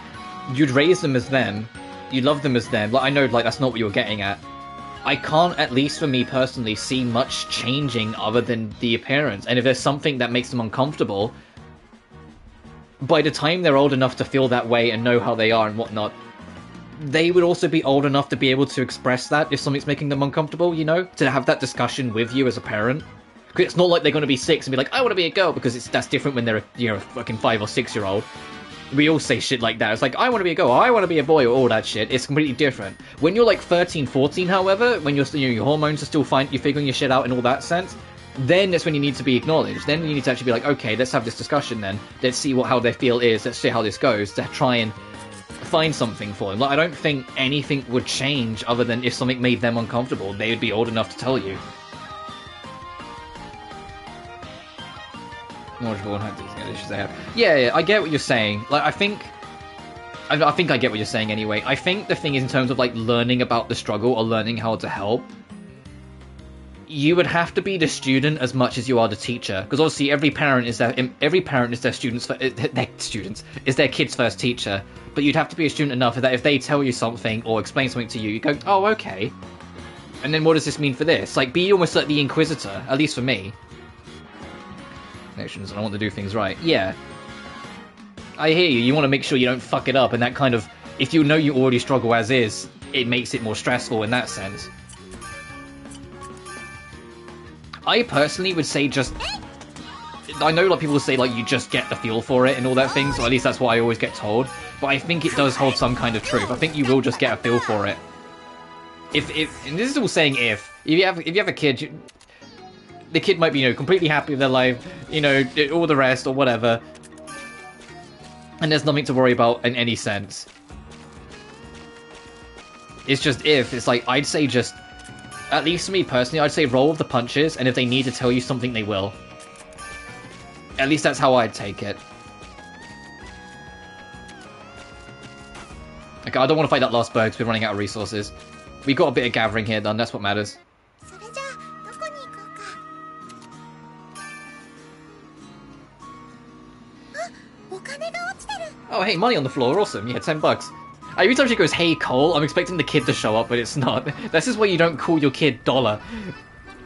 you'd raise them as them, you love them as them. Like, I know, like, that's not what you're getting at. I can't, at least for me personally, see much changing other than the appearance. And if there's something that makes them uncomfortable, by the time they're old enough to feel that way and know how they are and whatnot, they would also be old enough to be able to express that if something's making them uncomfortable, you know? To have that discussion with you as a parent. Because it's not like they're going to be 6 and be like, I want to be a girl, because that's different when they're a fucking 5 or 6 year old. We all say shit like that. It's like, I want to be a girl, I want to be a boy, or all that shit. It's completely different. When you're like 13, 14, however, when your hormones are still fine, you're figuring your shit out in all that sense, then that's when you need to be acknowledged. Then you need to actually be like, okay, let's have this discussion then. Let's see how their feel is. Let's see how this goes, to try and find something for them. Like, I don't think anything would change other than if something made them uncomfortable, they would be old enough to tell you. Yeah, I get what you're saying. Like, I think I get what you're saying anyway. I think the thing is, in terms of like learning about the struggle or learning how to help, you would have to be the student as much as you are the teacher, because obviously every parent is their kid's first teacher. But you'd have to be a student enough that if they tell you something or explain something to you, you go, oh, okay. And then what does this mean for this? Like, be almost like the Inquisitor, at least for me. Nations, and I want to do things right. Yeah. I hear you. You want to make sure you don't fuck it up, and that kind of... If you know you already struggle as is, it makes it more stressful in that sense. I personally would say just... I know a lot of people say, like, you just get the feel for it and all that things, or at least that's what I always get told. But I think it does hold some kind of truth. I think you will just get a feel for it. If and this is all saying if you have a kid... The kid might be, completely happy with their life, all the rest or whatever. And there's nothing to worry about in any sense. It's just if. It's like, I'd say just... At least for me personally, I'd say roll with the punches, and if they need to tell you something, they will. At least that's how I'd take it. Okay, I don't want to fight that last bird because we're running out of resources. We got a bit of gathering here done, that's what matters. Oh, hey, money on the floor, awesome. Yeah, $10. Every time she goes, hey, Cole, I'm expecting the kid to show up, but it's not. This is why you don't call your kid Dollar.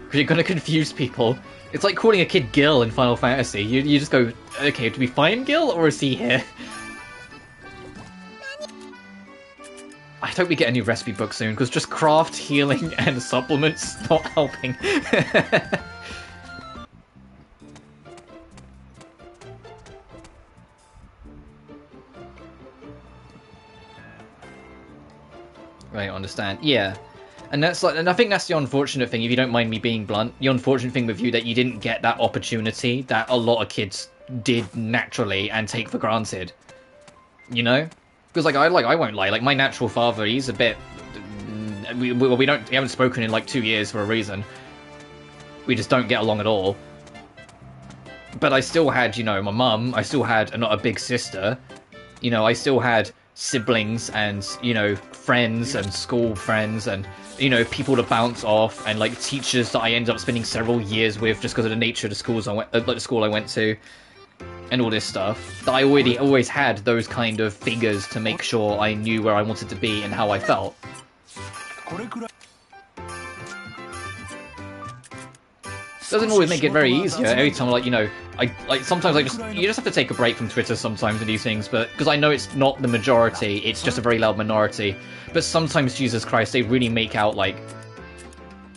because you're gonna confuse people. It's like calling a kid Gil in Final Fantasy. You just go, okay, do we find Gil or is he here? I hope we get a new recipe book soon, because just craft, healing, and supplements not helping. Right, I understand. Yeah. And that's like, and I think that's the unfortunate thing, if you don't mind me being blunt, the unfortunate thing with you that you didn't get that opportunity that a lot of kids did naturally and take for granted. You know? Because I won't lie, like my natural father, he's a bit we haven't spoken in like 2 years for a reason. We just don't get along at all. But I still had, you know, my mum, I still had a big sister, you know, I still had siblings and, you know, friends and school friends and, you know, people to bounce off and like teachers that I ended up spending several years with just because of the nature of the schools the school I went to and all this stuff. That I always had those kind of figures to make sure I knew where I wanted to be and how I felt. Doesn't always make it very easier. Every time, like, you know, sometimes you just have to take a break from Twitter sometimes and these things, but because I know it's not the majority, it's just a very loud minority. But sometimes, Jesus Christ, they really make out like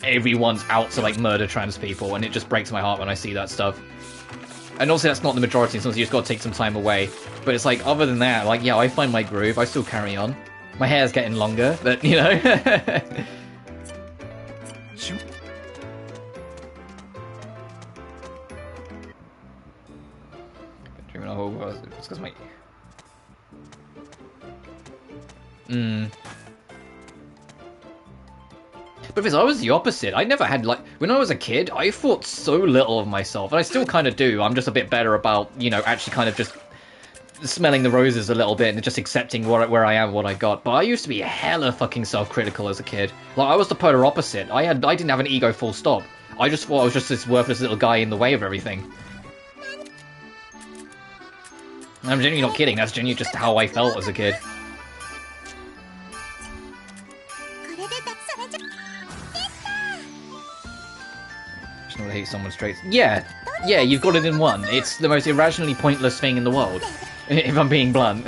everyone's out to like murder trans people, and it just breaks my heart when I see that stuff. And also, that's not the majority, so you just got to take some time away. But it's like, other than that, like, yeah, I find my groove. I still carry on. My hair's getting longer, but you know. It's because my... But if I was the opposite, I never had, like... When I was a kid, I thought so little of myself, and I still kind of do. I'm just a bit better about, you know, actually kind of just smelling the roses a little bit and just accepting where I am, what I got. But I used to be hella fucking self-critical as a kid. Like, I was the polar opposite. I didn't have an ego full stop. I just thought I was just this worthless little guy in the way of everything. I'm genuinely not kidding, that's genuinely just how I felt as a kid. Just not to hate someone straight. Yeah, you've got it in one. It's the most irrationally pointless thing in the world, if I'm being blunt.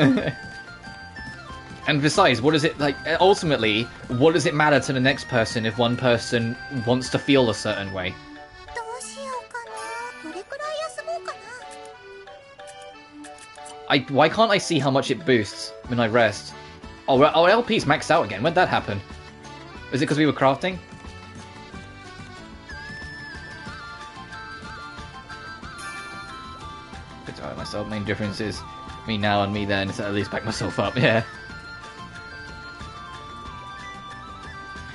And besides, what is it, like, ultimately, what does it matter to the next person if one person wants to feel a certain way? Why can't I see how much it boosts when I rest? Oh, LP's maxed out again. When'd that happen? Is it because we were crafting? Good to myself. Main difference is me now and me then, so at least back myself up. Yeah.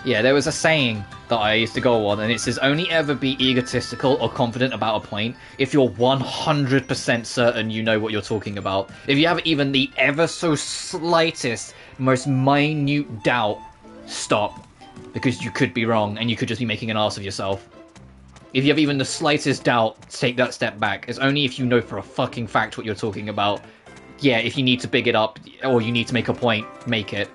Yeah, there was a saying that I used to go on, and it says, only ever be egotistical or confident about a point if you're 100% certain you know what you're talking about. If you have even the ever so slightest, most minute doubt, stop. Because you could be wrong, and you could just be making an ass of yourself. If you have even the slightest doubt, take that step back. It's only if you know for a fucking fact what you're talking about. Yeah, if you need to big it up, or you need to make a point, make it.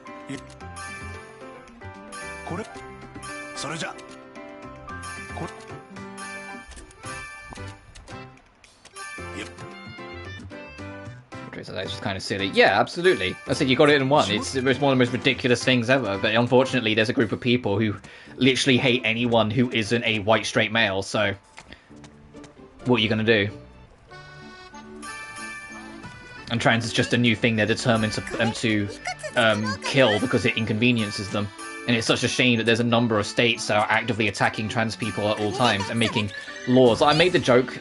So that's just kind of silly. Yeah, absolutely. I said you got it in one. It's one of the most ridiculous things ever. But unfortunately, there's a group of people who literally hate anyone who isn't a white straight male. So, what are you gonna do? And trans is just a new thing they're determined to kill because it inconveniences them. And it's such a shame that there's a number of states that are actively attacking trans people at all times and making laws. I made the joke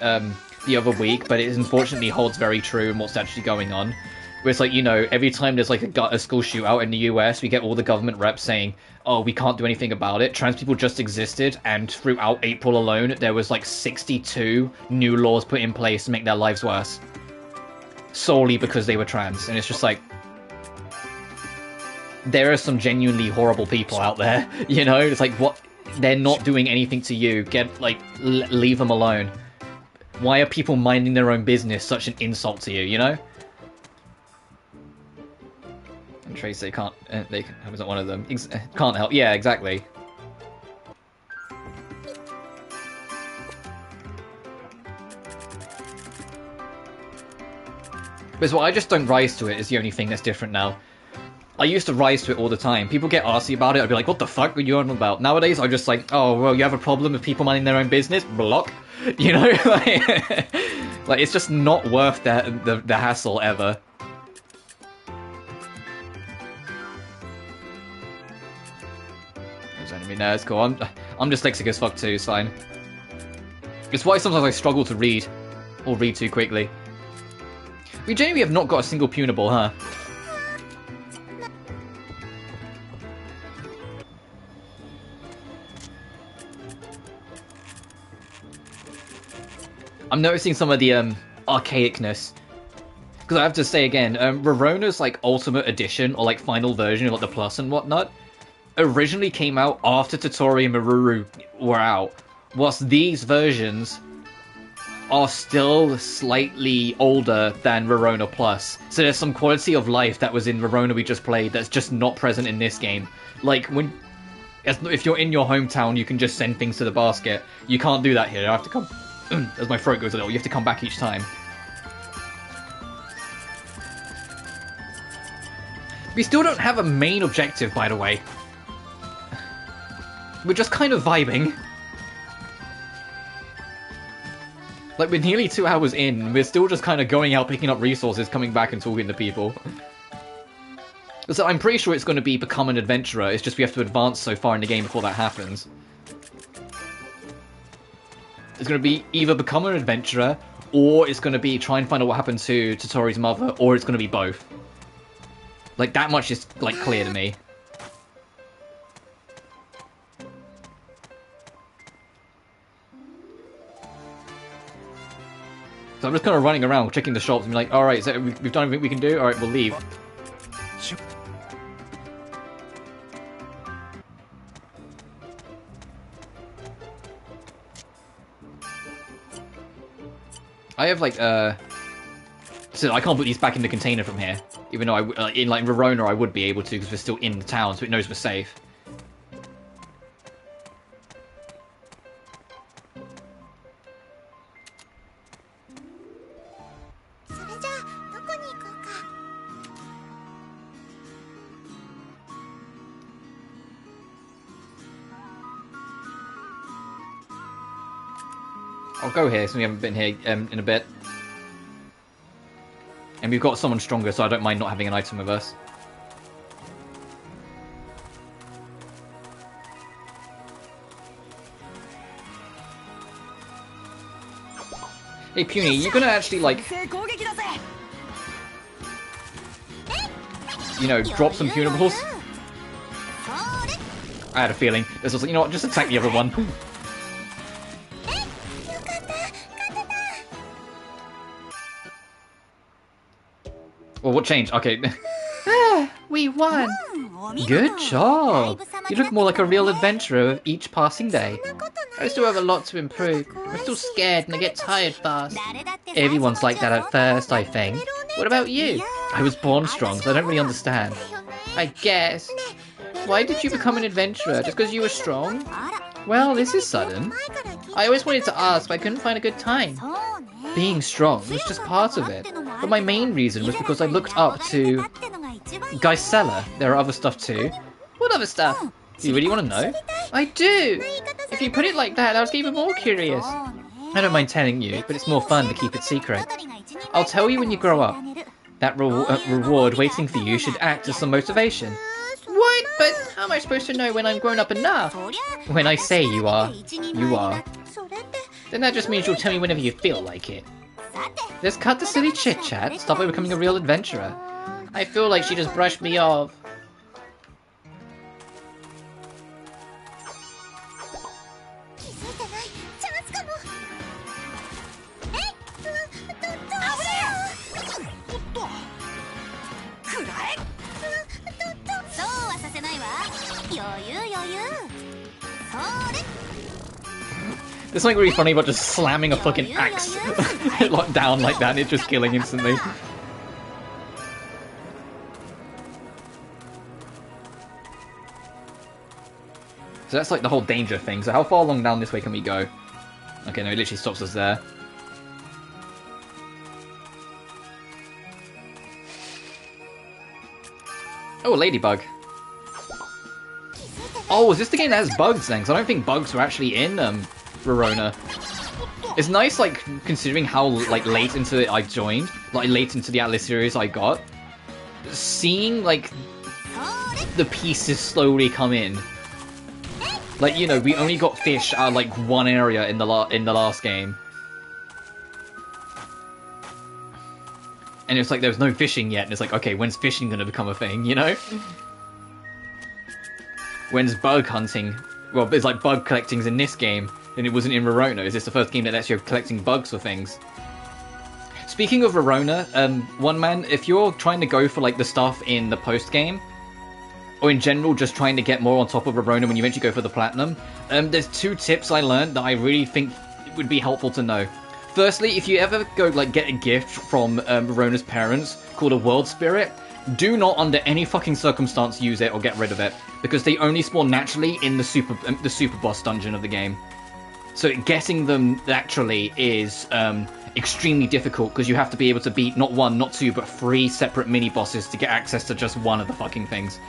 the other week, but it unfortunately holds very true in what's actually going on. Where it's like, you know, every time there's like a school shootout in the US, we get all the government reps saying, oh, we can't do anything about it. Trans people just existed, and throughout April alone, there was like 62 new laws put in place to make their lives worse. Solely because they were trans. And it's just like, there are some genuinely horrible people out there, you know? It's like, what? They're not doing anything to you. Leave them alone. Why are people minding their own business such an insult to you, you know? And Trace, they can't... I wasn't one of them. Can't help. Yeah, exactly. Because what I just don't rise to it is the only thing that's different now. I used to rise to it all the time. People get arsy about it, I'd be like, what the fuck are you on about? Nowadays, I'm just like, oh, well, you have a problem with people minding their own business? Block. You know? Like, it's just not worth the hassle ever. There's enemy there, it's cool. I'm dyslexic as fuck too, it's fine. It's why sometimes I struggle to read. Or read too quickly. We genuinely have not got a single punable, huh? I'm noticing some of the archaicness. Because I have to say again, Rorona's like Ultimate Edition or like final version, like the Plus and whatnot, originally came out after Totori and Maruru were out. Whilst these versions are still slightly older than Rorona Plus. So there's some quality of life that was in Rorona we just played that's just not present in this game. Like, if you're in your hometown, you can just send things to the basket. You can't do that here. I have to come... as my throat goes a little, you have to come back each time. We still don't have a main objective, by the way. We're just kind of vibing. Like, we're nearly 2 hours in, we're still just kind of going out, picking up resources, coming back and talking to people. So I'm pretty sure it's going to be become an adventurer, it's just we have to advance so far in the game before that happens. It's going to be either become an adventurer, or it's going to be try and find out what happened to Totori's mother, or it's going to be both. Like, that much is, like, clear to me. So I'm just kind of running around, checking the shops, and be like, alright, so we've done everything we can do? Alright, we'll leave. I have, like, so I can't put these back in the container from here. Even though in, like, Rorona I would be able to, because we're still in the town, so it knows we're safe. I'll go here, since we haven't been here in a bit. And we've got someone stronger, so I don't mind not having an item with us. Hey Puny, you gonna actually, like... you know, drop some punables? I had a feeling. This was like, you know what, just attack the other one. Well, what changed? Okay. We won! Good job! You look more like a real adventurer with each passing day. I still have a lot to improve. I'm still scared and I get tired fast. Everyone's like that at first, I think. What about you? I was born strong, so I don't really understand. I guess. Why did you become an adventurer? Just because you were strong? Well, this is sudden. I always wanted to ask, but I couldn't find a good time. Being strong was just part of it. But my main reason was because I looked up to Gaisella. There are other stuff too. What other stuff? Do you really want to know? I do! If you put it like that, I was even more curious. I don't mind telling you, but it's more fun to keep it secret. I'll tell you when you grow up. That reward waiting for you should act as some motivation. What? But how am I supposed to know when I'm grown up enough? When I say you are, you are. Then that just means you'll tell me whenever you feel like it. Let's cut the silly chit-chat, stop by becoming a real adventurer. I feel like she just brushed me off. There's something really funny about just slamming a fucking axe down like that and it just killing instantly. So that's like the whole danger thing. So how far along down this way can we go? Okay, no, it literally stops us there. Oh, a ladybug. Oh, is this the game that has bugs then? 'Cause I don't think bugs were actually in Verona. It's nice, like, considering how like late into it I joined, like late into the Atlas series I got, seeing like the pieces slowly come in. Like, you know, we only got fish out of like one area in the last game, and it's like there was no fishing yet, and it's like, okay, when's fishing gonna become a thing? You know, when's bug hunting? Well, it's like bug collecting's in this game. And it wasn't in Verona. Is this the first game that actually collecting bugs for things? Speaking of Verona, one man, if you're trying to go for like the stuff in the post game, or in general just trying to get more on top of Verona when you eventually go for the platinum, there's 2 tips I learned that I really think would be helpful to know. Firstly, if you ever go like get a gift from Verona's parents called a World Spirit, do not under any fucking circumstance use it or get rid of it, because they only spawn naturally in the super boss dungeon of the game. So getting them naturally is extremely difficult, because you have to be able to beat not 1, not 2, but 3 separate mini-bosses to get access to just one of the fucking things.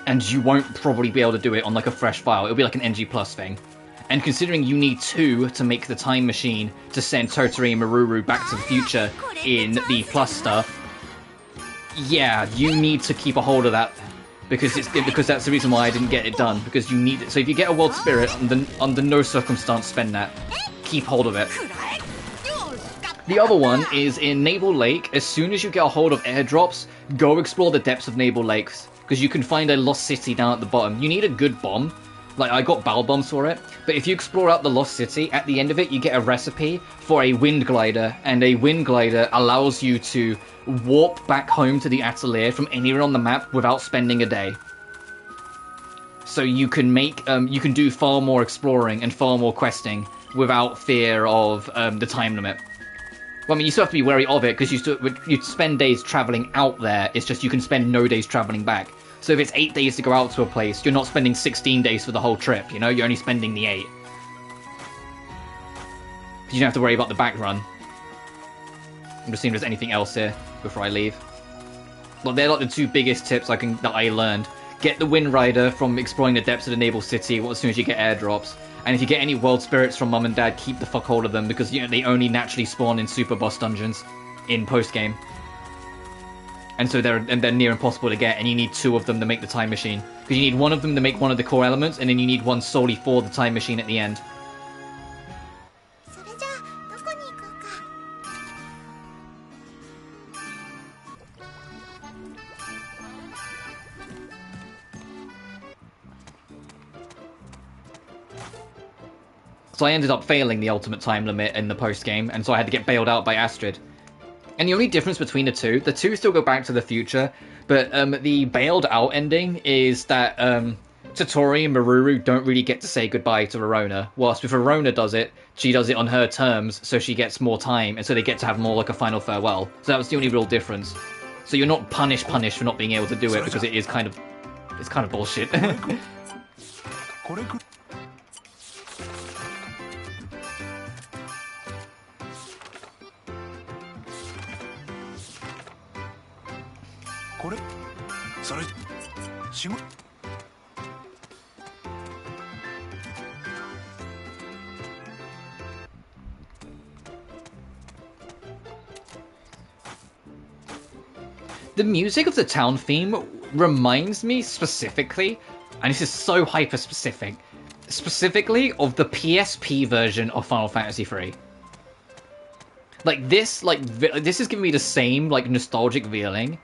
And you won't probably be able to do it on like a fresh file. It'll be like an NG Plus thing. And considering you need 2 to make the time machine to send Totori and Maruru back to the future in the Plus stuff, yeah, you need to keep a hold of that. Because that's the reason why I didn't get it done. Because you need it. So if you get a World Spirit, under no circumstance spend that. Keep hold of it. The other one is in Naval Lake. As soon as you get a hold of airdrops, go explore the depths of Naval Lakes, because you can find a lost city down at the bottom. You need a good bomb. Like, I got barrel bombs for it. But if you explore out the lost city, at the end of it, you get a recipe for a wind glider. And a wind glider allows you to warp back home to the Atelier from anywhere on the map without spending a day. So you can make, you can do far more exploring and far more questing without fear of the time limit. Well, I mean, you still have to be wary of it, because you spend days traveling out there. It's just you can spend no days traveling back. So if it's 8 days to go out to a place, you're not spending 16 days for the whole trip, you know? You're only spending the 8. You don't have to worry about the back run. I'm just seeing if there's anything else here before I leave. Well, they're like the 2 biggest tips that I learned. Get the Wind Rider from exploring the depths of the Naval City as soon as you get airdrops. And if you get any World Spirits from Mum and Dad, keep the fuck hold of them, because, you know, they only naturally spawn in super boss dungeons in post-game. And so they're near impossible to get, and you need 2 of them to make the time machine. Because you need 1 of them to make one of the core elements, and then you need 1 solely for the time machine at the end. So I ended up failing the ultimate time limit in the post-game, and so I had to get bailed out by Astrid. And the only difference between the 2 still go back to the future, but the bailed out ending is that Totori and Maruru don't really get to say goodbye to Verona. Whilst if Verona does it, she does it on her terms, so she gets more time, and so they get to have more like a final farewell. So that was the only real difference. So you're not punished for not being able to do it, because it's kind of bullshit. The music of the town theme reminds me specifically, and this is so hyper-specific, specifically of the PSP version of Final Fantasy III. This is giving me the same, like, nostalgic feeling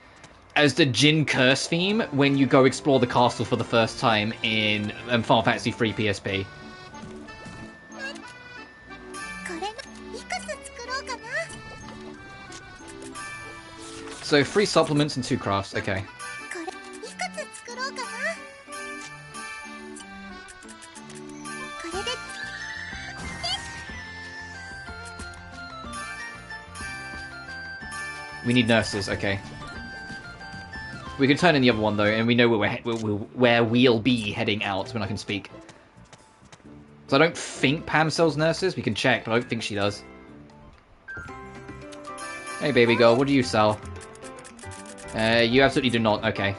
as the Jin Curse theme when you go explore the castle for the first time in Final Fantasy III PSP. So 3 supplements and 2 crafts, okay. We need nurses, okay. We can turn in the other one though, and we know where we'll be heading out when I can speak. So I don't think Pam sells nurses. We can check, but I don't think she does. Hey baby girl, what do you sell? You absolutely do not. Okay.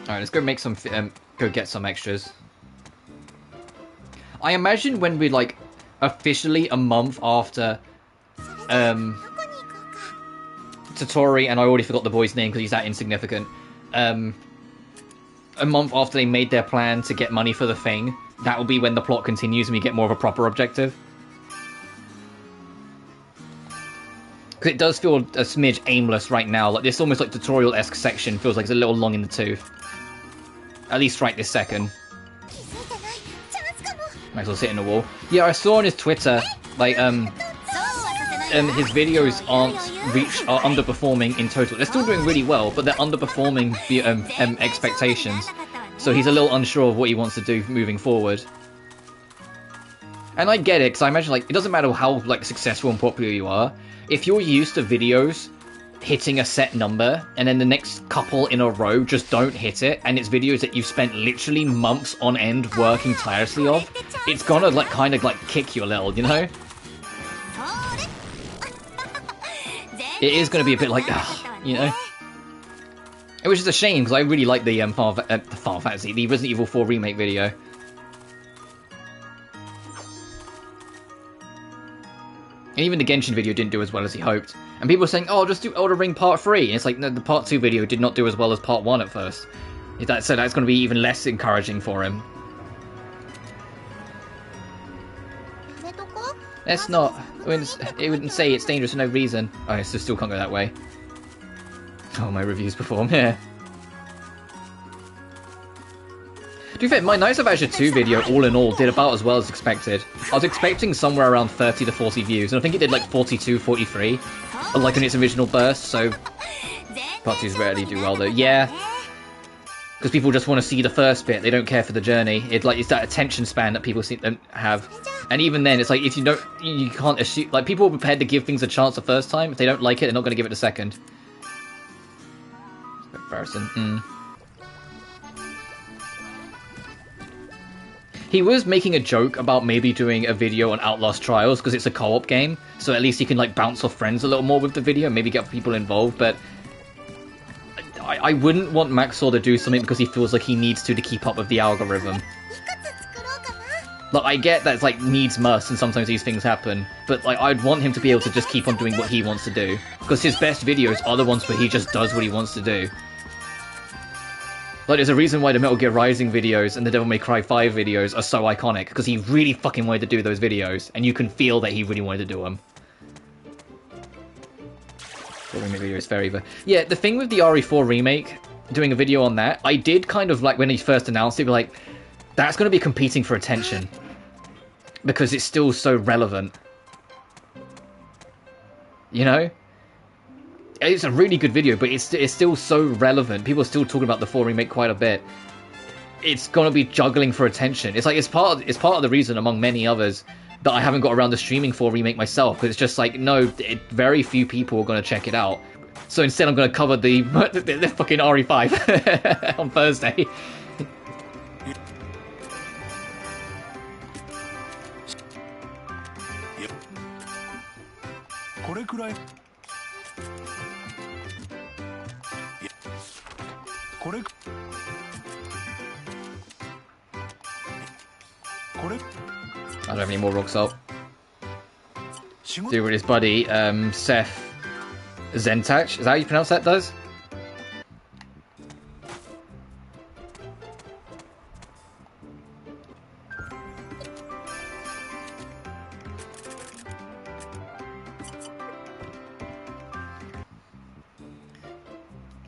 Alright, let's go make some, go get some extras. I imagine when we're, like, officially a month after, Totori, and I already forgot the boy's name because he's that insignificant, a month after they made their plan to get money for the thing, that will be when the plot continues and we get more of a proper objective. Because it does feel a smidge aimless right now. Like, this almost like tutorial-esque section feels like it's a little long in the tooth. At least right this second. Might as well sit in the wall. Yeah, I saw on his Twitter, like, his videos are underperforming in total. They're still doing really well, but they're underperforming the expectations. So he's a little unsure of what he wants to do moving forward. And I get it, because I imagine, like, it doesn't matter how, like, successful and popular you are. If you're used to videos hitting a set number, and then the next couple in a row just don't hit it, and it's videos that you've spent literally months on end working tirelessly of, it's gonna, like, kind of, like, kick you a little, you know? It is gonna be a bit like, you know? Which is a shame, because I really like the Final Fantasy, the Resident Evil 4 remake video. And even the Genshin video didn't do as well as he hoped. And people were saying, oh, just do Elden Ring Part 3. And it's like, no, the Part 2 video did not do as well as Part 1 at first. So that's going to be even less encouraging for him. Let's not. It wouldn't say it's dangerous for no reason. Oh, I still can't go that way. Oh, my reviews perform, yeah. To be fair, my Knights of Azure 2 video, all in all, did about as well as expected. I was expecting somewhere around 30 to 40 views, and I think it did like 42, 43, like in its original burst, so... Part 2s rarely do well, though. Yeah. Because people just want to see the first bit, they don't care for the journey. It's that attention span that people don't have. And even then, it's like, if you don't... You can't assume... Like, people are prepared to give things a chance the first time. If they don't like it, they're not going to give it a second. Comparison. He was making a joke about maybe doing a video on Outlast Trials because it's a co-op game, so at least he can like bounce off friends a little more with the video, maybe get people involved, but I wouldn't want Maxor to do something because he feels like he needs to keep up with the algorithm. Like, I get that it's like needs must and sometimes these things happen, but like I'd want him to be able to just keep on doing what he wants to do, because his best videos are the ones where he just does what he wants to do. Like, there's a reason why the Metal Gear Rising videos and the Devil May Cry 5 videos are so iconic, because he really fucking wanted to do those videos, and you can feel that he really wanted to do them. The remake video is very, but yeah, the thing with the RE4 remake, doing a video on that, I did kind of like, when he first announced it, like, that's going to be competing for attention, because it's still so relevant. You know? It's a really good video, but it's still so relevant. People are still talking about the 4 remake quite a bit. It's gonna be juggling for attention. It's like it's part of the reason, among many others, that I haven't got around to streaming 4 remake myself. Because it's just like, no, very few people are gonna check it out. So instead, I'm gonna cover the fucking RE5 on Thursday. I don't have any more rock salt. Do with his buddy, Seth Zentach. Is that how you pronounce that, Does?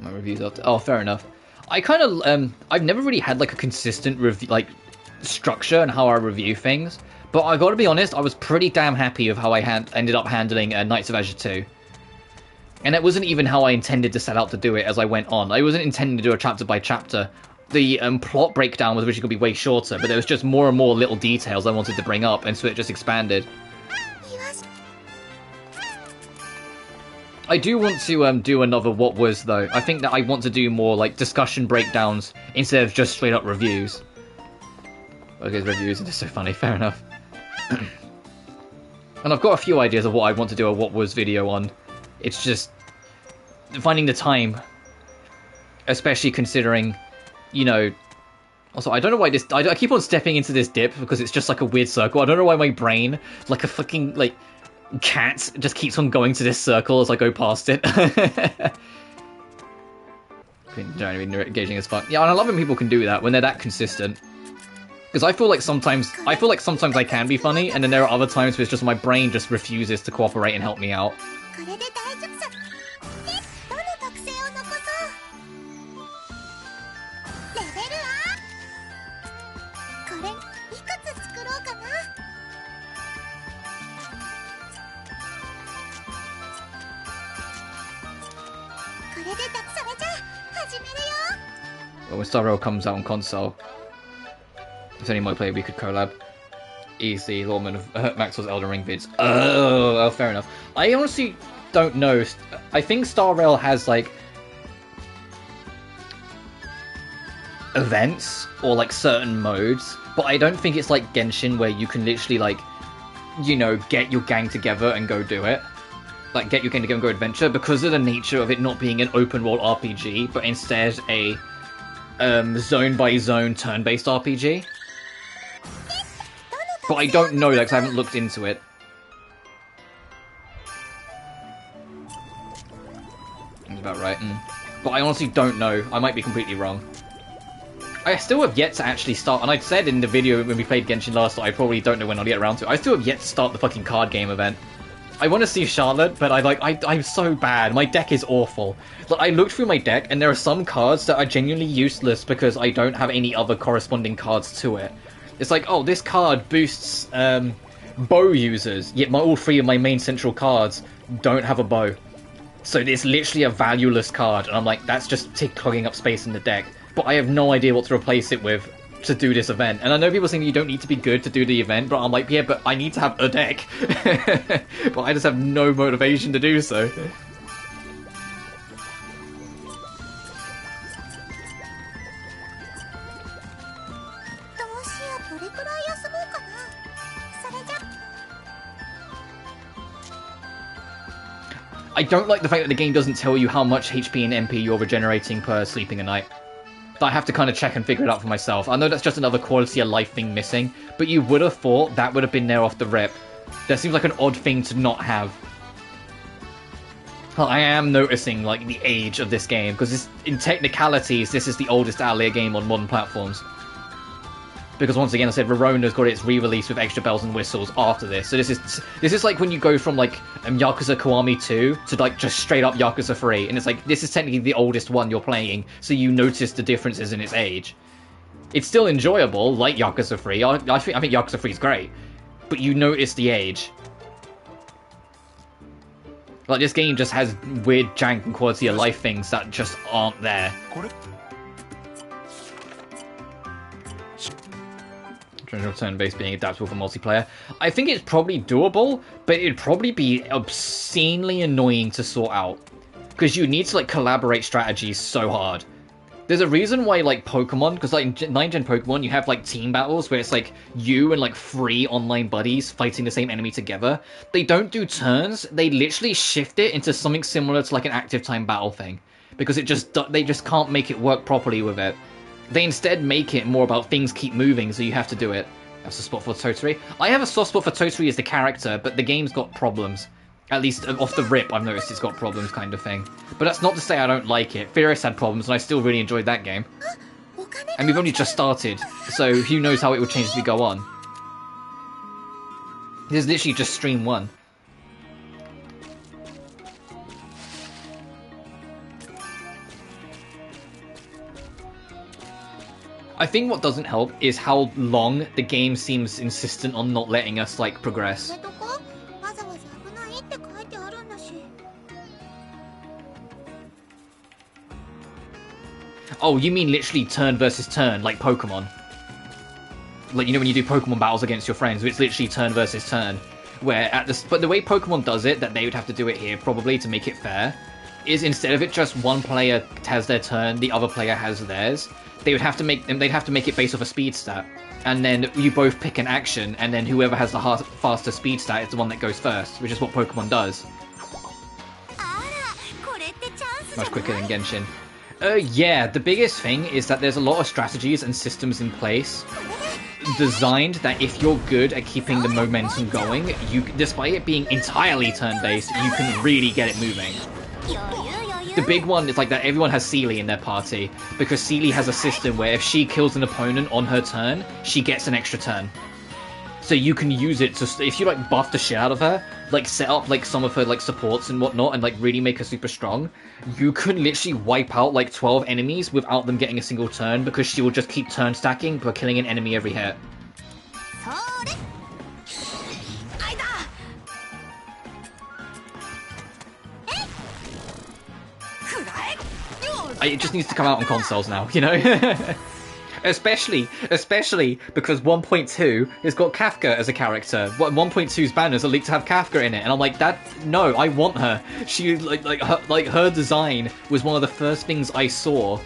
My reviews after. Oh, fair enough. I kind of, I've never really had like a consistent review, like, structure and how I review things, but I gotta be honest, I was pretty damn happy with how I ended up handling Knights of Azure 2. And it wasn't even how I intended to set out to do it as I went on. I wasn't intending to do a chapter by chapter the plot breakdown was originally going to be way shorter, but there was just more and more little details I wanted to bring up, and so it just expanded. I do want to do another What Was, though. I think that I want to do more, like, discussion breakdowns instead of just straight-up reviews. Okay, reviews are just so funny, fair enough. And I've got a few ideas of what I want to do a What Was video on. It's just finding the time. Especially considering, you know... Also, I don't know why this... I keep on stepping into this dip because it's just like a weird circle. I don't know why my brain, like a fucking, like... cat just keeps on going to this circle as I go past it. Generally engaging as fun. Yeah, and I love when people can do that when they're that consistent. Because I feel like sometimes I can be funny, and then there are other times where it's just my brain just refuses to cooperate and help me out. But when Star Rail comes out on console, if any more player we could collab. Easy, Lawman of Maxwell's Elden Ring vids. Oh, fair enough. I honestly don't know. I think Star Rail has like events or like certain modes, but I don't think it's like Genshin where you can literally like, you know, get your gang together and go do it. Like get your gang together and go adventure, because of the nature of it not being an open world RPG, but instead a zone by zone turn-based RPG. But I don't know that because I haven't looked into it. That's about right. But I honestly don't know. I might be completely wrong. I still have yet to actually start, and I said in the video when we played Genshin last night, I probably don't know when I'll get around to it. I still have yet to start the fucking card game event. I want to see Charlotte, but I'm so bad. My deck is awful. Like, I looked through my deck, and there are some cards that are genuinely useless because I don't have any other corresponding cards to it. It's like, oh, this card boosts bow users, yet all three of my main central cards don't have a bow. So it's literally a valueless card, and I'm like, that's just clogging up space in the deck. But I have no idea what to replace it with to do this event. And I know people saying you don't need to be good to do the event, but I'm like, yeah, but I need to have a deck. But I just have no motivation to do so. I don't like the fact that the game doesn't tell you how much HP and MP you're regenerating per sleeping a night. I have to kind of check and figure it out for myself. I know that's just another quality of life thing missing, but you would have thought that would have been there off the rip. That seems like an odd thing to not have. Well, I am noticing, like, the age of this game, because in technicalities, this is the oldest Atelier game on modern platforms. Because once again, I said Verona's got its re-release with extra bells and whistles after this. So this is like when you go from like Yakuza Kiwami 2 to like just straight up Yakuza 3, and it's like this is technically the oldest one you're playing, so you notice the differences in its age. It's still enjoyable, like Yakuza 3. I think Yakuza 3 is great, but you notice the age. Like this game just has weird jank and quality of life things that just aren't there. Turn-based being adaptable for multiplayer. I think it's probably doable, but it'd probably be obscenely annoying to sort out. Because you need to, like, collaborate strategies so hard. There's a reason why, like, Pokemon, because, like, in 9th-gen Pokemon, you have, like, team battles where it's, like, you and, like, 3 online buddies fighting the same enemy together. They don't do turns, they literally shift it into something similar to, like, an active time battle thing. Because they just can't make it work properly with it. They instead make it more about things keep moving, so you have to do it. That's a spot for Totori. I have a soft spot for Totori as the character, but the game's got problems. At least off the rip, I've noticed it's got problems, kind of thing. But that's not to say I don't like it. Furious had problems, and I still really enjoyed that game. And we've only just started, so who knows how it will change as we go on. This is literally just stream 1. I think what doesn't help is how long the game seems insistent on not letting us, like, progress. Oh, you mean literally turn versus turn, like Pokemon. Like, you know when you do Pokemon battles against your friends, it's literally turn versus turn. Where at this, but the way Pokemon does it, that they would have to do it here probably to make it fair, is instead of it just one player has their turn, the other player has theirs. They'd have to make it based off a speed stat, and then you both pick an action, and then whoever has the faster speed stat is the one that goes first, which is what Pokemon does. Much quicker than Genshin. Yeah, the biggest thing is that there's a lot of strategies and systems in place designed that if you're good at keeping the momentum going, despite it being entirely turn-based, you can really get it moving. The big one is like that everyone has Seely in their party, because Seely has a system where if she kills an opponent on her turn, she gets an extra turn. So you can use it to, if you like buff the shit out of her, like set up like some of her like supports and whatnot, and like really make her super strong, you could literally wipe out like 12 enemies without them getting a single turn, because she will just keep turn stacking by killing an enemy every hit. It just needs to come out on consoles now, you know? Especially because 1.2 has got Kafka as a character. 1.2's banners are leaked to have Kafka in it, and I'm like, no, I want her. She her design was one of the first things I saw.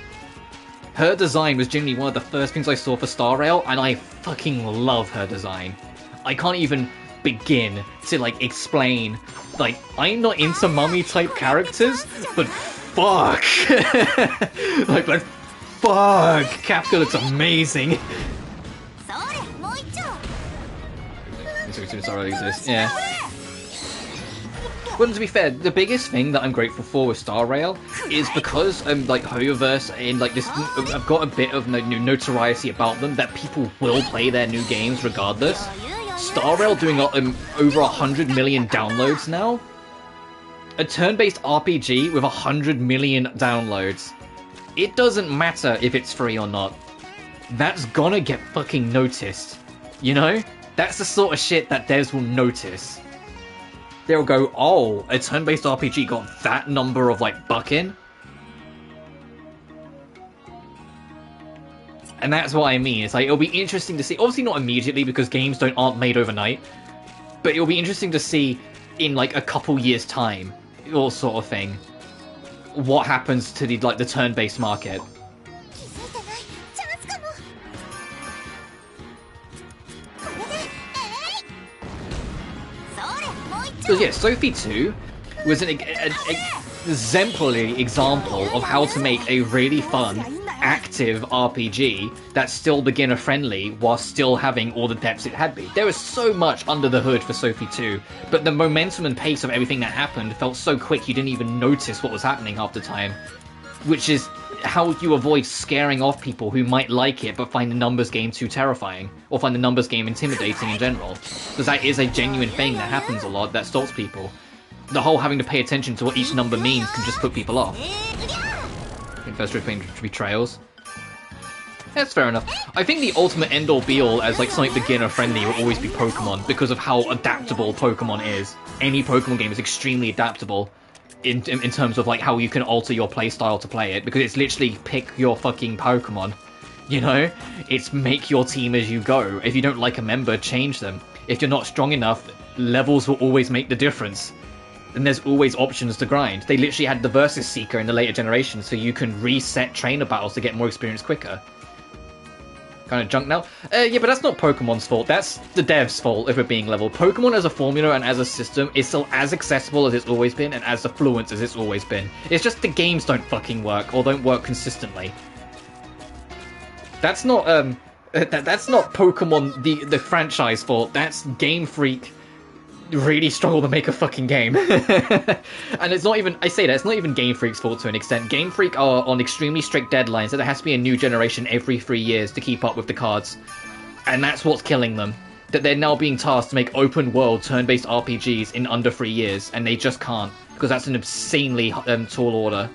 Her design was genuinely one of the first things I saw for Star Rail, and I fucking love her design. I can't even begin to like explain. Like, I'm not into mummy type characters, but fuck, but fuck, Kafka looks amazing. Yeah. Well, to be fair, the biggest thing that I'm grateful for with Star Rail is because like Hoyoverse and like this, I've got a bit of new notoriety about them that people will play their new games regardless. Star Rail doing over 100 million downloads now. A turn-based RPG with 100 million downloads. It doesn't matter if it's free or not. That's gonna get fucking noticed. You know? That's the sort of shit that devs will notice. They'll go, oh, a turn-based RPG got that number of, like, buck-in? And that's what I mean. It's like, it'll be interesting to see. Obviously not immediately, because games aren't made overnight. But it'll be interesting to see in, like, a couple years' time, or sort of thing, what happens to the turn-based market. Because yeah, Sophie 2 was an exemplary example of how to make a really fun, active RPG that's still beginner-friendly while still having all the depths it had been. There was so much under the hood for Sophie 2, but the momentum and pace of everything that happened felt so quick you didn't even notice what was happening half the time. Which is how you avoid scaring off people who might like it but find the numbers game too terrifying, or find the numbers game intimidating in general. Because that is a genuine thing that happens a lot that stops people. The whole having to pay attention to what each number means can just put people off. First betrayals. That's fair enough. I think the ultimate end-all be-all as like something beginner-friendly will always be Pokemon, because of how adaptable Pokemon is. Any Pokemon game is extremely adaptable in terms of like how you can alter your playstyle to play it, because it's literally pick your fucking Pokemon. You know? It's make your team as you go. If you don't like a member, change them. If you're not strong enough, levels will always make the difference. And there's always options to grind. They literally had the Versus Seeker in the later generations, so you can reset trainer battles to get more experience quicker. Kind of junk now? Yeah, but that's not Pokemon's fault. That's the devs' fault if we're being level. Pokemon as a formula and as a system is still as accessible as it's always been and as affluent as it's always been. It's just the games don't fucking work, or don't work consistently. That's not, that's not Pokemon, the franchise fault. That's Game Freak really struggle to make a fucking game. And it's not even, I say that, it's not even Game Freak's fault to an extent. Game Freak are on extremely strict deadlines, so there has to be a new generation every 3 years to keep up with the cards. And that's what's killing them. That they're now being tasked to make open world turn-based RPGs in under 3 years, and they just can't, because that's an insanely tall order.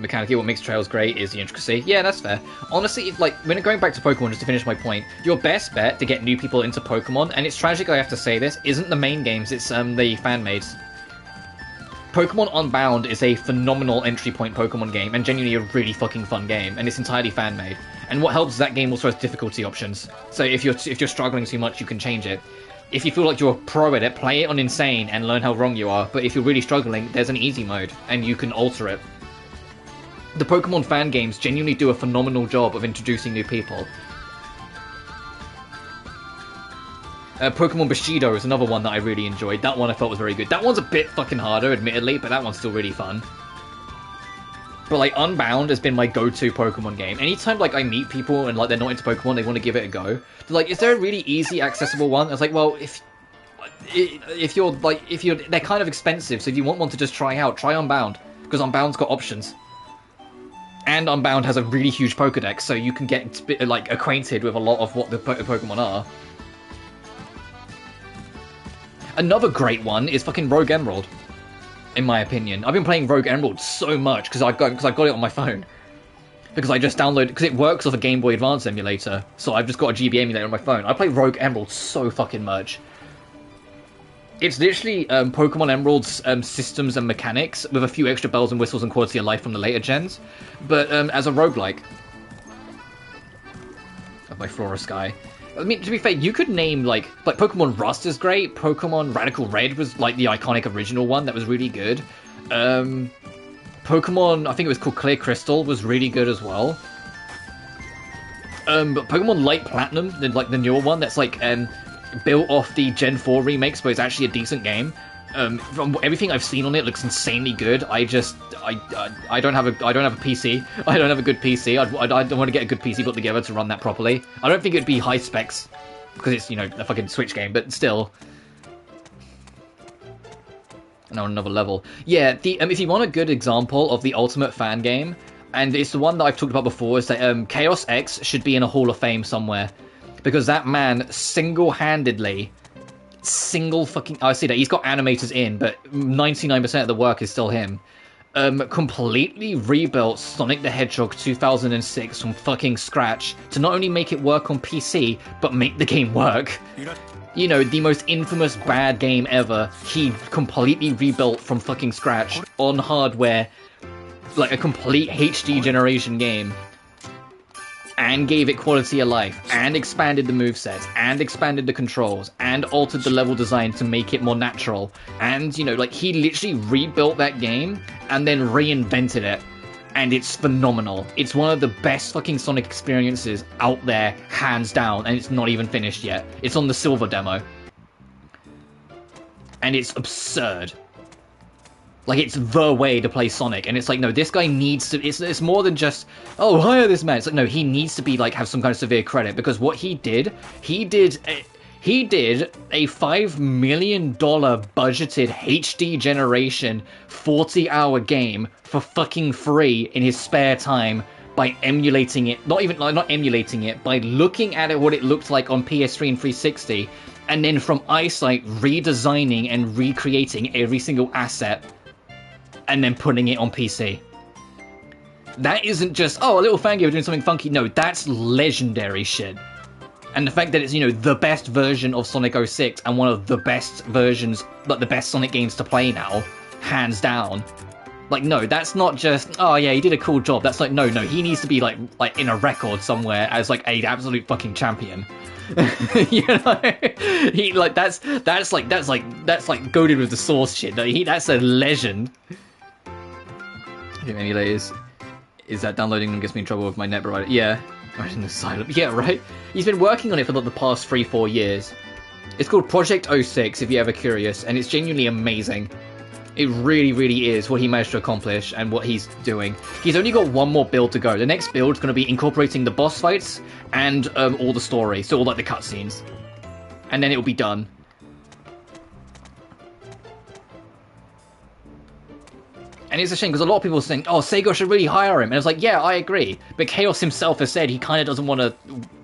Mechanically, what makes Trails great is the intricacy. Yeah, that's fair. Honestly, like, when going back to Pokemon, just to finish my point, your best bet to get new people into Pokemon, and it's tragic I have to say this, isn't the main games, it's the fan-mades. Pokemon Unbound is a phenomenal entry point Pokemon game, and genuinely a really fucking fun game, and it's entirely fan-made. And what helps is that game also has difficulty options. So if you're struggling too much, you can change it. If you feel like you're a pro at it, play it on Insane and learn how wrong you are. But if you're really struggling, there's an easy mode, and you can alter it. The Pokemon fan games genuinely do a phenomenal job of introducing new people. Pokemon Bushido is another one that I really enjoyed. That one I felt was very good. That one's a bit fucking harder, admittedly, but that one's still really fun. But, like, Unbound has been my go-to Pokemon game. Anytime, like, I meet people and, like, they're not into Pokemon, they want to give it a go. They're like, is there a really easy, accessible one? I was like, well, they're kind of expensive, so if you want one to just try out, try Unbound. Because Unbound's got options. And Unbound has a really huge Pokedex, so you can get, like, acquainted with a lot of what the Pokemon are. Another great one is fucking Rogue Emerald, in my opinion. I've been playing Rogue Emerald so much because I got it on my phone. Because I just downloaded, because it works off a Game Boy Advance emulator, so I've just got a GB emulator on my phone. I play Rogue Emerald so fucking much. It's literally Pokemon Emerald's systems and mechanics with a few extra bells and whistles and quality of life from the later gens, but as a roguelike. By Flora Sky. I mean, to be fair, you could name, like Pokemon Rust is great, Pokemon Radical Red was, like, the iconic original one that was really good. Pokemon, I think it was called Clear Crystal, was really good as well. But Pokemon Light Platinum, like, the newer one, that's, like, built off the Gen 4 remakes, but it's actually a decent game. From everything I've seen on it, looks insanely good. I don't have a PC. I don't have a good PC. I don't want to get a good PC put together to run that properly. I don't think it'd be high specs because it's, you know, a fucking Switch game, but still. And on another level, yeah. If you want a good example of the ultimate fan game, and it's the one that I've talked about before, is that Chaos X should be in a Hall of Fame somewhere, because that man single-handedly. I see that he's got animators in, but 99% of the work is still him. Completely rebuilt Sonic the Hedgehog 2006 from fucking scratch to not only make it work on PC, but make the game work. You know, the most infamous bad game ever, he completely rebuilt from fucking scratch on hardware, like a complete HD generation game. And gave it quality of life, and expanded the movesets, and expanded the controls, and altered the level design to make it more natural. And, you know, like, he literally rebuilt that game, and then reinvented it. And it's phenomenal. It's one of the best fucking Sonic experiences out there, hands down, and it's not even finished yet. It's on the silver demo. And it's absurd. Like, it's the way to play Sonic, and it's like, no, this guy needs to, it's more than just, oh, hire this man. It's like, no, he needs to be, like, have some kind of severe credit, because what he did a $5 million budgeted HD generation 40-hour game for fucking free in his spare time by emulating it, not emulating it, by looking at it, what it looked like on PS3 and 360, and then from eyesight redesigning and recreating every single asset, and then putting it on PC. That isn't just, oh, a little fan game doing something funky. No, that's legendary shit. And the fact that it's, you know, the best version of Sonic 06 and one of the best versions, like the best Sonic games to play now, hands down. Like, no, that's not just, oh yeah, he did a cool job. That's like, no, he needs to be like in a record somewhere as like an absolute fucking champion. You know, he like that's goated with the source shit. No, that's a legend. Emulators. Is that downloading them gets me in trouble with my net provider? Yeah. Right in the asylum. Yeah, right? He's been working on it for like the past 3-4 years. It's called Project 06, if you're ever curious, and it's genuinely amazing. It really, really is what he managed to accomplish and what he's doing. He's only got one more build to go. The next build is going to be incorporating the boss fights and all the story, so all like the cutscenes. And then it'll be done. And it's a shame, because a lot of people think, oh, Sega should really hire him. And it's like, yeah, I agree. But Chaos himself has said he kind of doesn't want to...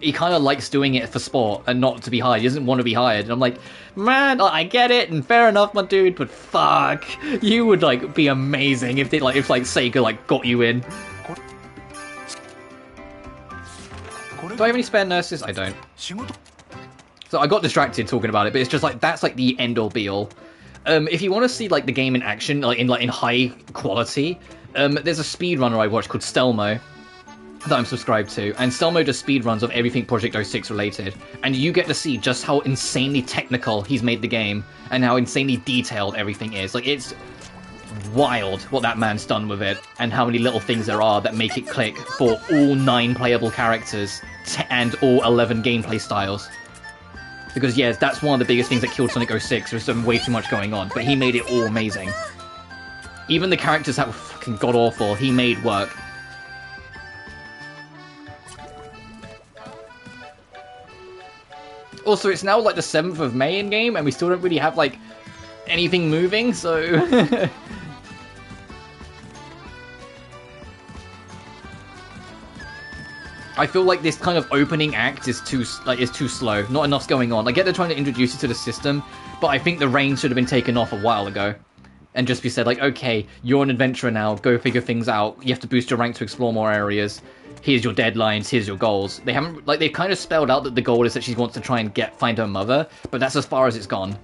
He kind of likes doing it for sport and not to be hired. He doesn't want to be hired. And I'm like, man, I get it, and fair enough, my dude, but fuck. You would, like, be amazing if Sega, like, got you in. Do I have any spare nurses? I don't. So I got distracted talking about it, but it's just like, that's like the end-all be-all. If you want to see like the game in action, like in high quality, there's a speedrunner I watch called Stelmo that I'm subscribed to, and Stelmo does speedruns of everything Project 06 related, and you get to see just how insanely technical he's made the game, and how insanely detailed everything is. Like, it's wild what that man's done with it, and how many little things there are that make it click for all 9 playable characters, and all 11 gameplay styles. Because, yes, that's one of the biggest things that killed Sonic 06, there was way too much going on, but he made it all amazing. Even the characters that were fucking god-awful, he made work. Also, it's now like the 7th of May in-game, and we still don't really have, like, anything moving, so... I feel like this kind of opening act is too slow. Not enough's going on. I get they're trying to introduce you to the system, but I think the reins should have been taken off a while ago. And just be said, like, okay, you're an adventurer now, go figure things out. You have to boost your rank to explore more areas. Here's your deadlines, here's your goals. They haven't, like, they've kind of spelled out that the goal is that she wants to try and find her mother, but that's as far as it's gone.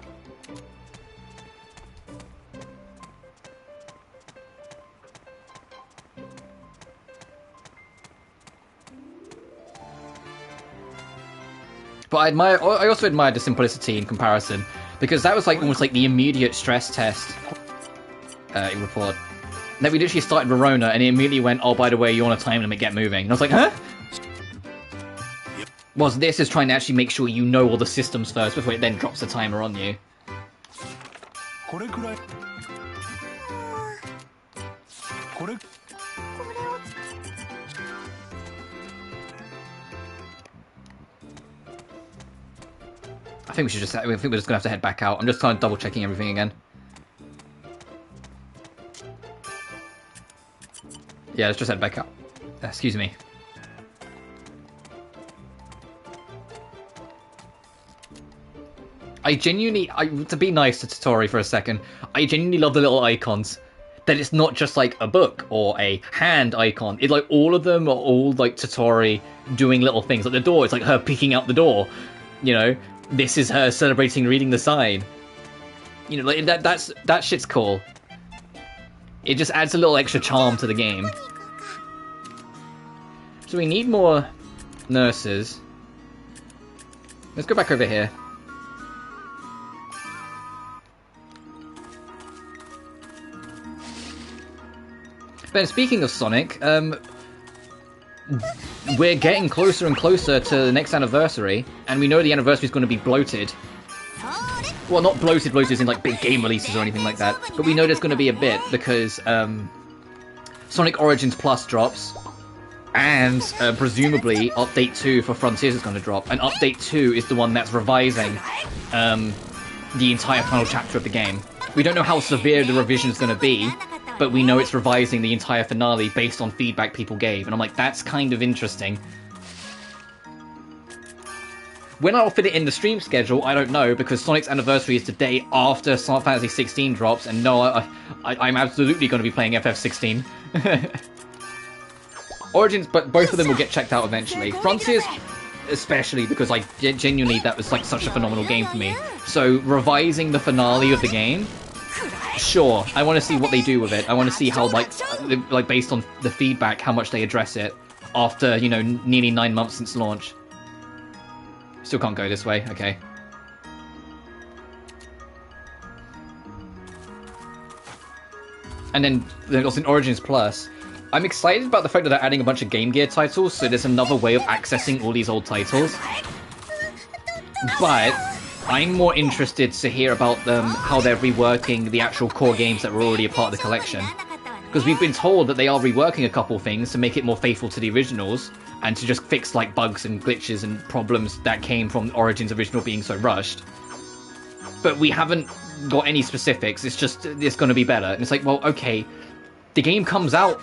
But I also admired the simplicity in comparison, because that was like almost like the immediate stress test report. And then we literally started Verona, and it immediately went, oh, by the way, you're on a time limit, get moving. And I was like, huh? Whilst this is trying to actually make sure you know all the systems first before it then drops the timer on you. I think we're just gonna have to head back out. I'm just kind of double checking everything again. Yeah, let's just head back out. Excuse me. To be nice to Totori for a second, I genuinely love the little icons. That it's not just like a book or a hand icon. It's like all of them are all like Totori doing little things. Like the door, it's like her peeking out the door. You know, this is her celebrating reading the sign. You know, like that shit's cool. It just adds a little extra charm to the game. So we need more nurses. Let's go back over here. Ben, speaking of Sonic, we're getting closer and closer to the next anniversary, and we know the anniversary is going to be bloated. Well, not bloated as in like big game releases or anything like that, but we know there's going to be a bit because Sonic Origins Plus drops, and presumably Update 2 for Frontiers is going to drop, and Update 2 is the one that's revising the entire final chapter of the game. We don't know how severe the revision is going to be, but we know it's revising the entire finale based on feedback people gave, and I'm like, that's kind of interesting. When I'll fit it in the stream schedule, I don't know, because Sonic's anniversary is the day after Final Fantasy 16 drops, and no, I'm absolutely going to be playing FF16. Origins, but both of them will get checked out eventually. Frontiers, especially, because like genuinely that was like such a phenomenal game for me. So revising the finale of the game, sure, I want to see what they do with it. I want to see how like based on the feedback, how much they address it after, you know, nearly 9 months since launch. Still can't go this way, okay. And then also in Origins Plus, I'm excited about the fact that they're adding a bunch of Game Gear titles, so there's another way of accessing all these old titles. But I'm more interested to hear about how they're reworking the actual core games that were already a part of the collection. Because we've been told that they are reworking a couple things to make it more faithful to the originals, and to just fix like bugs and glitches and problems that came from Origins original being so rushed. But we haven't got any specifics, it's just, it's going to be better. And it's like, well, okay, the game comes out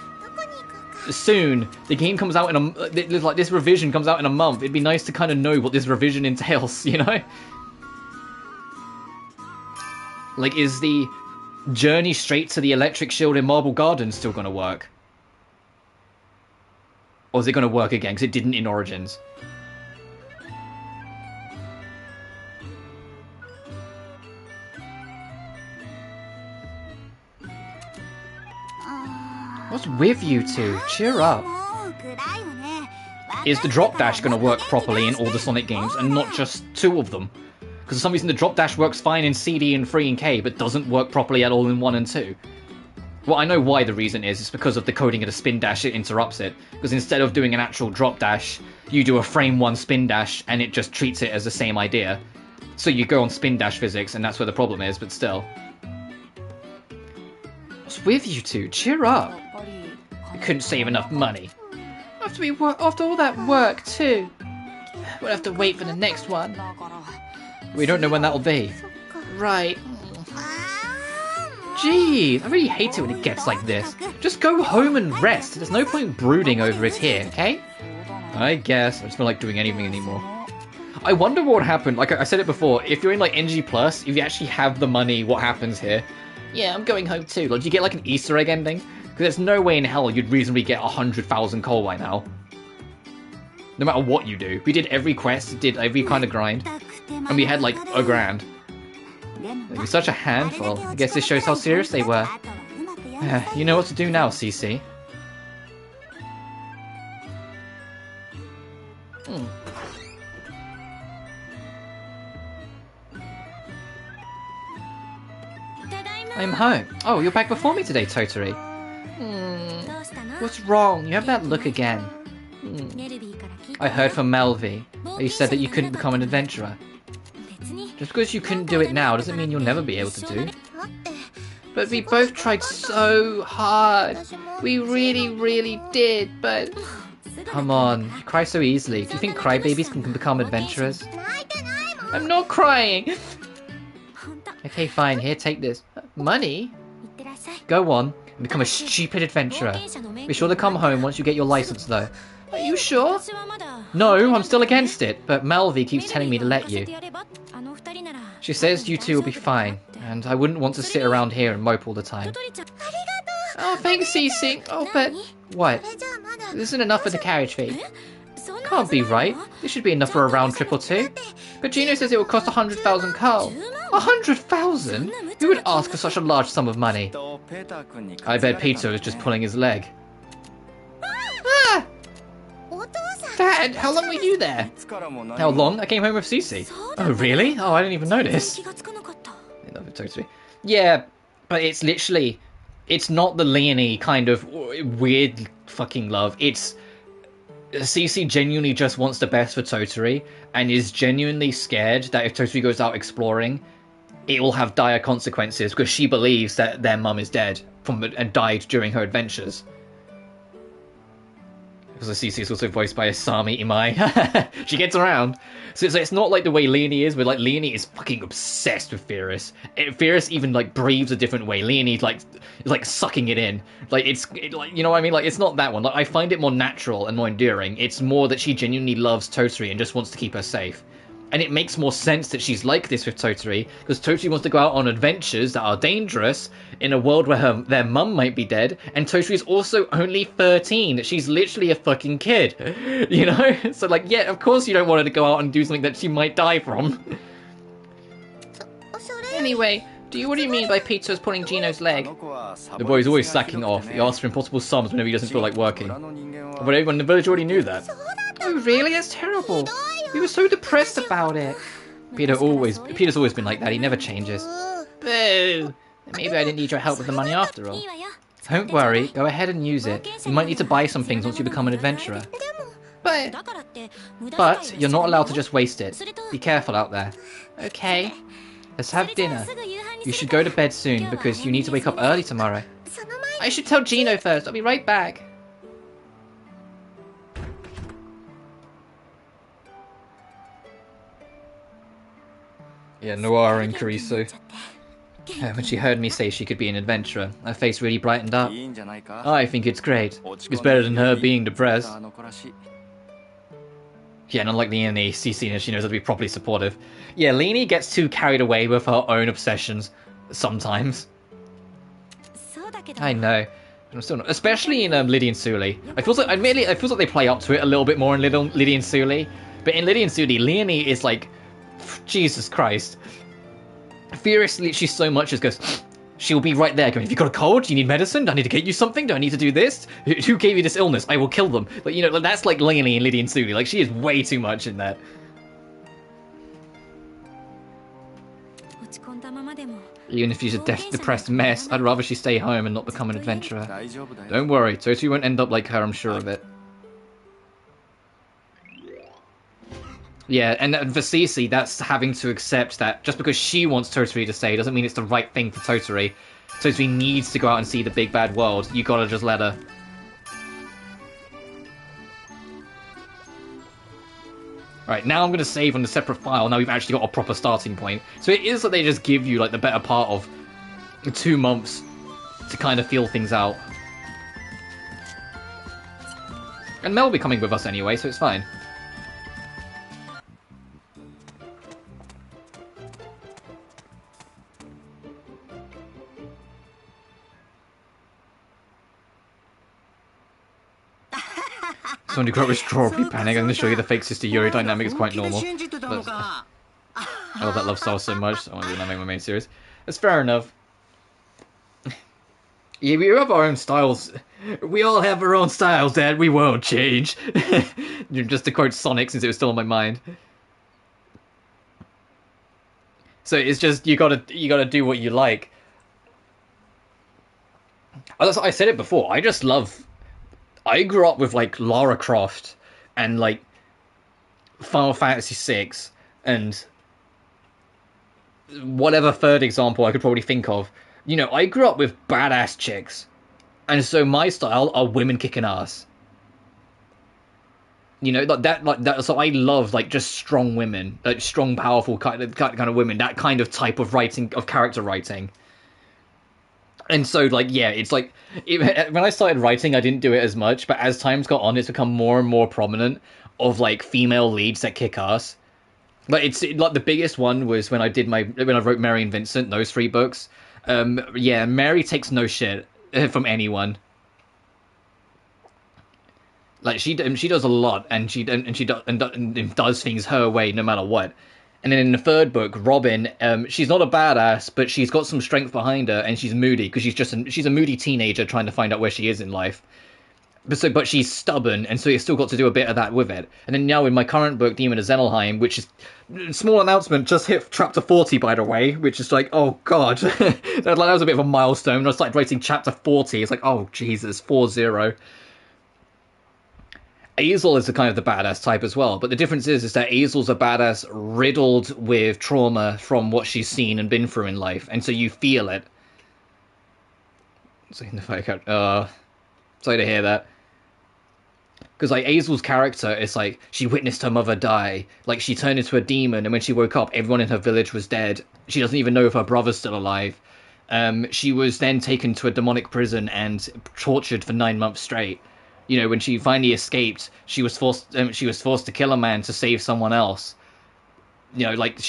soon. The game comes out in like this revision comes out in a month. It'd be nice to kind of know what this revision entails, you know? Like, is the journey straight to the electric shield in Marble Gardens still going to work? Or is it going to work again? Because it didn't in Origins. What's with you two? Cheer up. Is the drop dash going to work properly in all the Sonic games and not just 2 of them? Because for some reason the drop dash works fine in CD and 3 and K, but doesn't work properly at all in 1 and 2. Well, I know why the reason is. It's because of the coding of the spin dash, it interrupts it. Because instead of doing an actual drop dash, you do a frame 1 spin dash, and it just treats it as the same idea. So you go on spin dash physics, and that's where the problem is, but still. What's with you two? Cheer up. You couldn't save enough money. After all that work, too. We'll have to wait for the next one. We don't know when that'll be. Right. Gee, I really hate it when it gets like this. Just go home and rest. There's no point brooding over it here, okay? I guess. I just don't like doing anything anymore. I wonder what would happen. Like I said it before, if you're in like NG+, if you actually have the money, what happens here? Yeah, I'm going home too. Like, do you get like an Easter egg ending? Because there's no way in hell you'd reasonably get 100,000 coal by now. No matter what you do. We did every quest, did every kind of grind, and we had like a grand. They were such a handful. I guess this shows how serious they were. You know what to do now, CC. I'm home. Oh, you're back before me today, Totori. What's wrong? You have that look again. I heard from Melvi. You said that you couldn't become an adventurer. Just because you couldn't do it now doesn't mean you'll never be able to do. But we both tried so hard. We really, really did, but... Come on, you cry so easily. Do you think crybabies can become adventurers? I'm not crying! Okay, fine, here, take this. Money? Go on, and become a stupid adventurer. Be sure to come home once you get your license, though. Are you sure? No, I'm still against it, but Melvi keeps telling me to let you. She says you two will be fine, and I wouldn't want to sit around here and mope all the time. Oh, thanks, Cece. Oh, but... What? This isn't enough for the carriage fee. Can't be right. This should be enough for a round trip or 2. But Gino says it will cost 100,000 coal. 100,000? Who would ask for such a large sum of money? I bet Peter is just pulling his leg. Ah! Dad, how long were you there? How long? I came home with Cece. Oh, really? Oh, I didn't even notice. Yeah, but it's literally... It's not the Leonie kind of weird fucking love. It's... Cece genuinely just wants the best for Totori, and is genuinely scared that if Totori goes out exploring, it will have dire consequences, because she believes that their mum is dead and died during her adventures. Because Cece is also voiced by Asami Imai. She gets around. So it's not like the way Leonie is, where like Leonie is fucking obsessed with Fierce. Fierce even like breathes a different way. Leonie's like is like sucking it in. Like like, you know what I mean? Like it's not that one. Like I find it more natural and more endearing. It's more that she genuinely loves Totori and just wants to keep her safe. And it makes more sense that she's like this with Totori, because Totori wants to go out on adventures that are dangerous in a world where their mum might be dead, and Totori's also only 13. She's literally a fucking kid, you know? So, like, yeah, of course you don't want her to go out and do something that she might die from. Anyway, what do you mean by Peter's pulling Gino's leg? The boy's always slacking off. He asks for impossible sums whenever he doesn't feel like working. But everyone in the village already knew that. Oh, really? That's terrible. We were so depressed about it. Peter's always been like that. He never changes. Boo! Maybe I didn't need your help with the money after all. Don't worry. Go ahead and use it. You might need to buy some things once you become an adventurer. But you're not allowed to just waste it. Be careful out there. Okay. Let's have dinner. You should go to bed soon because you need to wake up early tomorrow. I should tell Gino first. I'll be right back. Yeah, Noir and Karisu. When she heard me say she could be an adventurer, her face really brightened up. I think it's great. It's better than her being depressed. Yeah, and unlike Leonie, Cece, she knows how to be properly supportive. Yeah, Leonie gets too carried away with her own obsessions sometimes. I know. I'm still not, especially in Liddy and Suli. I feel like they play up to it a little bit more in Liddy and Suli. But in Liddy and Suli, Leonie is like, Jesus Christ. Furiously, she so much as goes, she'll be right there going, have you got a cold? Do you need medicine? Do I need to get you something? Do I need to do this? Who gave you this illness? I will kill them. Like, you know, that's like Lainey and Lydia and Suli. Like, she is way too much in that. Even if she's a depressed mess, I'd rather she stay home and not become an adventurer. Don't worry, Totori won't end up like her, I'm sure of it. Yeah, and for Cece, that's having to accept that just because she wants Totori to stay doesn't mean it's the right thing for Totori. Totori needs to go out and see the big bad world. You gotta just let her. Right, now I'm going to save on a separate file. Now we've actually got a proper starting point. So it is that they just give you like the better part of 2 months to kind of feel things out. And Mel will be coming with us anyway, so it's fine. Someone to grow up with strawberry panic. I'm going to show you the fake sister Yuri dynamic is quite normal. I love that love style so much. I want to do that make my main series. That's fair enough. Yeah, we have our own styles. We all have our own styles, Dad. We won't change. Just to quote Sonic, since it was still on my mind. So it's just you gotta do what you like. I said it before. I grew up with like Lara Croft and like Final Fantasy VI and whatever third example I could probably think of. You know, I grew up with badass chicks, and so my style are women kicking ass. You know, like that. So I love like just strong women, like strong, powerful kind of women. That kind of type of writing, of character writing. And so, like, yeah, it's like, when I started writing, I didn't do it as much, but as time's got on, it's become more and more prominent of, like, female leads that kick ass. Like, like, the biggest one was when I wrote Mary and Vincent, those 3 books. Yeah, Mary takes no shit from anyone. Like, she does a lot, and she does things her way, no matter what. And then in the 3rd book, Robin, she's not a badass, but she's got some strength behind her, and she's moody because she's a moody teenager trying to find out where she is in life. But she's stubborn, and so you've still got to do a bit of that with it. And then now in my current book, Demon of Zenelheim, which is small announcement, just hit chapter 40 by the way, which is like, oh god, that was a bit of a milestone. When I started writing chapter 40, it's like, oh Jesus, 40. Azel is the kind of the badass type as well, but the difference is that Azel's a badass riddled with trauma from what she's seen and been through in life, and so you feel it. Sorry to hear that. Because like Azel's character is like, she witnessed her mother die, like she turned into a demon, and when she woke up, everyone in her village was dead. She doesn't even know if her brother's still alive. She was then taken to a demonic prison and tortured for 9 months straight. You know, when she finally escaped, she was forced to kill a man to save someone else. You know, like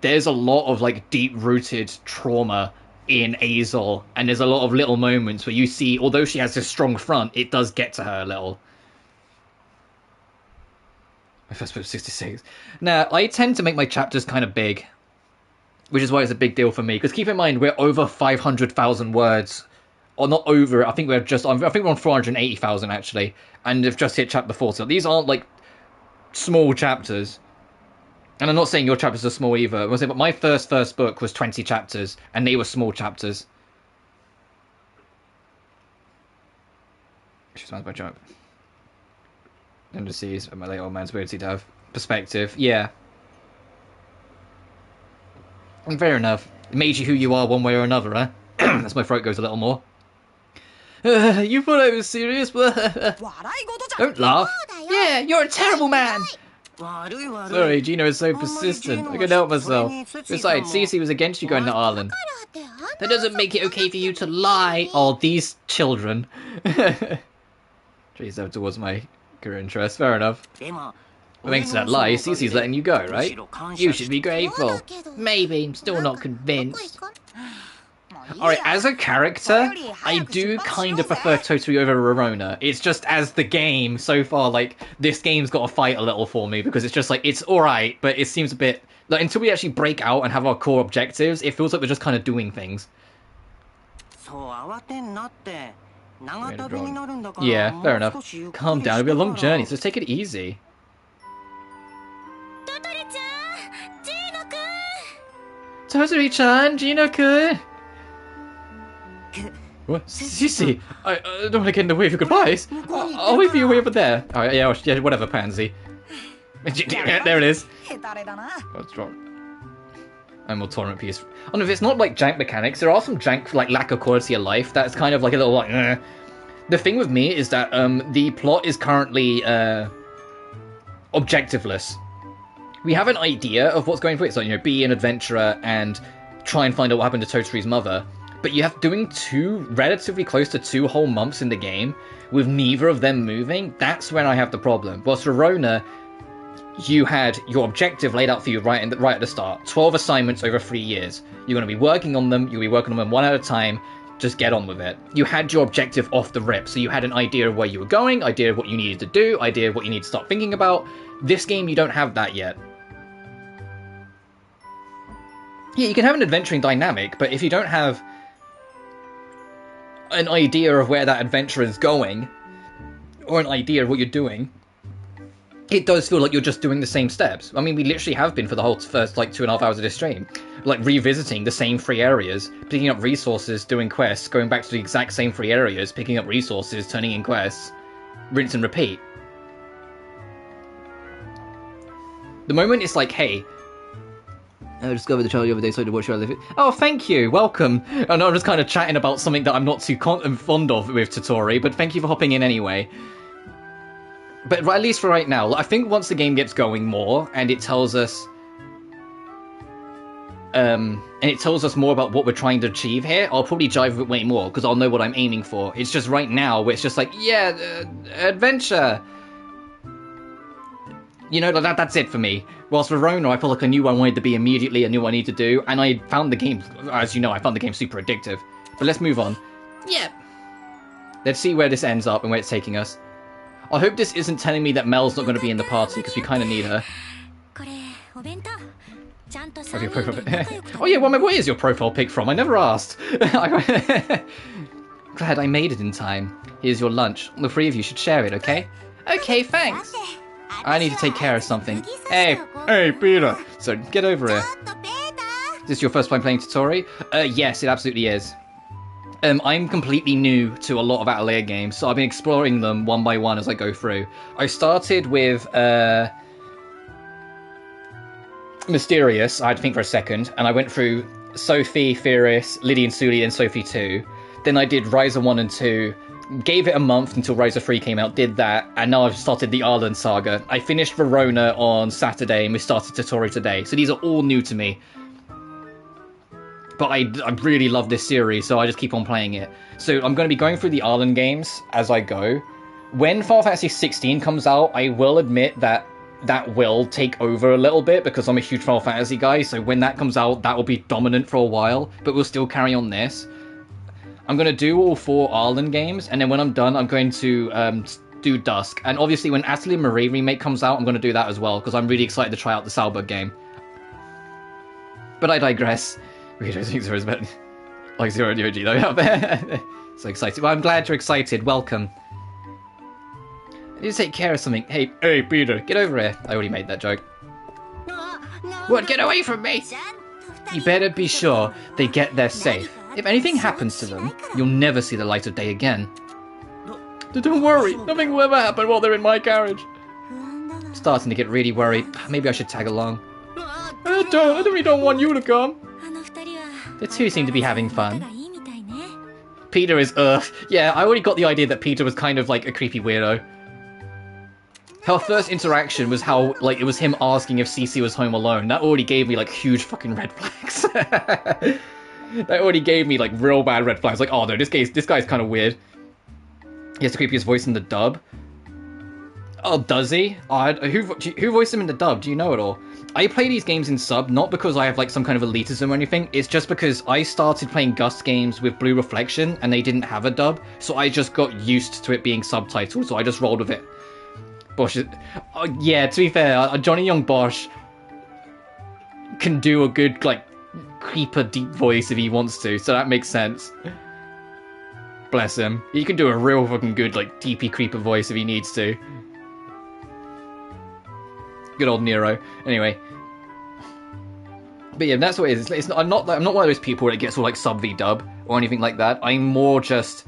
there's a lot of like deep-rooted trauma in Azel, and there's a lot of little moments where you see, although she has this strong front, it does get to her a little. My first book 66. Now, I tend to make my chapters kind of big, which is why it's a big deal for me. Because keep in mind, we're over 500,000 words. Or not over, I think we're on 480,000 actually, and they've just hit chapter 40. These aren't like small chapters, and I'm not saying your chapters are small either. But my first book was 20 chapters, and they were small chapters. She sounds my joke. Indices, my late old man's ability to have perspective. Yeah, and fair enough. It made you who you are one way or another, huh? That's my throat goes a little more. You thought I was serious? Don't laugh. Yeah, you're a terrible man. Sorry, Gino is so persistent. I couldn't help myself. Besides, Cece was against you going to Ireland. That doesn't make it okay for you to lie. Oh, these children. Jeez, that towards my career interest. Fair enough. But thanks to that lie, Cece's letting you go, right? You should be grateful. Maybe, I'm still not convinced. Alright, as a character, I do kind of prefer Totori over Rorona. It's just as the game, so far, like, this game's got to fight a little for me, because it's just like, it's alright, but it seems a bit, like, until we actually break out and have our core objectives, it feels like we're just kind of doing things. Yeah, fair enough. Calm down, it'll be a long journey, so just take it easy. Totori-chan, Gino-kun! What? Sissy, I don't want to get in the way of your goodbyes. I'll wait for you way over there. Alright, yeah, whatever, pansy. There it is. What's wrong? I'm more tolerant piece. Oh no, if it's not like jank mechanics, there are some jank like lack of quality of life that's kind of like a little like The thing with me is that the plot is currently objectiveless. We have an idea of what's going for it, so be an adventurer and try and find out what happened to Totori's mother. But you have doing relatively close to 2 whole months in the game with neither of them moving. That's when I have the problem. Whilst Verona, you had your objective laid out for you right at the start. 12 assignments over 3 years. You're going to be working on them. You'll be working on them one at a time. Just get on with it. You had your objective off the rip, so you had an idea of where you were going, idea of what you needed to do, idea of what you need to start thinking about. This game, you don't have that yet. Yeah, you can have an adventuring dynamic, but if you don't have an idea of where that adventure is going, or an idea of what you're doing, it does feel like you're just doing the same steps. I mean, we literally have been for the whole first, 2.5 hours of this stream. Revisiting the same 3 areas, picking up resources, doing quests, going back to the exact same 3 areas, picking up resources, turning in quests, rinse and repeat. The moment it's like, hey, I discovered the channel the other day, so I had to watch your other. Oh, thank you, welcome. I know I'm just kind of chatting about something that I'm not too fond of with Totori, but thank you for hopping in anyway. But at least for right now, I think once the game gets going more, and it tells us, more about what we're trying to achieve here, I'll probably jive it way more, because I'll know what I'm aiming for. It's just right now, where it's just like, yeah, adventure. That's it for me. Whilst Verona, I felt like I knew what I wanted to be immediately, I knew what I needed to do, and I found the game, as you know, I found the game super addictive. But let's move on. Yeah. Let's see where this ends up and where it's taking us. I hope this isn't telling me that Mel's not going to be in the party, because we kind of need her. Oh yeah, where is your profile pic from? I never asked. Glad I made it in time. Here's your lunch. The 3 of you should share it, okay? Okay, thanks. I need to take care of something. Hey, Peter. So, get over here. Is this your first time playing Totori? Yes, it absolutely is. I'm completely new to a lot of Atelier games, so I've been exploring them one by one as I go through. I started with Mysterious, I had to think for a second, and I went through Sophie, Fierce, Lydia and Sully, and Sophie 2. Then I did Ryza 1 and 2, gave it a month until Ryza 3 came out, did that, and now I've started the Arlen Saga. I finished Verona on Saturday, and we started Totori today, so these are all new to me. But I really love this series, so I just keep on playing it. So I'm going to be going through the Arlen games as I go. When Final Fantasy 16 comes out, I will admit that will take over a little bit, because I'm a huge Final Fantasy guy, so when that comes out, that will be dominant for a while, but we'll still carry on this. I'm going to do all 4 Arlen games, and then when I'm done, I'm going to do Dusk. And obviously, when Atelier Marie Remake comes out, I'm going to do that as well, because I'm really excited to try out the Salberg game. But I digress. We don't think there is better. Like Zero DOG though out there. So excited. Well, I'm glad you're excited. Welcome. I need to take care of something. Hey, Peter, get over here. I already made that joke. What? Get away from me! You better be sure they get there safe. If anything happens to them, you'll never see the light of day again. Don't worry, nothing will ever happen while they're in my carriage. I'm starting to get really worried. Maybe I should tag along. I really don't want you to come. The two seem to be having fun. Peter is, yeah, I already got the idea that Peter was kind of like a creepy weirdo. Her first interaction was how, like, it was him asking if Cece was home alone. That already gave me, like, huge fucking red flags. That already gave me, like, real bad red flags. Like, oh no, this guy's kind of weird. He has the creepiest voice in the dub. Oh, does he? Who voiced him in the dub? Do you know it all? I play these games in sub, not because I have, like, some kind of elitism or anything. It's just because I started playing Gust games with Blue Reflection, and they didn't have a dub. So I just got used to it being subtitled, so I just rolled with it. Bosch is... yeah, to be fair, Johnny Young Bosch can do a good, like, creeper deep voice if he wants to, so that makes sense. Bless him. He can do a real fucking good, like, DP creeper voice if he needs to. Good old Nero. Anyway. But yeah, that's what it is. It's not, I'm not one of those people that gets all, like, sub v dub or anything like that. I'm more just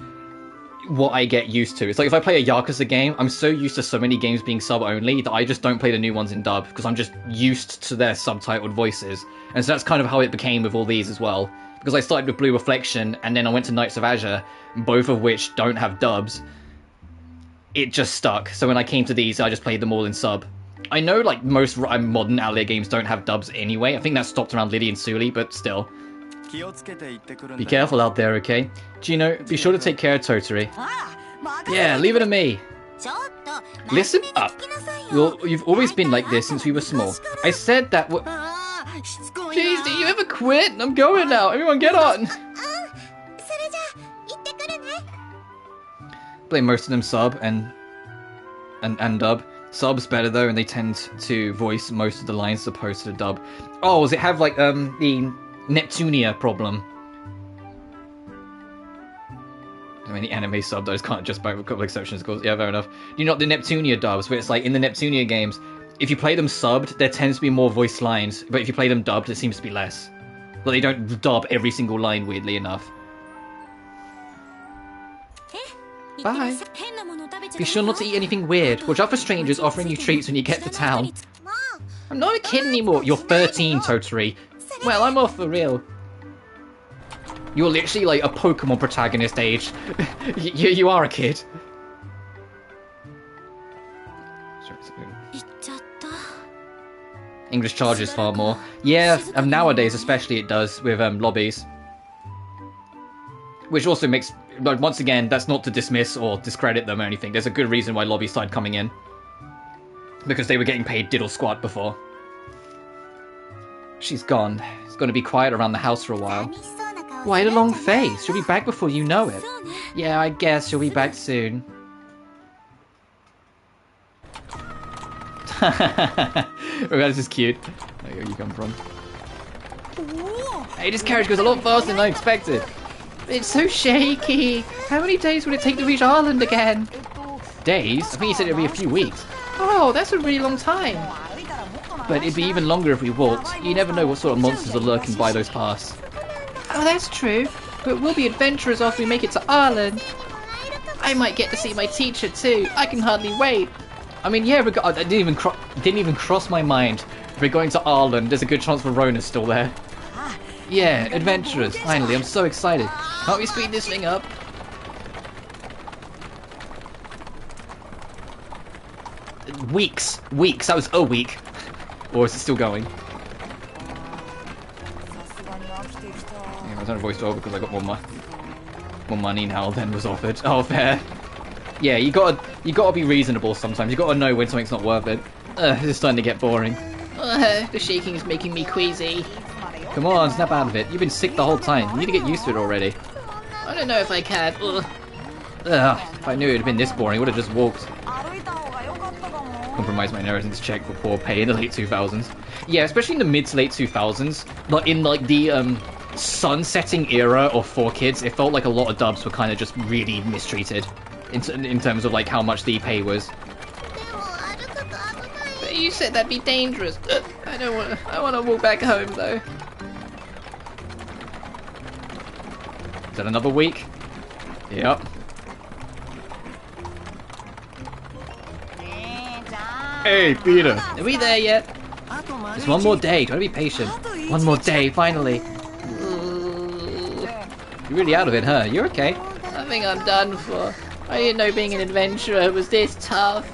what I get used to. It's like if I play a Yakuza game, I'm so used to so many games being sub only that I just don't play the new ones in dub because I'm just used to their subtitled voices. And so that's kind of how it became with all these as well. Because I started with Blue Reflection, and then I went to Knights of Azure, both of which don't have dubs. It just stuck. So when I came to these, I just played them all in sub. I know, like, most modern Atelier games don't have dubs anyway. I think that stopped around Lily and Suli, but still. Be careful out there, okay? Gino, be sure to take care of Totori. Yeah, leave it to me. Listen up. You've always been like this since we were small. I said that Jeez, do you ever quit? I'm going now. Everyone get on. Play most of them sub and dub. Sub's better though, and they tend to voice most of the lines as opposed to the dub. Oh, does it have like the Neptunia problem? I mean, the anime sub those can't just by a couple of exceptions, of course. Yeah, fair enough. You know the Neptunia dubs, where it's like in the Neptunia games, if you play them subbed, there tends to be more voice lines, but if you play them dubbed, it seems to be less. But they don't dub every single line, weirdly enough. Bye. Be sure not to eat anything weird. Watch out for strangers offering you treats when you get to town. I'm not a kid anymore. You're 13, Totori. Well, I'm off for real. You're literally like a Pokemon protagonist age. You are a kid. English charges far more. Yeah, nowadays especially it does with lobbies. Which also makes, like, once again, that's not to dismiss or discredit them or anything. There's a good reason why lobbies started coming in. Because they were getting paid diddle squat before. She's gone. It's going to be quiet around the house for a while. Why the long face? She'll be back before you know it. Yeah, I guess she'll be back soon. Oh, this is cute. Where you come from? Hey, this carriage goes a lot faster than I expected. It's so shaky. How many days would it take to reach Ireland again? Days? I think you said it'd be a few weeks. Oh, that's a really long time. But it'd be even longer if we walked. You never know what sort of monsters are lurking by those paths. Oh, that's true. But we'll be adventurers after we make it to Ireland. I might get to see my teacher too. I can hardly wait. I mean, yeah, it didn't even cross my mind. If we're going to Ireland, there's a good chance Verona's still there. Yeah, adventurers. Finally, I'm so excited. Can't we speed this thing up? Weeks. Weeks. That was a week. Or is it still going? Yeah, I was on a voice over because I got more money now than was offered. Oh, fair. Yeah, you gotta be reasonable sometimes. You gotta know when something's not worth it. It's starting to get boring. The shaking is making me queasy. Come on, snap out of it. You've been sick the whole time. You need to get used to it already. I don't know if I can. Ugh. If I knew it had been this boring, I would have just walked. Compromise my inheritance check for poor pay in the late 2000s. Yeah, especially in the mid to late 2000s. Like in like the sun-setting era of 4Kids, it felt like a lot of dubs were kind of just really mistreated in terms of like how much the pay was. But you said that'd be dangerous. I want to walk back home though. Is that another week? Yep. Hey, Peter. Are we there yet? Just one more day. Try to be patient. One more day, finally. You're really out of it, huh? You're okay. I think I'm done for. I didn't know being an adventurer was this tough.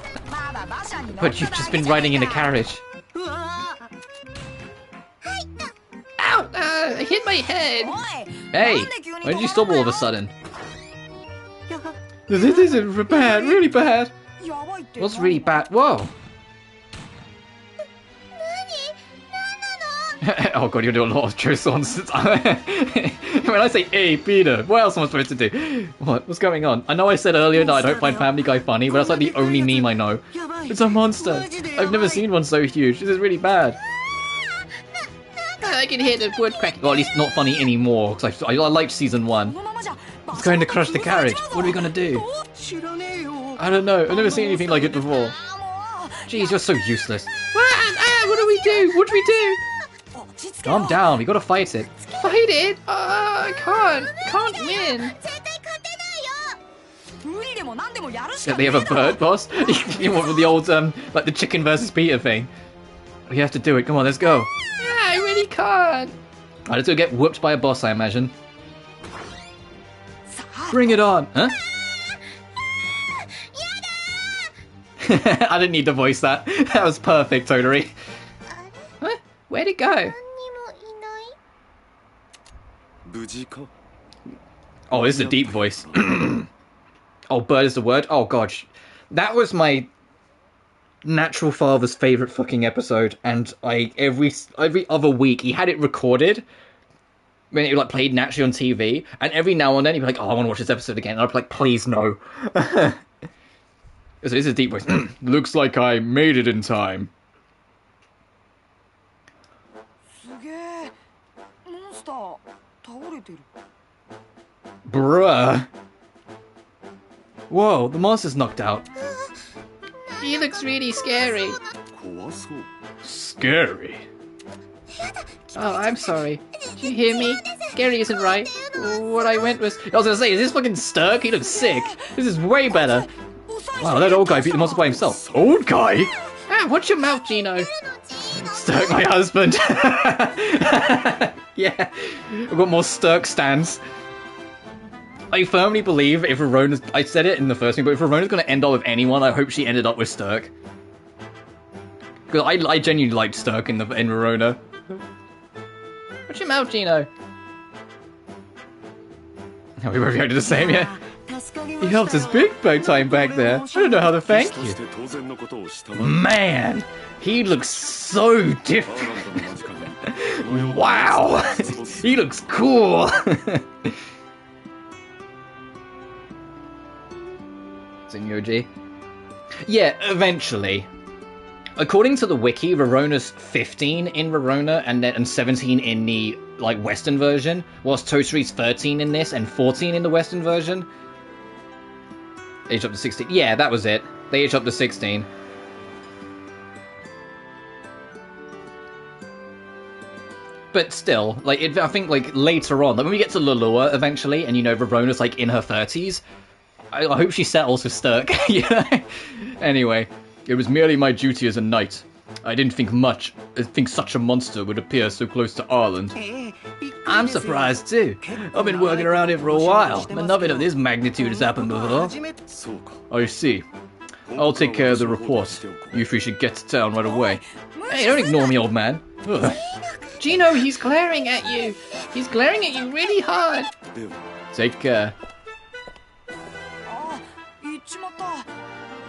But you've just been riding in a carriage. Ow! I hit my head! Hey! Why did you stop all of a sudden? This isn't bad, really bad! What's really bad? Whoa! Oh god, you're doing a lot of true songs. When I say, hey, Peter, what else am I supposed to do? What's going on? I know I said earlier that I don't find Family Guy funny, but that's like the only meme I know. It's a monster! I've never seen one so huge. This is really bad. I can hear the wood cracking. Well, at least not funny anymore, because I liked season 1. It's going to crush the carriage. What are we gonna do? I don't know. I've never seen anything like it before. Jeez, you're so useless. What do we do? What do we do? Calm down. We gotta fight it. Fight it? I can't. Can't win. Yeah, they have a bird boss. You want the old like the chicken versus Peter thing. You have to do it. Come on, let's go. I really can't. Alright, let's go get whooped by a boss, I imagine. Bring it on, huh? I didn't need to voice that. That was perfect, Totori. Huh? Where'd it go? Oh, this is a deep voice. Oh, bird is the word? Oh, gosh. That was my natural father's favourite fucking episode, and every other week he had it recorded when it like played naturally on TV, and every now and then he'd be like, oh, I want to watch this episode again, and I'd be like, please no. So this is a deep voice. Looks like I made it in time. Bruh. Whoa, the monster's knocked out. He looks really scary. Scary? Oh, I'm sorry. Did you hear me? Scary isn't right. What I went was... I was gonna say, is this fucking Sturk? He looks sick. This is way better. Wow, that old guy beat the monster by himself. Old guy? Ah, watch your mouth, Gino. Sturk, my husband. Yeah, I've got more Sturk stands. I firmly believe if Verona's... I said it in the first thing, but if Verona's going to end up with anyone, I hope she ended up with Sturk. Because I genuinely liked Sturk in Verona. Watch your mouth, Gino. We both reacted the same, yeah? He helped us big time back there. I don't know how to thank you. Man, he looks so different. Wow, he looks cool. Senyoji. Yeah, eventually. According to the wiki, Verona's 15 in Verona and 17 in the like Western version, whilst Totori's 13 in this and 14 in the Western version. Aged up to 16. Yeah, that was it. They aged up to 16. But still, like I think like later on, like when we get to Lulua eventually, and you know Verona's like in her 30s, I hope she settles with Sturk. You know? Anyway, it was merely my duty as a knight. I didn't think such a monster would appear so close to Ireland. I'm surprised too. I've been working around here for a while, but nothing of this magnitude has happened before. I see. I'll take care of the report. You three should get to town right away. Hey, don't ignore me, old man. Ugh. Gino, he's glaring at you. He's glaring at you really hard. Take care.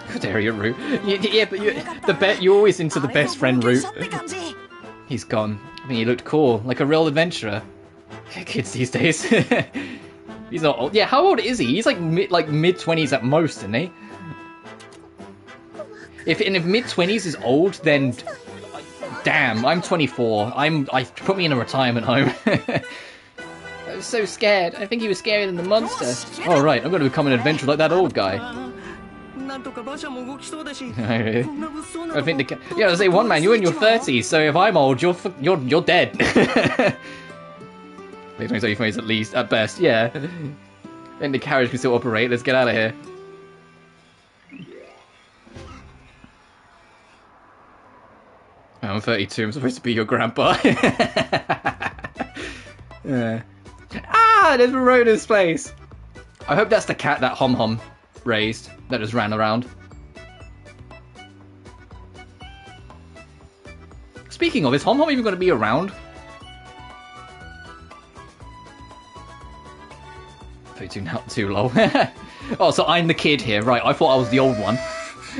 How dare you, route? Yeah, but you're always into the best friend route. He's gone. I mean, he looked cool, like a real adventurer. Kids these days. He's not old. Yeah, how old is he? He's like mid-20s at most, isn't he? If mid-20s is old, then damn, I'm 24. Put me in a retirement home. I was so scared. I think he was scarier than the monster. All right, I'm going to become an adventurer like that old guy. I think I say one man, you're in your 30s, so if I'm old, you're dead. Late 20s, 30s at least, at best, yeah. I think the carriage can still operate. Let's get out of here. I'm 32. I'm supposed to be your grandpa. Ah, there's Verona's place. I hope that's the cat that Hom Hom raised that just ran around. Speaking of, is Hom Hom even going to be around? 32 now, too low. Oh, so I'm the kid here, right? I thought I was the old one.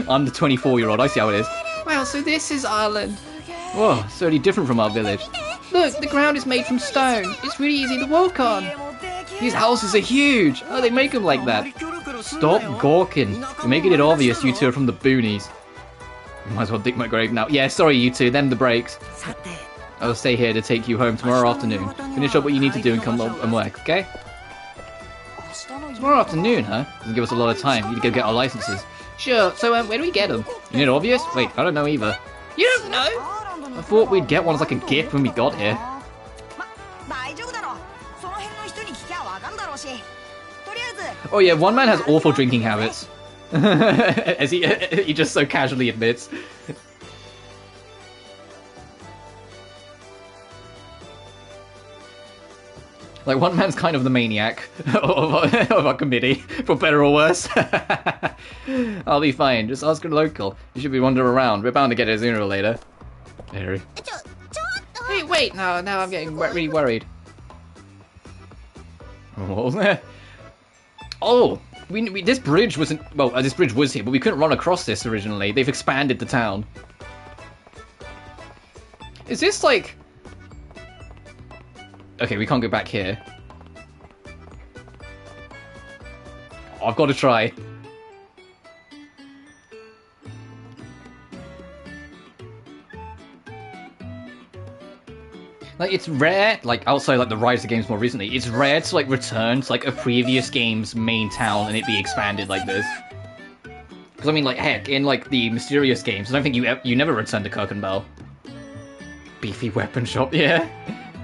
I'm the 24-year-old. I see how it is. Wow, so this is Ireland. Whoa, certainly different from our village. Look, the ground is made from stone. It's really easy to walk on. These houses are huge. Oh, they make them like that. Stop gawking. You're making it obvious you two are from the boonies. You might as well dig my grave now. Yeah, sorry you two, them the breaks. I'll stay here to take you home tomorrow afternoon. Finish up what you need to do and come and work, okay? Tomorrow afternoon, huh? Doesn't give us a lot of time. Need to go get our licenses. Sure, so where do we get them? You know, obvious? Wait, I don't know either. You don't know? I thought we'd get one as like a gift when we got here. Oh yeah, one man has awful drinking habits. As he just so casually admits. Like, one man's kind of the maniac of our committee, for better or worse. I'll be fine, just ask a local. You should be wandering around, we're bound to get it sooner or later. Hey, wait, no, I'm getting really worried. Oh, we this bridge wasn't, well, this bridge was here, but we couldn't run across this originally. They've expanded the town. Is this like... Okay, we can't go back here. Oh, I've got to try. Like, it's rare, like, outside, like, the Rise of games more recently, it's rare to, like, return to, like, a previous game's main town and it be expanded like this. Because, I mean, like, heck, in, like, the Mysterious games, I don't think you never return to Kirkenbell. Beefy weapon shop, yeah.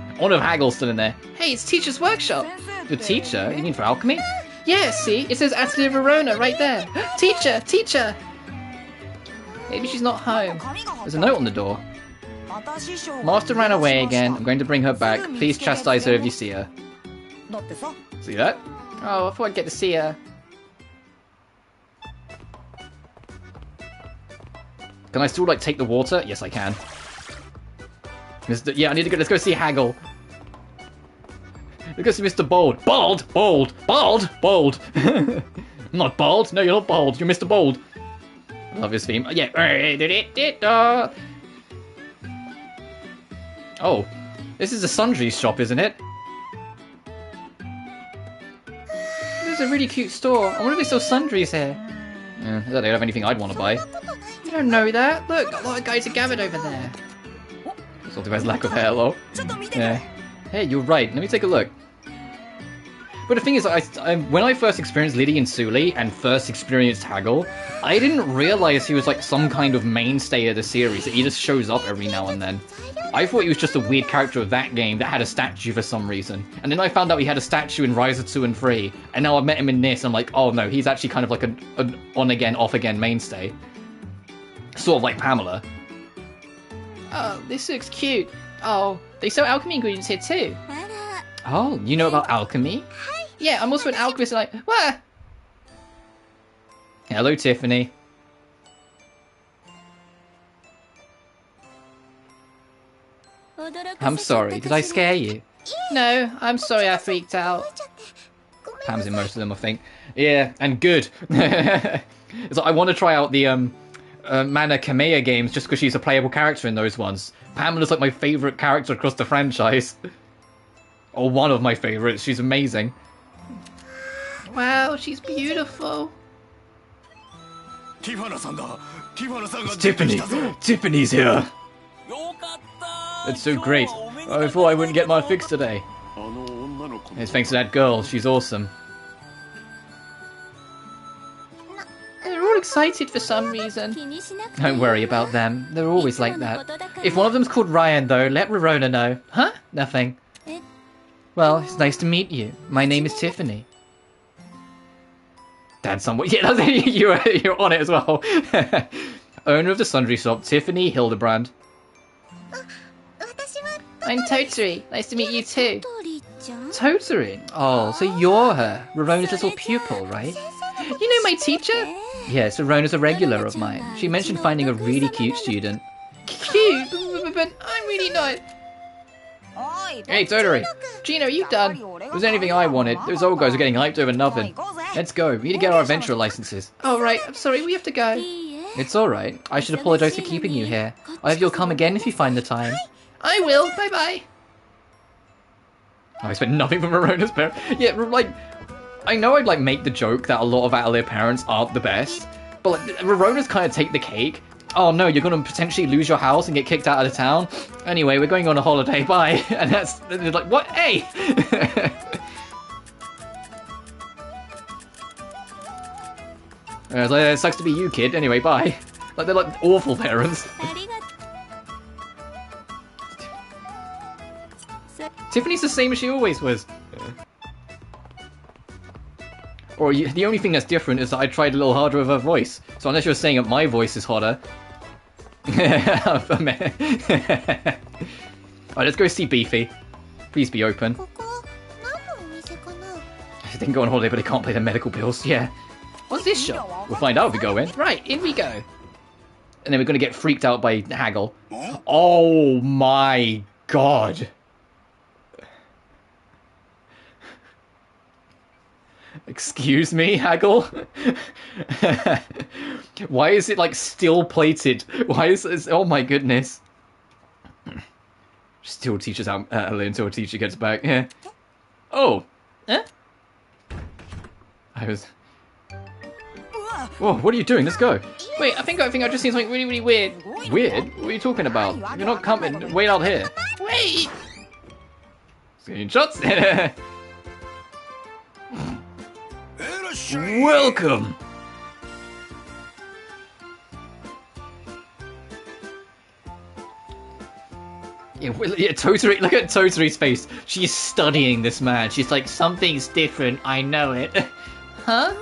I wonder if Haggle's still in there. Hey, it's Teacher's Workshop! The teacher? You mean for alchemy? Yeah, see? It says Atelier Verona right there. Teacher! Teacher! Maybe she's not home. There's a note on the door. Master ran away again. I'm going to bring her back. Please chastise her if you see her. See that? Oh, I thought I'd get to see her. Can I still, like, take the water? Yes, I can. Yeah, I need to go. Let's go see Haggle. Let's go see Mr. Bold. Bald! Bold! Bald! Bold! I'm not bald. No, you're not bald. You're Mr. Bold. I love his theme. Yeah. Oh, this is a sundries shop, isn't it? This is a really cute store. I wonder if they sell sundries here. Yeah, I don't have anything I'd want to buy. You don't know that. Look, a lot of guys are gathered over there. Sort of has lack of hair, lol. Yeah. Hey, you're right. Let me take a look. But the thing is, when I first experienced Liddy and Suli and first experienced Haggle, I didn't realize he was like some kind of mainstay of the series. He just shows up every now and then. I thought he was just a weird character of that game that had a statue for some reason. And then I found out he had a statue in Rise of 2 and 3. And now I've met him in this, and I'm like, oh no, he's actually kind of like an on-again, off-again mainstay. Sort of like Pamela. Oh, this looks cute. Oh, they sell alchemy ingredients here too. Oh, you know about alchemy? Yeah, I'm also an alchemist. Like, what? Hello, Tiffany. I'm sorry, did I scare you? No, I'm sorry I freaked out. Pam's in most of them, I think. Yeah, and good. It's like, I want to try out the Mana Kamea games just because she's a playable character in those ones. Pamela's like my favourite character across the franchise. Or one of my favourites, she's amazing. Wow, she's beautiful. It's Tiffany! Tiffany's here! That's so great. I thought I wouldn't get my fix today. It's thanks to that girl, she's awesome. They're all excited for some reason. Don't worry about them, they're always like that. If one of them's called Ryan though, let Rorona know. Huh? Nothing. Well, it's nice to meet you. My name is Tiffany. Dad's somewhat. Yeah, you're on it as well. Owner of the sundry shop, Tiffany Hildebrand. I'm Totori. Nice to meet you too. Totori? Oh, so you're her. Rorona's little pupil, right? You know my teacher? Yes, Rorona's a regular of mine. She mentioned finding a really cute student. Cute? But I'm really not. Hey, Totori. Gina, are you done? If there's anything I wanted, those old guys are getting hyped over nothing. Let's go. We need to get our adventurer licenses. Oh, right. I'm sorry. We have to go. It's alright. I should apologise for keeping you here. I hope you'll come again if you find the time. I will. Bye-bye. Oh, I expect nothing from Rorona's parents. Yeah, like, I know I'd, like, make the joke that a lot of Atelier parents aren't the best, but, like, Rorona's kind of take the cake. Oh, no, you're going to potentially lose your house and get kicked out of the town. Anyway, we're going on a holiday. Bye. And that's like, what? Hey! I was like, it sucks to be you, kid. Anyway, bye. Like, they're like awful parents. Tiffany's the same as she always was. Or the only thing that's different is that I tried a little harder with her voice. So unless you're saying that my voice is hotter. Alright, let's go see Beefy. Please be open. They can go on holiday, but they can't pay their medical bills. Yeah. What's this shop? We'll find out if we go in. Right, in we go. And then we're going to get freaked out by Haggle. Oh my god. Excuse me, Haggle? Why is it like steel plated? Why is this? Oh my goodness. Still teaches out until a teacher gets back. Yeah. Oh. Eh? I was. Whoa, what are you doing? Let's go. Wait, I think I just seen something really, really weird. Weird? What are you talking about? You're not coming. Wait out here. Wait. Screenshots. Welcome. Yeah, Totori, look at Totori's face. She's studying this man. She's like, something's different. I know it. Huh?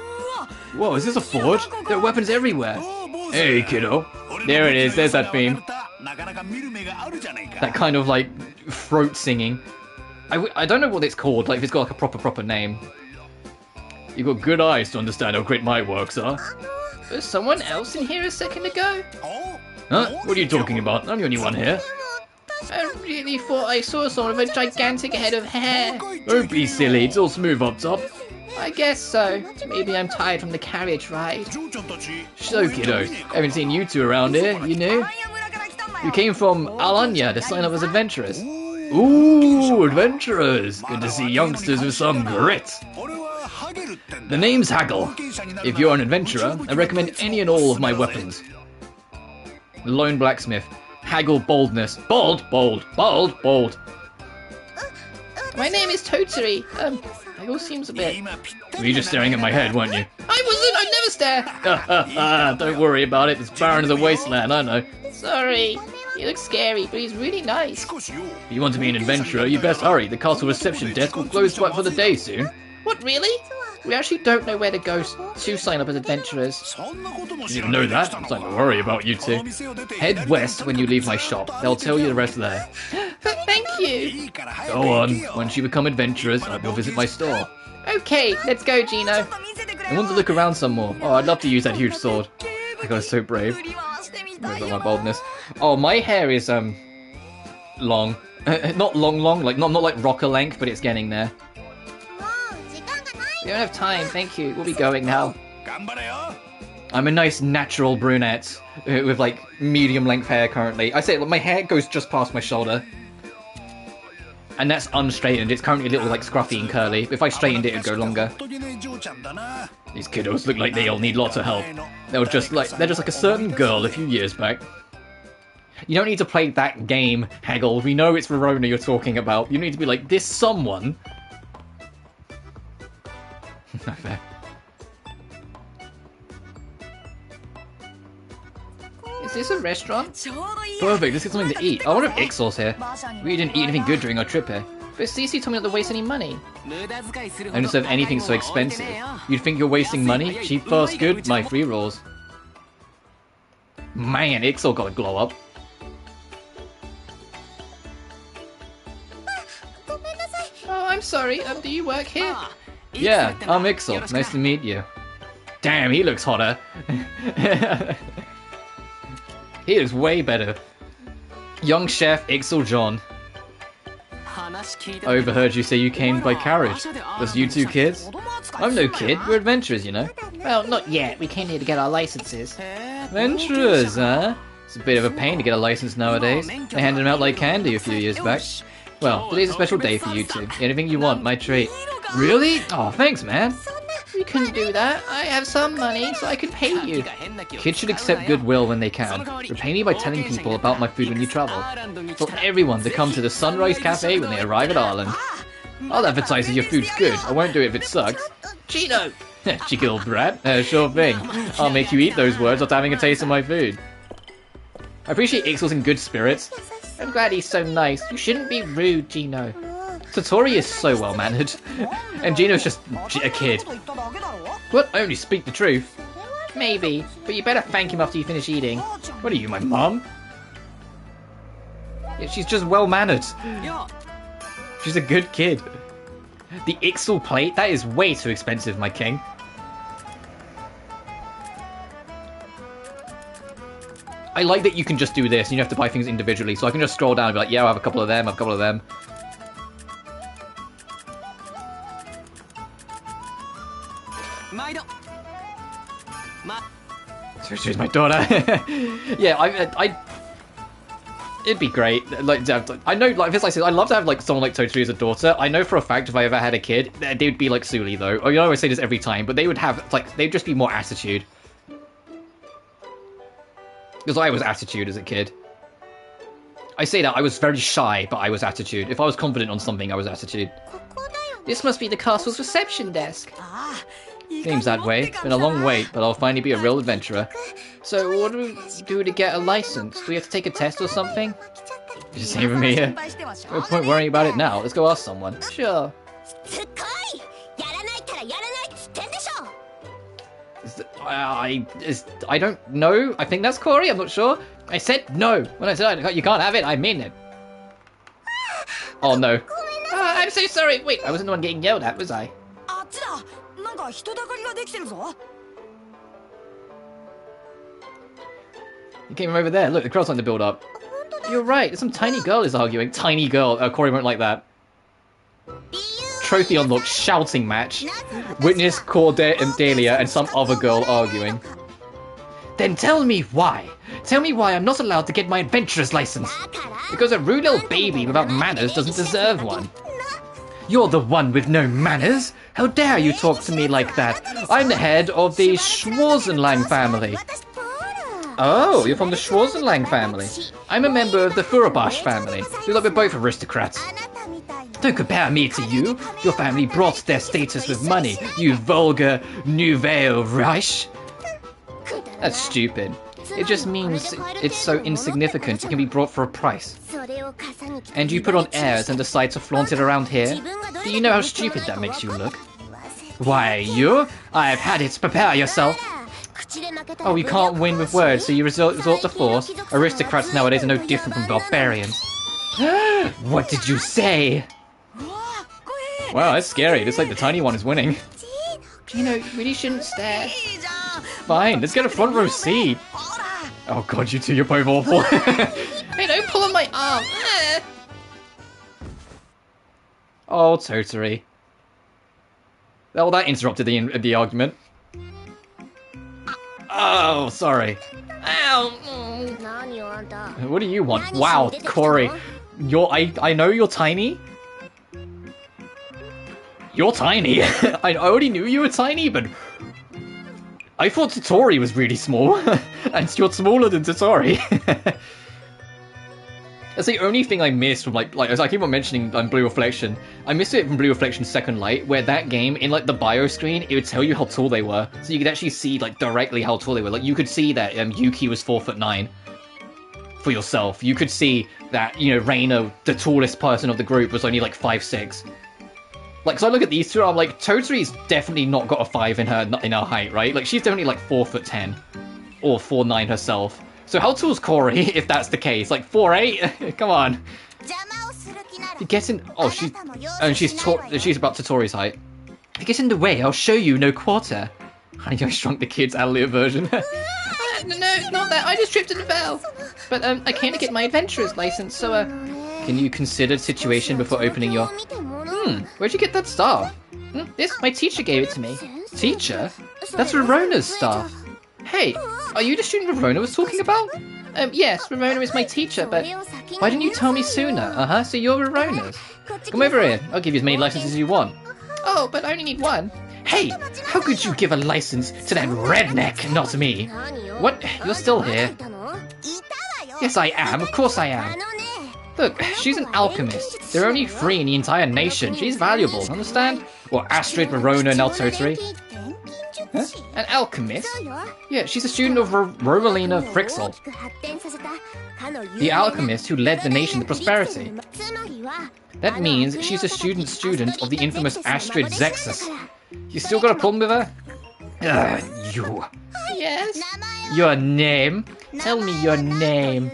Whoa, is this a forge? There are weapons everywhere. Hey, kiddo. There it is. There's that theme. That kind of like throat singing. I don't know what it's called. Like if it's got like a proper name. You've got good eyes to understand how great my works are. Was someone else in here a second ago? Huh? What are you talking about? I'm the only one here. I really thought I saw someone with a gigantic head of hair. Don't be silly. It's all smooth up top. I guess so. Maybe I'm tired from the carriage ride. So, kiddos, haven't seen you two around here, you know? You came from Ayana to sign up as adventurers. Ooh, adventurers! Good to see youngsters with some grit. The name's Haggle. If you're an adventurer, I recommend any and all of my weapons. Lone blacksmith. Haggle boldness. Bold. My name is Totori. Haggle seems a bit... Were you just staring at my head, weren't you? I wasn't! I'd never stare! Don't worry about it. It's barren as a wasteland, I know. Sorry. He looks scary, but he's really nice. If you want to be an adventurer, you best hurry. The castle reception desk will close for the day soon. What, really? We actually don't know where to go to sign up as adventurers. You didn't know that? I'm starting to worry about you two. Head west when you leave my shop. They'll tell you the rest there. Thank you. Go on. Once you become adventurers, I hope you'll visit my store. Okay, let's go, Gino. I want to look around some more. Oh, I'd love to use that huge sword. That guy's so brave. Where's my boldness? Oh, my hair is long. Not long, like not like rocker length, but it's getting there. We don't have time, thank you. We'll be going now. I'm a nice natural brunette with like medium length hair currently. I say my hair goes just past my shoulder. And that's unstraightened. It's currently a little like scruffy and curly. If I straightened it, it'd go longer. These kiddos look like they all need lots of help. They're just like a certain girl a few years back. You don't need to play that game, Haggle. We know it's Verona you're talking about. You need to be like, this someone... Not fair. Is this a restaurant? Perfect, let's get something to eat. I wonder if Ixor's here. We didn't eat anything good during our trip here. But Cece told me not to waste any money. I don't serve anything so expensive. You'd think you're wasting money? Cheap, fast, good, my free rolls. Man, Ixor got a glow up. Oh, I'm sorry. Do you work here? Yeah, I'm Ixor. Nice to meet you. Damn, he looks hotter. He looks way better. Young chef Ixor John. I overheard you say you came by carriage. Was you two kids? I'm no kid. We're adventurers, you know. Well, not yet. We came here to get our licenses. Adventurers, huh? It's a bit of a pain to get a license nowadays. They handed them out like candy a few years back. Well, today's a special day for you two. Anything you want, my treat. Really? Oh, thanks, man. You couldn't do that. I have some money, so I could pay you. Kids should accept goodwill when they can. Repay me by telling people about my food when you travel. For everyone to come to the Sunrise Cafe when they arrive at Ireland. I'll advertise that your food's good. I won't do it if it sucks. Gino! Cheeky little brat. Sure thing. I'll make you eat those words after having a taste of my food. I appreciate Ixel's in good spirits. I'm glad he's so nice. You shouldn't be rude, Gino. Totori is so well-mannered. And Gino's just a kid. What? I only speak the truth. Maybe, but you better thank him after you finish eating. What are you, my mum? Yeah, she's just well-mannered. She's a good kid. The Ixel plate? That is way too expensive, my king. I like that you can just do this and you have to buy things individually. So I can just scroll down and be like, yeah, I'll have a couple of them, I'll have a couple of them. She's my daughter. Yeah, it'd be great. Like, I know, like, as I said, I'd love to have like someone like Totori as a daughter. I know for a fact if I ever had a kid, they would be like Suli though. Oh, you know, I say this every time, but they would have like they'd just be more attitude. Because I was attitude as a kid. I say that I was very shy, but I was attitude. If I was confident on something, I was attitude. This must be the castle's reception desk. Seems that way. It's been a long wait, but I'll finally be a real adventurer. So, what do we do to get a license? Do we have to take a test or something? You're just saving me here. No point worrying about it now. Let's go ask someone. Sure. I don't know. I think that's Corey. I'm not sure. I said no. When I said you can't have it, I mean it. Oh no. I'm so sorry. Wait, I wasn't the one getting yelled at, was I? You came from over there. Look, the crowd's starting to build up. You're right. Some tiny girl is arguing. Tiny girl. Corey won't like that. Trophy unlocked. Shouting match. Witness Cordet and Dahlia and some other girl arguing. Then tell me why. Tell me why I'm not allowed to get my adventurer's license. Because a rude little baby without manners doesn't deserve one. You're the one with no manners. How dare you talk to me like that? I'm the head of the Schwarzenlang family. Oh, you're from the Schwarzenlang family. I'm a member of the Furabash family. We're both aristocrats. Don't compare me to you. Your family brought their status with money, you vulgar Nouvelle Reich. That's stupid. It just means it's so insignificant it can be brought for a price. And you put on airs and decide to flaunt it around here? Do you know how stupid that makes you look? Why, you? I've had it. Prepare yourself. Oh, you can't win with words, so you resort to force? Aristocrats nowadays are no different from barbarians. What did you say? Wow, that's scary. Looks like the tiny one is winning. Gino, you really shouldn't stare. Fine, let's get a front row seat. Oh god, you two, you're both awful. Hey, don't pull on my arm. Oh, Totori. Well, that interrupted the argument. Oh, sorry. Ow. What do you want? Wow, Corey. I know you're tiny. You're tiny. I already knew you were tiny, but I thought Totori was really small. And you're smaller than Totori. That's the only thing I missed from like as I keep on mentioning Blue Reflection. I missed it from Blue Reflection Second Light, where that game in like the bio screen it would tell you how tall they were, so you could actually see like directly how tall they were. Like you could see that Yuki was 4'9" for yourself. You could see that Reina, the tallest person of the group, was only like 5'6". Like, so I look at these two, I'm like, Totori's definitely not got a 5 in her height, right? Like, she's definitely like 4'10", or 4'9" herself. So how tall's Corey, if that's the case? Like 4'8"? Come on. You get in. Oh, she's about Totori's height. If you get in the way, I'll show you no quarter. Honey, I Shrunk the Kids Atelier version. No, not that. I just tripped and fell. But I came to get my adventurer's license, so can you consider the situation before opening your? Where'd you get that staff? My teacher gave it to me. Teacher? That's Rarona's staff. Hey, are you the student Rarona was talking about? Yes, Rarona is my teacher, but why didn't you tell me sooner? So you're Rarona's. Come over here. I'll give you as many licenses as you want. Oh, but I only need one. Hey, how could you give a license to that redneck, not me? What? You're still here? Yes, I am. Of course I am. Look, she's an alchemist. There are only 3 in the entire nation. She's valuable, understand? Well, Astrid, Rarona, and now Totori. Huh? An alchemist? Yeah, she's a student of Rovalina Frixel, the alchemist who led the nation to prosperity. That means she's a student of the infamous Astrid Zexus. You still got a problem with her? You. Yes? Your name? Tell me your name.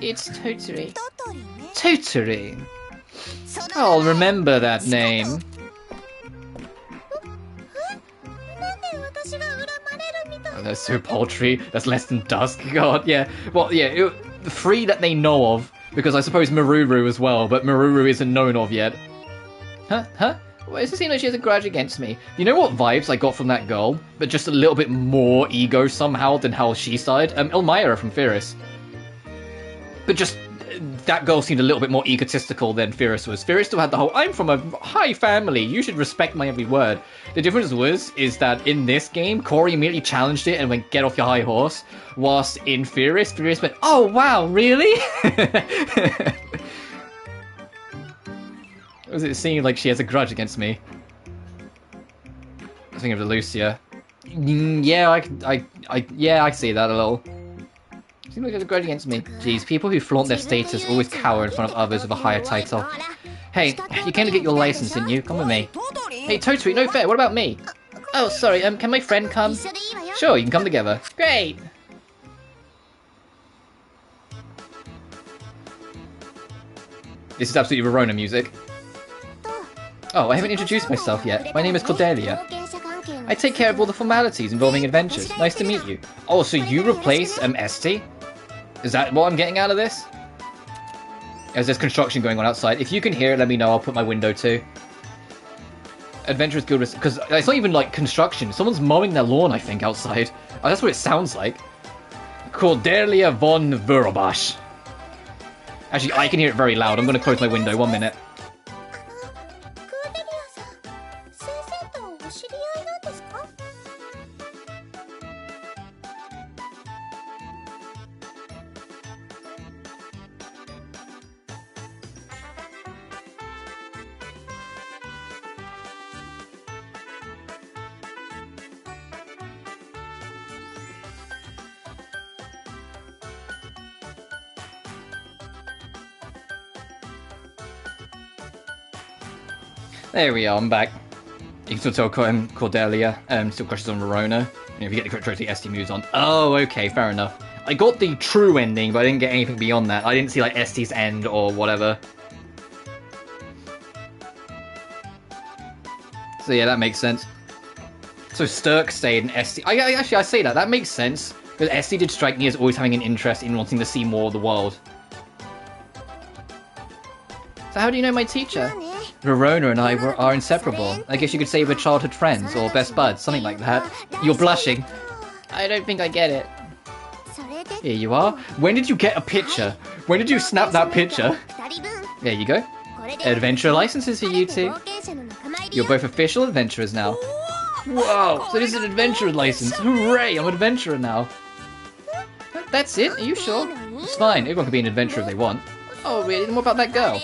It's Totori. Totori. I'll remember that name. Oh, that's so paltry. That's less than dusk. God, yeah. Well, yeah, the three that they know of, because I suppose Maruru as well, but Maruru isn't known of yet. Huh? Why does it seem like she has a grudge against me? You know what vibes I got from that girl? But just a little bit more ego somehow than how she started? Elmira from Firis. But just, that girl seemed a little bit more egotistical than Firis was. Firis still had the whole, I'm from a high family, you should respect my every word. The difference is that in this game, Corey immediately challenged it and went, get off your high horse. Whilst in Firis went, oh wow, really? Does it seem like she has a grudge against me? I think of the Lucia. Yeah, I see that a little. Seems like she has a grudge against me. Jeez, people who flaunt their status always cower in front of others with a higher title. Hey, you came to get your license, didn't you? Come with me. Hey, Totori, no fair, what about me? Oh, sorry, can my friend come? Sure, you can come together. Great! This is absolutely Verona music. Oh, I haven't introduced myself yet. My name is Cordelia. I take care of all the formalities involving adventures. Nice to meet you. Oh, so you replace Esty? Is that what I'm getting out of this? As there's construction going on outside. If you can hear it, let me know. I'll put my window too. Adventure is good with... Because it's not even like construction. Someone's mowing their lawn, I think, outside. Oh, that's what it sounds like. Cordelia von Vurobash. Actually, I can hear it very loud. I'm going to close my window. 1 minute. There we are, I'm back. You can still tell Cordelia still crushes on Verona. And if you get the correct trophy, Esty moves on. Oh, okay, fair enough. I got the true ending, but I didn't get anything beyond that. I didn't see like Esty's end or whatever. So yeah, that makes sense. So Sturk stayed and Esty... Actually, I say that. That makes sense. Because Esty did strike me as always having an interest in wanting to see more of the world. So how do you know my teacher? Verona and I are inseparable. I guess you could say we're childhood friends, or best buds, something like that. You're blushing. I don't think I get it. Here you are. When did you get a picture? When did you snap that picture? There you go. Adventurer licenses for you two. You're both official adventurers now. Whoa, so this is an adventurer license. Hooray, I'm an adventurer now. That's it? Are you sure? It's fine, everyone can be an adventurer if they want. Oh really, then what about that girl?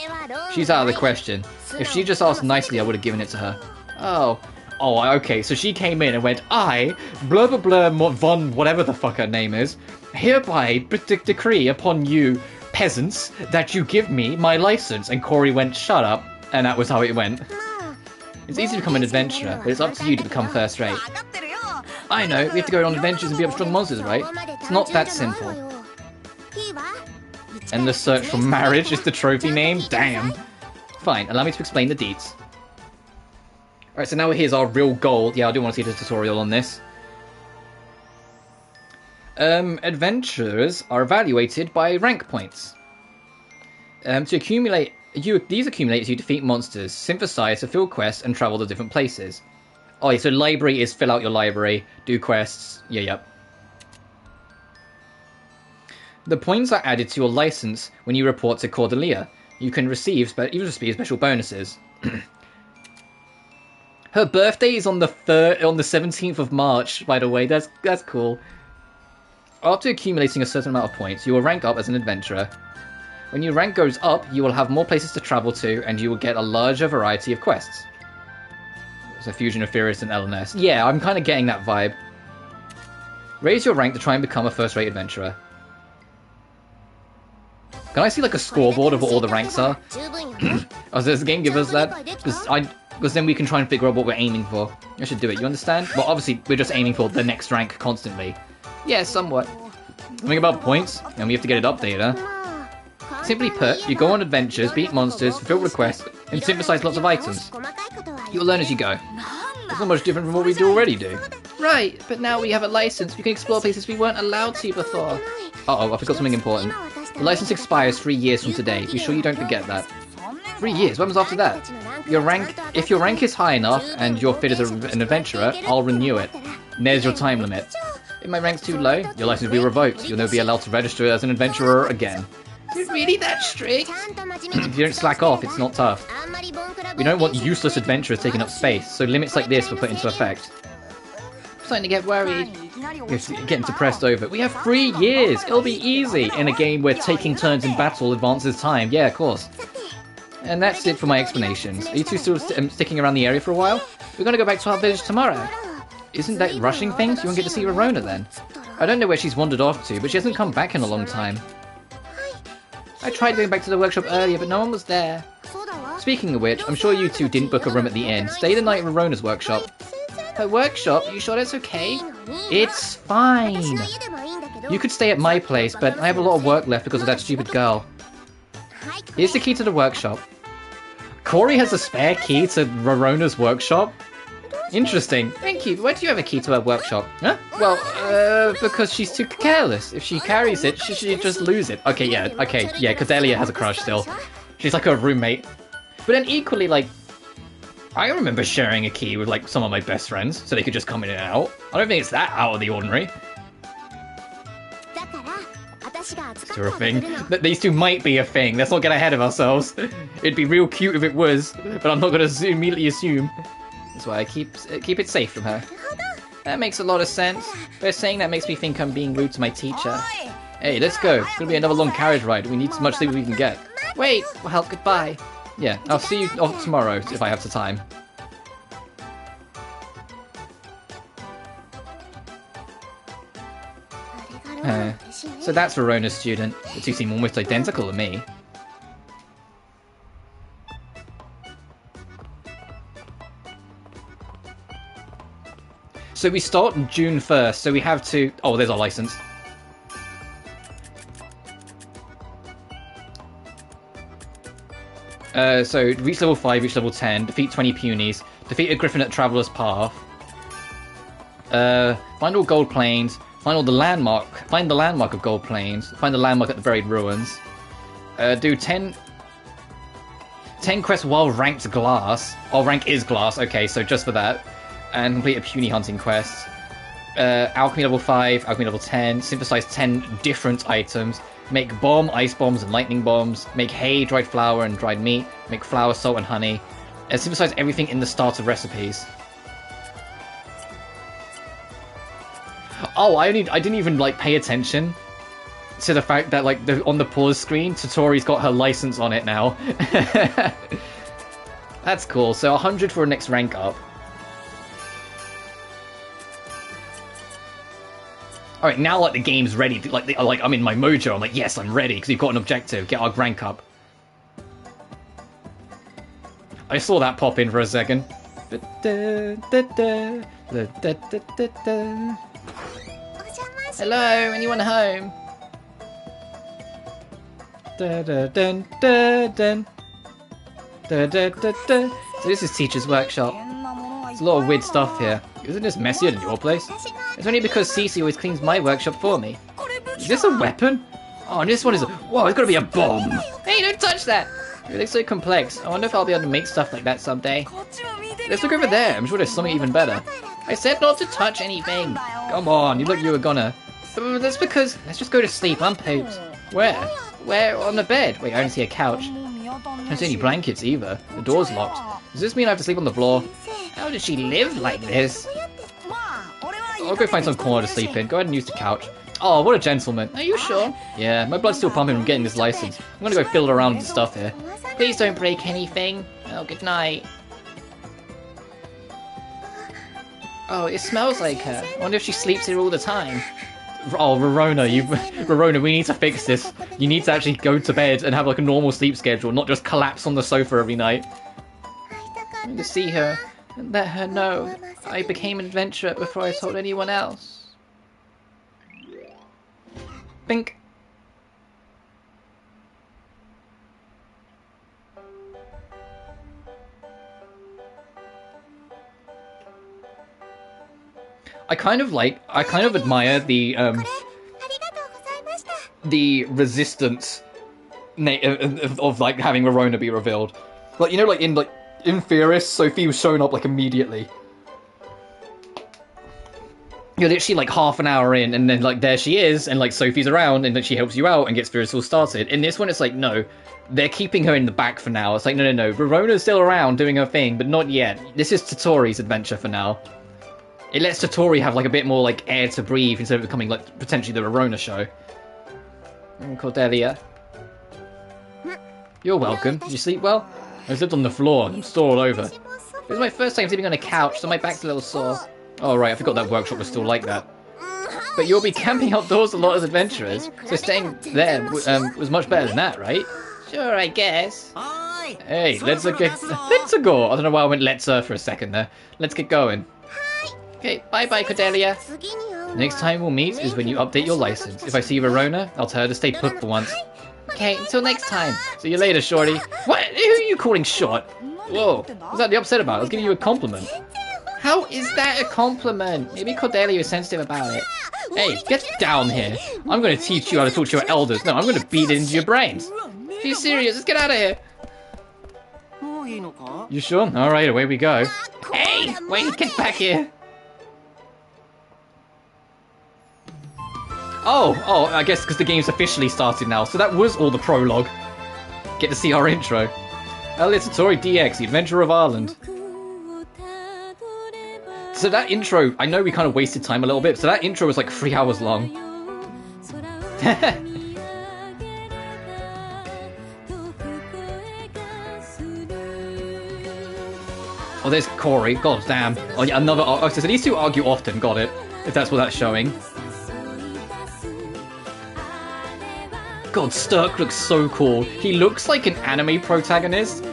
She's out of the question. If she just asked nicely, I would have given it to her. Oh, okay, so she came in and went, I, blah blah blah von whatever the fuck her name is, hereby decree upon you, peasants, that you give me my license. And Corey went, shut up, and that was how it went. It's easy to become an adventurer, but it's up to you to become first rate. I know, we have to go on adventures and beat up strong monsters, right? It's not that simple. And the search for marriage is the trophy name? Damn. Fine, allow me to explain the deeds. Alright, so now here's our real goal. Yeah, I do want to see the tutorial on this. Adventurers are evaluated by rank points. To accumulate... These accumulate as you defeat monsters, synthesize, fulfill quests, and travel to different places. Oh yeah, so library is fill out your library, do quests. Yeah, yep. The points are added to your license when you report to Cordelia. You can receive special bonuses. Her birthday is on the 17th of March, by the way. That's cool. After accumulating a certain amount of points, you will rank up as an adventurer. When your rank goes up, you will have more places to travel to, and you will get a larger variety of quests. It's a fusion of Furious and LNS. Yeah, I'm kind of getting that vibe. Raise your rank to try and become a first-rate adventurer. Can I see like a scoreboard of what all the ranks are? Oh, does this game give us that? Because then we can try and figure out what we're aiming for. I should do it, you understand? Well, obviously, we're just aiming for the next rank constantly. Yeah, somewhat. Something about points, and we have to get it updated, huh? Simply put, you go on adventures, beat monsters, fulfill requests, and synthesize lots of items. You'll learn as you go. It's not much different from what we already do. Right, but now we have a license. We can explore places we weren't allowed to before. Uh-oh, I forgot something important. The license expires 3 years from today. Be sure you don't forget that. 3 years? What happens after that? If your rank is high enough and you're fit as an adventurer, I'll renew it. And there's your time limit. If my rank's too low, your license will be revoked. You'll never be allowed to register as an adventurer again. Is it really that strict? If you don't slack off, it's not tough. We don't want useless adventurers taking up space, so limits like this were put into effect. I'm starting to get worried. We're getting depressed over it. We have 3 years! It'll be easy in a game where taking turns in battle advances time. Yeah, of course. And that's it for my explanations. Are you two still sticking around the area for a while? We're gonna go back to our village tomorrow. Isn't that rushing things? You won't get to see Rorona then. I don't know where she's wandered off to, but she hasn't come back in a long time. I tried going back to the workshop earlier, but no one was there. Speaking of which, I'm sure you two didn't book a room at the inn. Stay the night at Rorona's workshop. Her workshop? Are you sure that's okay? It's fine. You could stay at my place, but I have a lot of work left because of that stupid girl. Here's the key to the workshop. Corey has a spare key to Rorona's workshop? Interesting. Thank you. Why do you have a key to her workshop? Huh? Well, because she's too careless. If she carries it, she just lose it. Okay, yeah, because Elia has a crush still. She's like her roommate. But then equally, like, I remember sharing a key with, like, some of my best friends, so they could just come in and out. I don't think it's that out of the ordinary. Is there a thing? These two might be a thing. Let's not get ahead of ourselves. It'd be real cute if it was, but I'm not going to immediately assume. That's why I keep it safe from her. That makes a lot of sense. But saying that makes me think I'm being rude to my teacher. Hey, let's go. It's going to be another long carriage ride. We need as much sleep as we can get. Wait, well, goodbye. Yeah, I'll see you tomorrow if I have the time. So that's Verona's student. The two seem almost identical to me. So we start on June 1st, so we have to... Oh, there's our license. So reach level 5, reach level 10, defeat 20 punies, defeat a griffin at Traveler's Path, find all gold plains, find the landmark of gold plains, find the landmark at the buried ruins, do 10 quests while ranked glass, or rank is glass, okay, so just for that, and complete a puny hunting quest, alchemy level 5, alchemy level 10, synthesize 10 different items, make bomb, ice bombs, and lightning bombs. Make hay, dried flour, and dried meat. Make flour, salt, and honey. And synthesize everything in the starter recipes. Oh, I didn't even like pay attention to the fact that like on the pause screen, Totori's got her license on it now. That's cool. So 100 for a next rank up. Alright, now like the game's ready, like I'm in my mojo, I'm like, yes, I'm ready, because we've got an objective, get our rank up. I saw that pop in for a second. Hello, anyone home? So this is Teacher's Workshop. There's a lot of weird stuff here. Isn't this messier than your place? It's only because Cece always cleans my workshop for me. Is this a weapon? Oh, and this one is a... Whoa, it's gotta be a bomb! Hey, don't touch that! It looks so complex. I wonder if I'll be able to make stuff like that someday. Let's look over there. I'm sure there's something even better. I said not to touch anything. Come on, you look you were gonna. That's because... Let's just go to sleep. I'm pooped. Where? Where? On the bed. Wait, I don't see a couch. I don't see any blankets either. The door's locked. Does this mean I have to sleep on the floor? How does she live like this? I'll go find some corner to sleep in. Go ahead and use the couch. Oh, what a gentleman. Are you sure? Yeah, my blood's still pumping from getting this license. I'm gonna go fiddle around with stuff here. Please don't break anything. Oh, good night. Oh, it smells like her. I wonder if she sleeps here all the time. Oh, Verona, Verona, we need to fix this. You need to actually go to bed and have like a normal sleep schedule, not just collapse on the sofa every night. I need to see her and let her know I became an adventurer before I told anyone else. Bink. I kind of admire the resistance of like having Verona be revealed. Like, you know, like in Fierce, Sophie was showing up like immediately. You're literally like half an hour in, and then like there she is, and like Sophie's around, and then she helps you out and gets Fierce all started. In this one, it's like no, they're keeping her in the back for now. It's like no, Verona's still around doing her thing, but not yet. This is Totori's adventure for now. It lets Totori have like a bit more like air to breathe instead of becoming like potentially the Verona show. Cordelia. You're welcome. Did you sleep well? I slept on the floor. I'm sore all over. It was my first time sleeping on a couch, so my back's a little sore. Oh right, I forgot that workshop was still like that. But you'll be camping outdoors a lot as adventurers, so staying there was much better than that, right? Sure, I guess. Hey, let's go. I don't know why I went let's for a second there. Let's get going. Okay, bye-bye, Cordelia. Next time we'll meet is when you update your license. If I see Verona, I'll tell her to stay put for once. Okay, until next time. See you later, shorty. What? Who are you calling short? Whoa, what's that the upset about? I was giving you a compliment. How is that a compliment? Maybe Cordelia is sensitive about it. Hey, get down here. I'm going to teach you how to talk to your elders. No, I'm going to beat it into your brains. Are you serious? Let's get out of here. You sure? Alright, away we go. Hey, wait, get back here. Oh, I guess because the game's officially started now. So that was all the prologue. Get to see our intro. Atelier Totori DX, the Adventurer of Ireland. So that intro, I know we kind of wasted time a little bit, so that intro was like 3 hours long. Oh, there's Corey. God damn. Oh, yeah, another. Oh, so these two argue often. Got it. If that's what that's showing. God, Sturk looks so cool. He looks like an anime protagonist.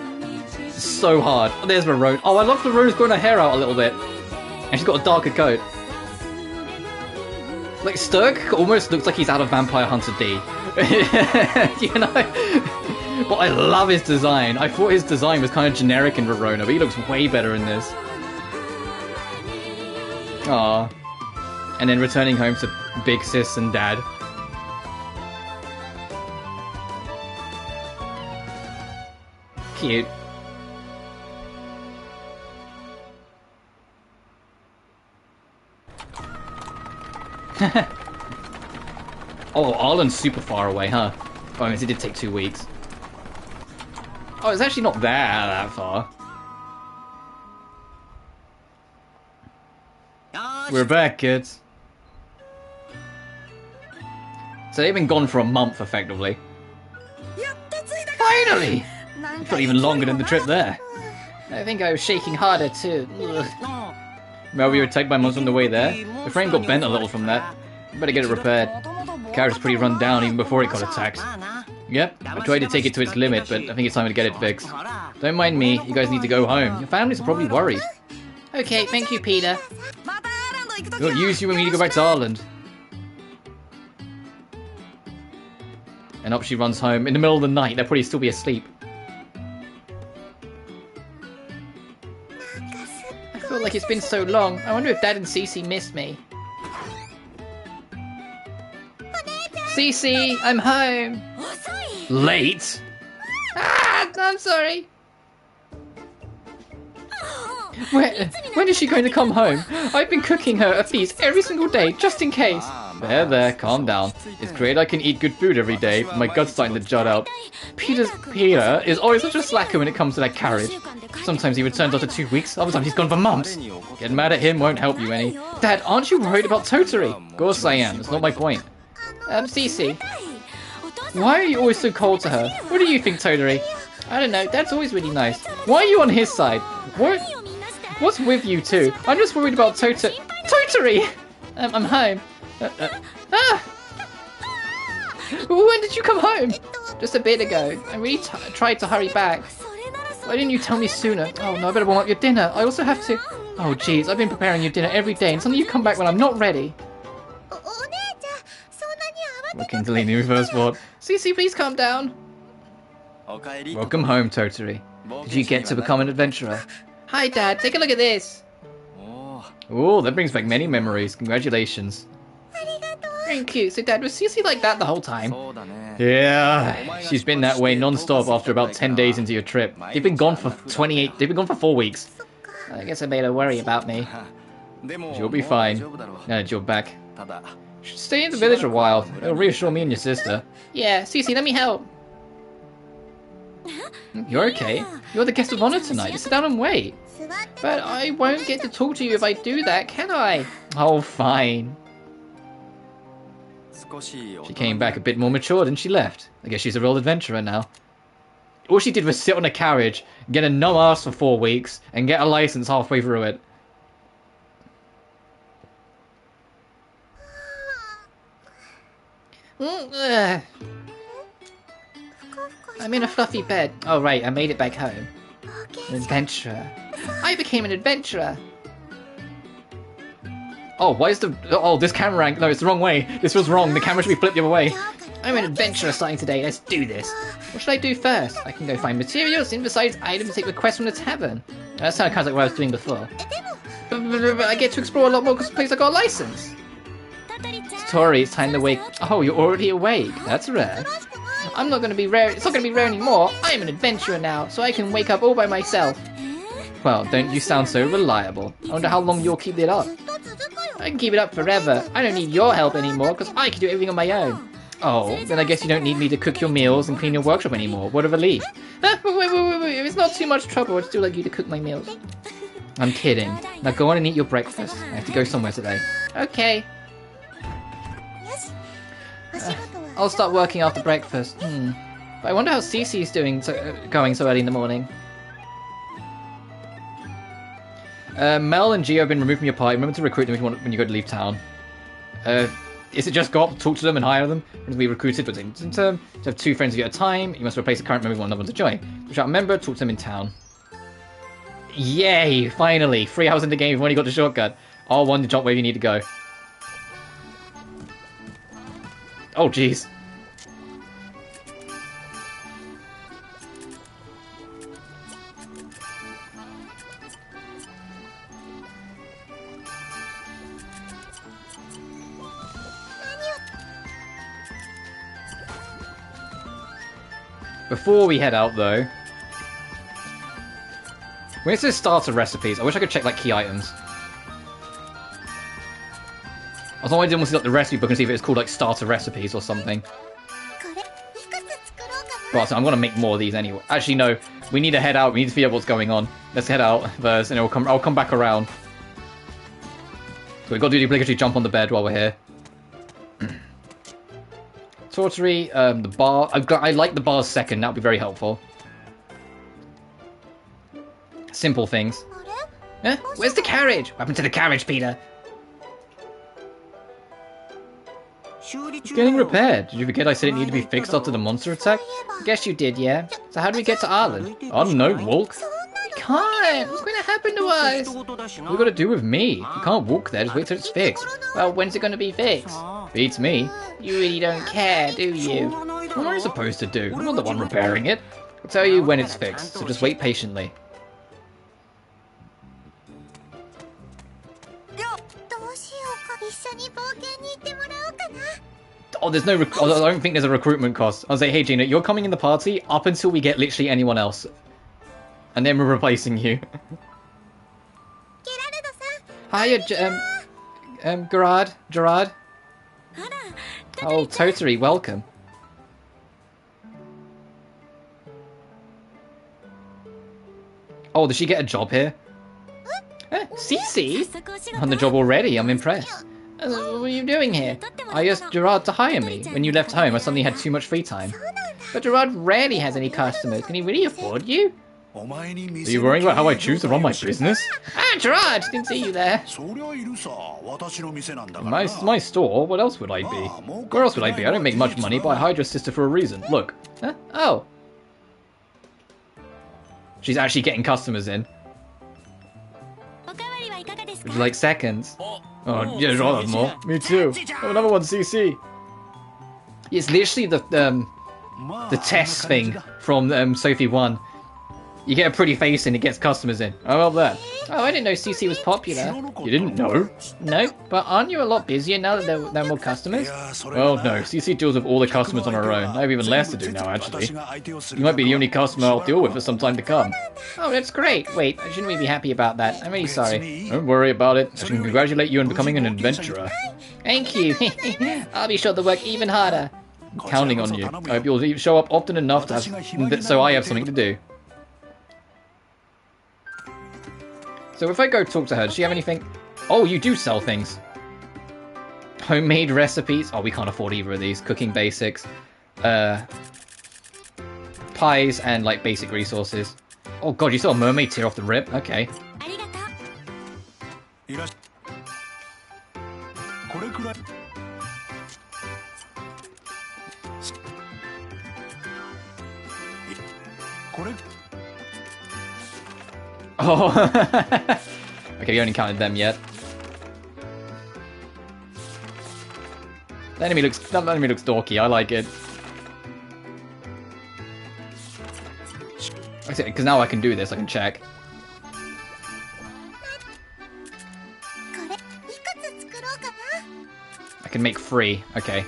So hard. Oh, there's Verona. Oh, I love Verona's growing her hair out a little bit. And she's got a darker coat. Like, Sturk almost looks like he's out of Vampire Hunter D. You know? Well, I love his design. I thought his design was kind of generic in Verona, but he looks way better in this. Aww. And then returning home to Big Sis and Dad. Cute. Oh, Ireland's super far away, huh? Oh, I mean, it did take 2 weeks. Oh, it's actually not that far. We're back, kids. So they've been gone for a month, effectively. Finally! It felt even longer than the trip there. I think I was shaking harder, too. Ugh. Well, we were attacked by monsters on the way there. The frame got bent a little from that. Better get it repaired. The carriage is pretty run down even before it got attacked. Yep, I tried to take it to its limit, but I think it's time to get it fixed. Don't mind me, you guys need to go home. Your families are probably worried. Okay, thank you, Peter. We'll use you when we need to go back to Ireland. And up she runs home. In the middle of the night, they'll probably still be asleep. I feel like it's been so long. I wonder if Dad and Cece missed me. Cece, I'm home. Late? Ah, I'm sorry. When is she going to come home? I've been cooking her a feast every single day, just in case. There, calm down. It's great I can eat good food every day, but my gut's starting to jut out. Peter is always such a slacker when it comes to that carriage. Sometimes he returns after 2 weeks, other times he's gone for months. Getting mad at him won't help you any. Dad, aren't you worried about Totori? Of course I am, it's not my point. Cece. Why are you always so cold to her? What do you think, Totori? I don't know, Dad's always really nice. Why are you on his side? What's with you two? I'm just worried about Totori! I'm home. When did you come home? Just a bit ago. I really tried to hurry back. Why didn't you tell me sooner? Oh no, I better warm up your dinner. I also have to... Oh jeez, I've been preparing your dinner every day and suddenly you come back when I'm not ready. Looking to lean in reverse ward. Cece, please calm down. Welcome home, Totori. Did you get to become an adventurer? Hi Dad, take a look at this. Oh, that brings back many memories. Congratulations. Very cute. So Dad, was Cece like that the whole time? Yeah, she's been that way non-stop after about 10 days into your trip. They've been gone for 4 weeks. I guess I made her worry about me. You'll be fine. Now that you're back. Should stay in the village a while. It'll reassure me and your sister. Yeah, Cece, let me help. You're okay. You're the guest of honor tonight. Just sit down and wait. But I won't get to talk to you if I do that, can I? Oh, fine. She came back a bit more mature than she left. I guess she's a real adventurer now. All she did was sit on a carriage, get a no ass for 4 weeks, and get a license halfway through it. I'm in a fluffy bed. Oh right, I made it back home. An adventurer. I became an adventurer. Oh, why is the... Oh, this camera angle... No, it's the wrong way. This was wrong. The camera should be flipped the other way. I'm an adventurer starting today. Let's do this. What should I do first? I can go find materials, synthesize items, and take requests from the tavern. That sounds kind of like what I was doing before. But I get to explore a lot more because the place I got a license. Totori, it's time to wake... Oh, you're already awake. That's rare. I'm not going to be rare... It's not going to be rare anymore. I am an adventurer now, so I can wake up all by myself. Well, don't you sound so reliable. I wonder how long you'll keep it up. I can keep it up forever. I don't need your help anymore, because I can do everything on my own. Oh, then I guess you don't need me to cook your meals and clean your workshop anymore. What a relief. Wait. If it's not too much trouble, I'd still like you to cook my meals. I'm kidding. Now go on and eat your breakfast. I have to go somewhere today. Okay. I'll start working after breakfast. But I wonder how Cece's doing going so early in the morning. Mel and Gio have been removed from your party. Remember to recruit them when you go to leave town. Is it just go up, talk to them and hire them? To be recruited for the term. To have 2 friends at a time. You must replace a current member with one another to join. Reach out a member, talk to them in town. Yay! Finally! 3 hours in the game, we've only got the shortcut. R1 to jump where you need to go. Oh jeez. Before we head out, though, when it says starter recipes, I wish I could check like key items. I was always want to see like the recipe book and see if it's called like starter recipes or something. But so I'm gonna make more of these anyway. Actually, no, we need to head out. We need to figure out what's going on. Let's head out first, and I'll come back around. So we've got to do the obligatory jump on the bed while we're here. Totori, the bar. I like the bars second. That would be very helpful. Simple things. Eh? Where's the carriage? What happened to the carriage, Peter? It's getting repaired. Did you forget I said it needed to be fixed after the monster attack? I guess you did, yeah. So how do we get to Ireland? I don't know, walk. We can't! What's going to happen to us? What have you got to do with me? You can't walk there, just wait till it's fixed. Well, when's it going to be fixed? Beats me. You really don't care, do you? What am I supposed to do? I'm not the one repairing it. I'll tell you when it's fixed, so just wait patiently. Oh, there's no... I don't think there's a recruitment cost. I'll say, hey Gina, you're coming in the party up until we get literally anyone else. And then we're replacing you. Hiya, Gerard. Oh, Totori, welcome. Oh, does she get a job here? Cece? On the job already, I'm impressed. What are you doing here? I asked Gerard to hire me. When you left home, I suddenly had too much free time. But Gerard rarely has any customers. Can he really afford you? Are you worrying about how I choose to run my business? Ah, Gerard! Didn't see you there. My store? What else would I be? Where else would I be? I don't make much money, but I hired your sister for a reason. Look. Huh? Oh. She's actually getting customers in. Would you like seconds? Oh, yeah, I'll have more. Me too. Oh, another one, CC. It's literally the test thing from Sophie 1. You get a pretty face and it gets customers in. How about that? Oh, I didn't know CC was popular. You didn't know? No, but aren't you a lot busier now that there are more customers? Well, no. CC deals with all the customers on her own. I have even less to do now, actually. You might be the only customer I'll deal with for some time to come. Oh, that's great. Wait, shouldn't we be happy about that? I'm really sorry. Don't worry about it. I can congratulate you on becoming an adventurer. Thank you. I'll be sure to work even harder. I'm counting on you. I hope you'll show up often enough to have, so I have something to do. So if I go talk to her, does she have anything? Oh, you do sell things. Homemade recipes. Oh, we can't afford either of these. Cooking basics. Pies and, like, basic resources. Oh god, you saw a mermaid tear off the rip? Okay. Oh, okay, we haven't counted them yet. That enemy looks dorky. I like it. Because now I can do this. I can check. I can make 3. Okay.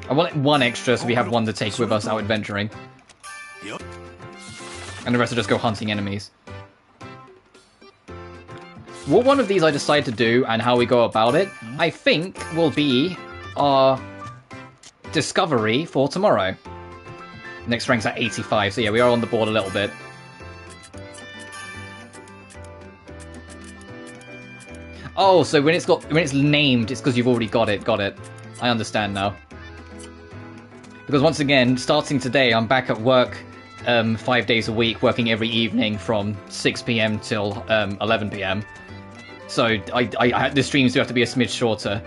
I want 1 extra so we have 1 to take with us out adventuring. And the rest will just go hunting enemies. What one of these I decide to do and how we go about it, I think will be our discovery for tomorrow. Next rank's at 85, so yeah, we are on the board a little bit. Oh, so when it's named, it's because you've already got it. Got it. I understand now. Because once again, starting today, I'm back at work 5 days a week, working every evening from 6 PM till 11 PM. So the streams do have to be a smidge shorter.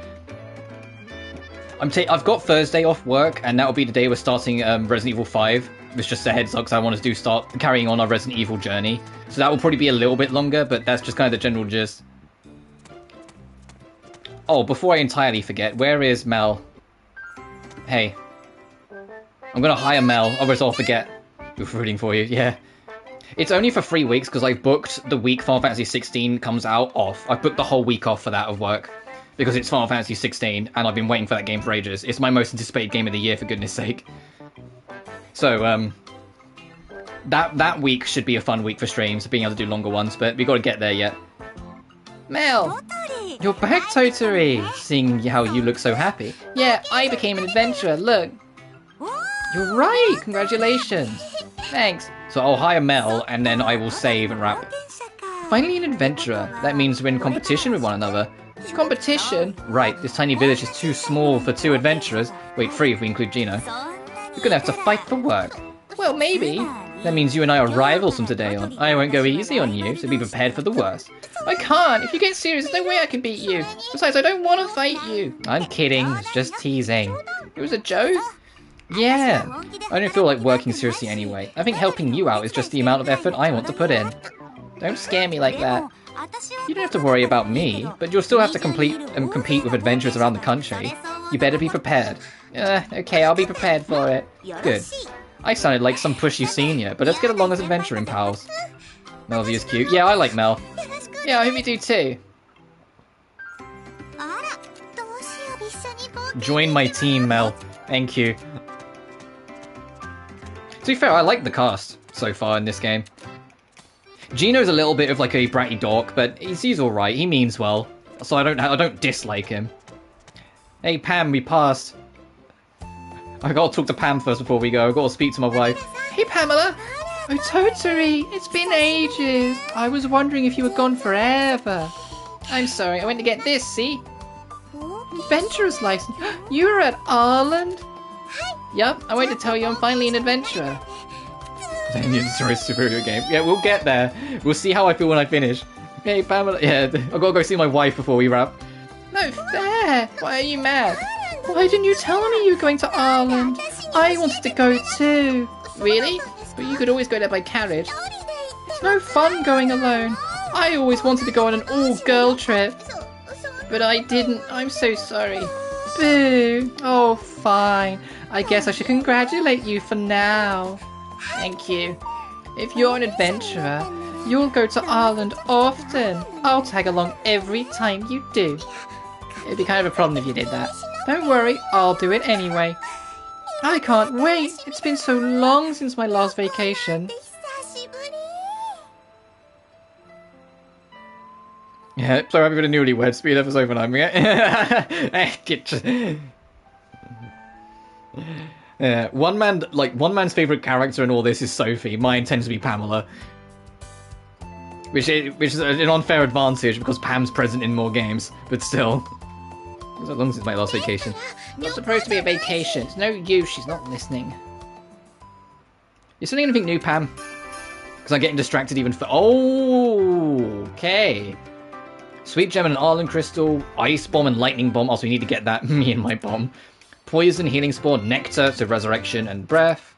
I've got Thursday off work, and that'll be the day we're starting Resident Evil 5. It's just a heads up because I want to start carrying on our Resident Evil journey. So that will probably be a little bit longer, but that's just kind of the general gist. Oh, before I entirely forget, where is Mel? Hey. I'm gonna hire Mel, otherwise I'll forget. We're rooting for you, yeah. It's only for 3 weeks because I booked the week Final Fantasy 16 comes out off. I booked the whole week off for that of work. Because it's Final Fantasy 16, and I've been waiting for that game for ages. It's my most anticipated game of the year, for goodness sake. So, that week should be a fun week for streams, being able to do longer ones, but we gotta get there yet. Mel! You're back, Totori! Seeing how you look so happy. Yeah, I became an adventurer, look! You're right! Congratulations! Thanks! So I'll hire Mel, and then I will save and wrap. Finally an adventurer. That means we're in competition with one another. Competition? Right, this tiny village is too small for 2 adventurers. Wait, 3 if we include Gino. You're gonna have to fight for work. Well, maybe. That means you and I are rivals from today on. I won't go easy on you, so be prepared for the worst. I can't! If you get serious, there's no way I can beat you. Besides, I don't want to fight you. I'm kidding, it's just teasing. It was a joke? Yeah. I don't feel like working seriously anyway. I think helping you out is just the amount of effort I want to put in. Don't scare me like that. You don't have to worry about me, but you'll still have to compete with adventurers around the country. You better be prepared. Okay, I'll be prepared for it. Good. I sounded like some pushy senior, but let's get along as adventuring pals. Melvie is cute. Yeah, I like Mel. Yeah, I hope you do too. Join my team, Mel. Thank you. To be fair, I like the cast so far in this game. Gino's a little bit of like a bratty dork, but he's alright. He means well, so I don't dislike him. Hey Pam, we passed. I gotta talk to Pam first before we go. I gotta speak to my wife. Hey Pamela! Oh Totori, it's been ages. I was wondering if you were gone forever. I'm sorry, I went to get this, see? Adventurer's license. You were at Ireland? Yup, I wanted to tell you I'm finally an adventurer. Dang, it's a superior game. Yeah, we'll get there. We'll see how I feel when I finish. Hey Pamela, yeah, I've gotta go see my wife before we wrap. No fair! Why are you mad? Why didn't you tell me you were going to Ireland? I wanted to go too. Really? But you could always go there by carriage. It's no fun going alone. I always wanted to go on an all-girl trip. But I didn't. I'm so sorry. Boo. Oh, fine. I guess I should congratulate you for now. Thank you. If you're an adventurer, you'll go to Ireland often. I'll tag along every time you do. It'd be kind of a problem if you did that. Don't worry, I'll do it anyway. I can't wait. It's been so long since my last vacation. Yeah, so I've been a newlywed. Speed episode for 9. Yeah, one man's favorite character in all this is Sophie. Mine tends to be Pamela, which is an unfair advantage because Pam's present in more games. But still, as long as it's my last vacation. It's not supposed to be a vacation. It's no use. She's not listening. You sending anything new, Pam? Because I'm getting distracted even for. Oh, okay. Sweet Gem and an Arlen Crystal, Ice Bomb and Lightning Bomb. Also, we need to get that. Me and my bomb. Poison, Healing Spore, Nectar, so Resurrection and Breath.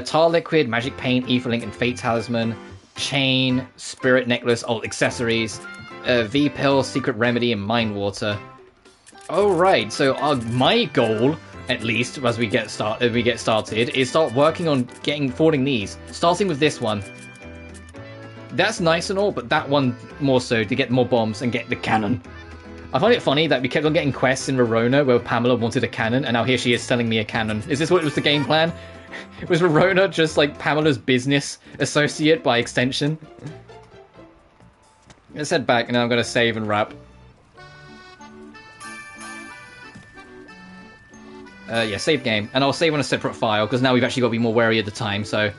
Tar Liquid, Magic Paint, Ether Link and Fate Talisman. Chain, Spirit Necklace, Accessories. V-Pill, Secret Remedy and Mind Water. Alright, so my goal, at least, as we get started, is start working on forwarding these. Starting with this one. That's nice and all, but that one more so, to get more bombs and get the cannon. I find it funny that we kept on getting quests in Rorona where Pamela wanted a cannon, and now here she is selling me a cannon. Is this what was the game plan? Was Rorona just like Pamela's business associate by extension? Let's head back, and now I'm going to save and wrap. Yeah, save game. And I'll save on a separate file, because now we've actually got to be more wary of the time, so...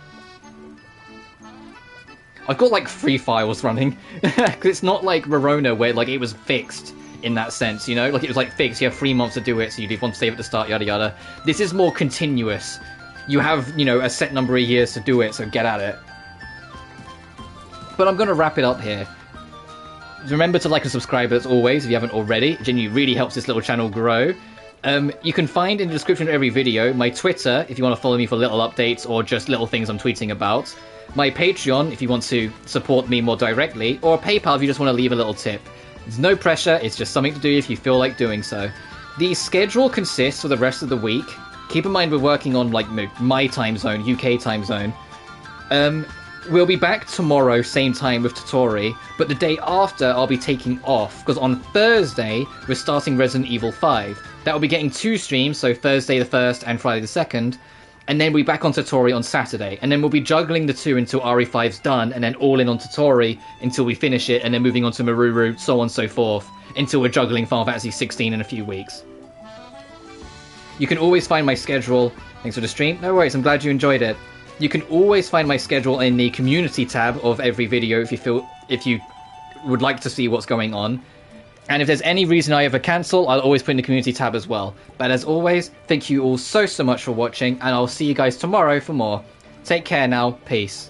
I've got like 3 files running, because it's not like Rorona where like it was fixed in that sense, you know? Like it was like fixed, you have 3 months to do it, so you'd want to save at the start, yada yada. This is more continuous. You have, you know, a set number of years to do it, so get at it. But I'm going to wrap it up here. Remember to like and subscribe as always if you haven't already. It genuinely really helps this little channel grow. You can find in the description of every video my Twitter if you want to follow me for little updates or just little things I'm tweeting about. My Patreon if you want to support me more directly, or PayPal if you just want to leave a little tip. There's no pressure, it's just something to do if you feel like doing so. The schedule consists for the rest of the week. Keep in mind we're working on like my time zone, UK time zone. We'll be back tomorrow, same time with Totori, but the day after I'll be taking off, because on Thursday we're starting Resident Evil 5. That will be getting 2 streams, so Thursday the 1st and Friday the 2nd, and then we'll be back on Totori on Saturday, and then we'll be juggling the 2 until RE5's done, and then all in on Totori until we finish it, and then moving on to Maruru, so on and so forth, until we're juggling Final Fantasy 16 in a few weeks. You can always find my schedule. Thanks for the stream. No worries, I'm glad you enjoyed it. You can always find my schedule in the community tab of every video if you would like to see what's going on. And if there's any reason I ever cancel, I'll always put in the community tab as well. But as always, thank you all so much for watching, and I'll see you guys tomorrow for more. Take care now. Peace.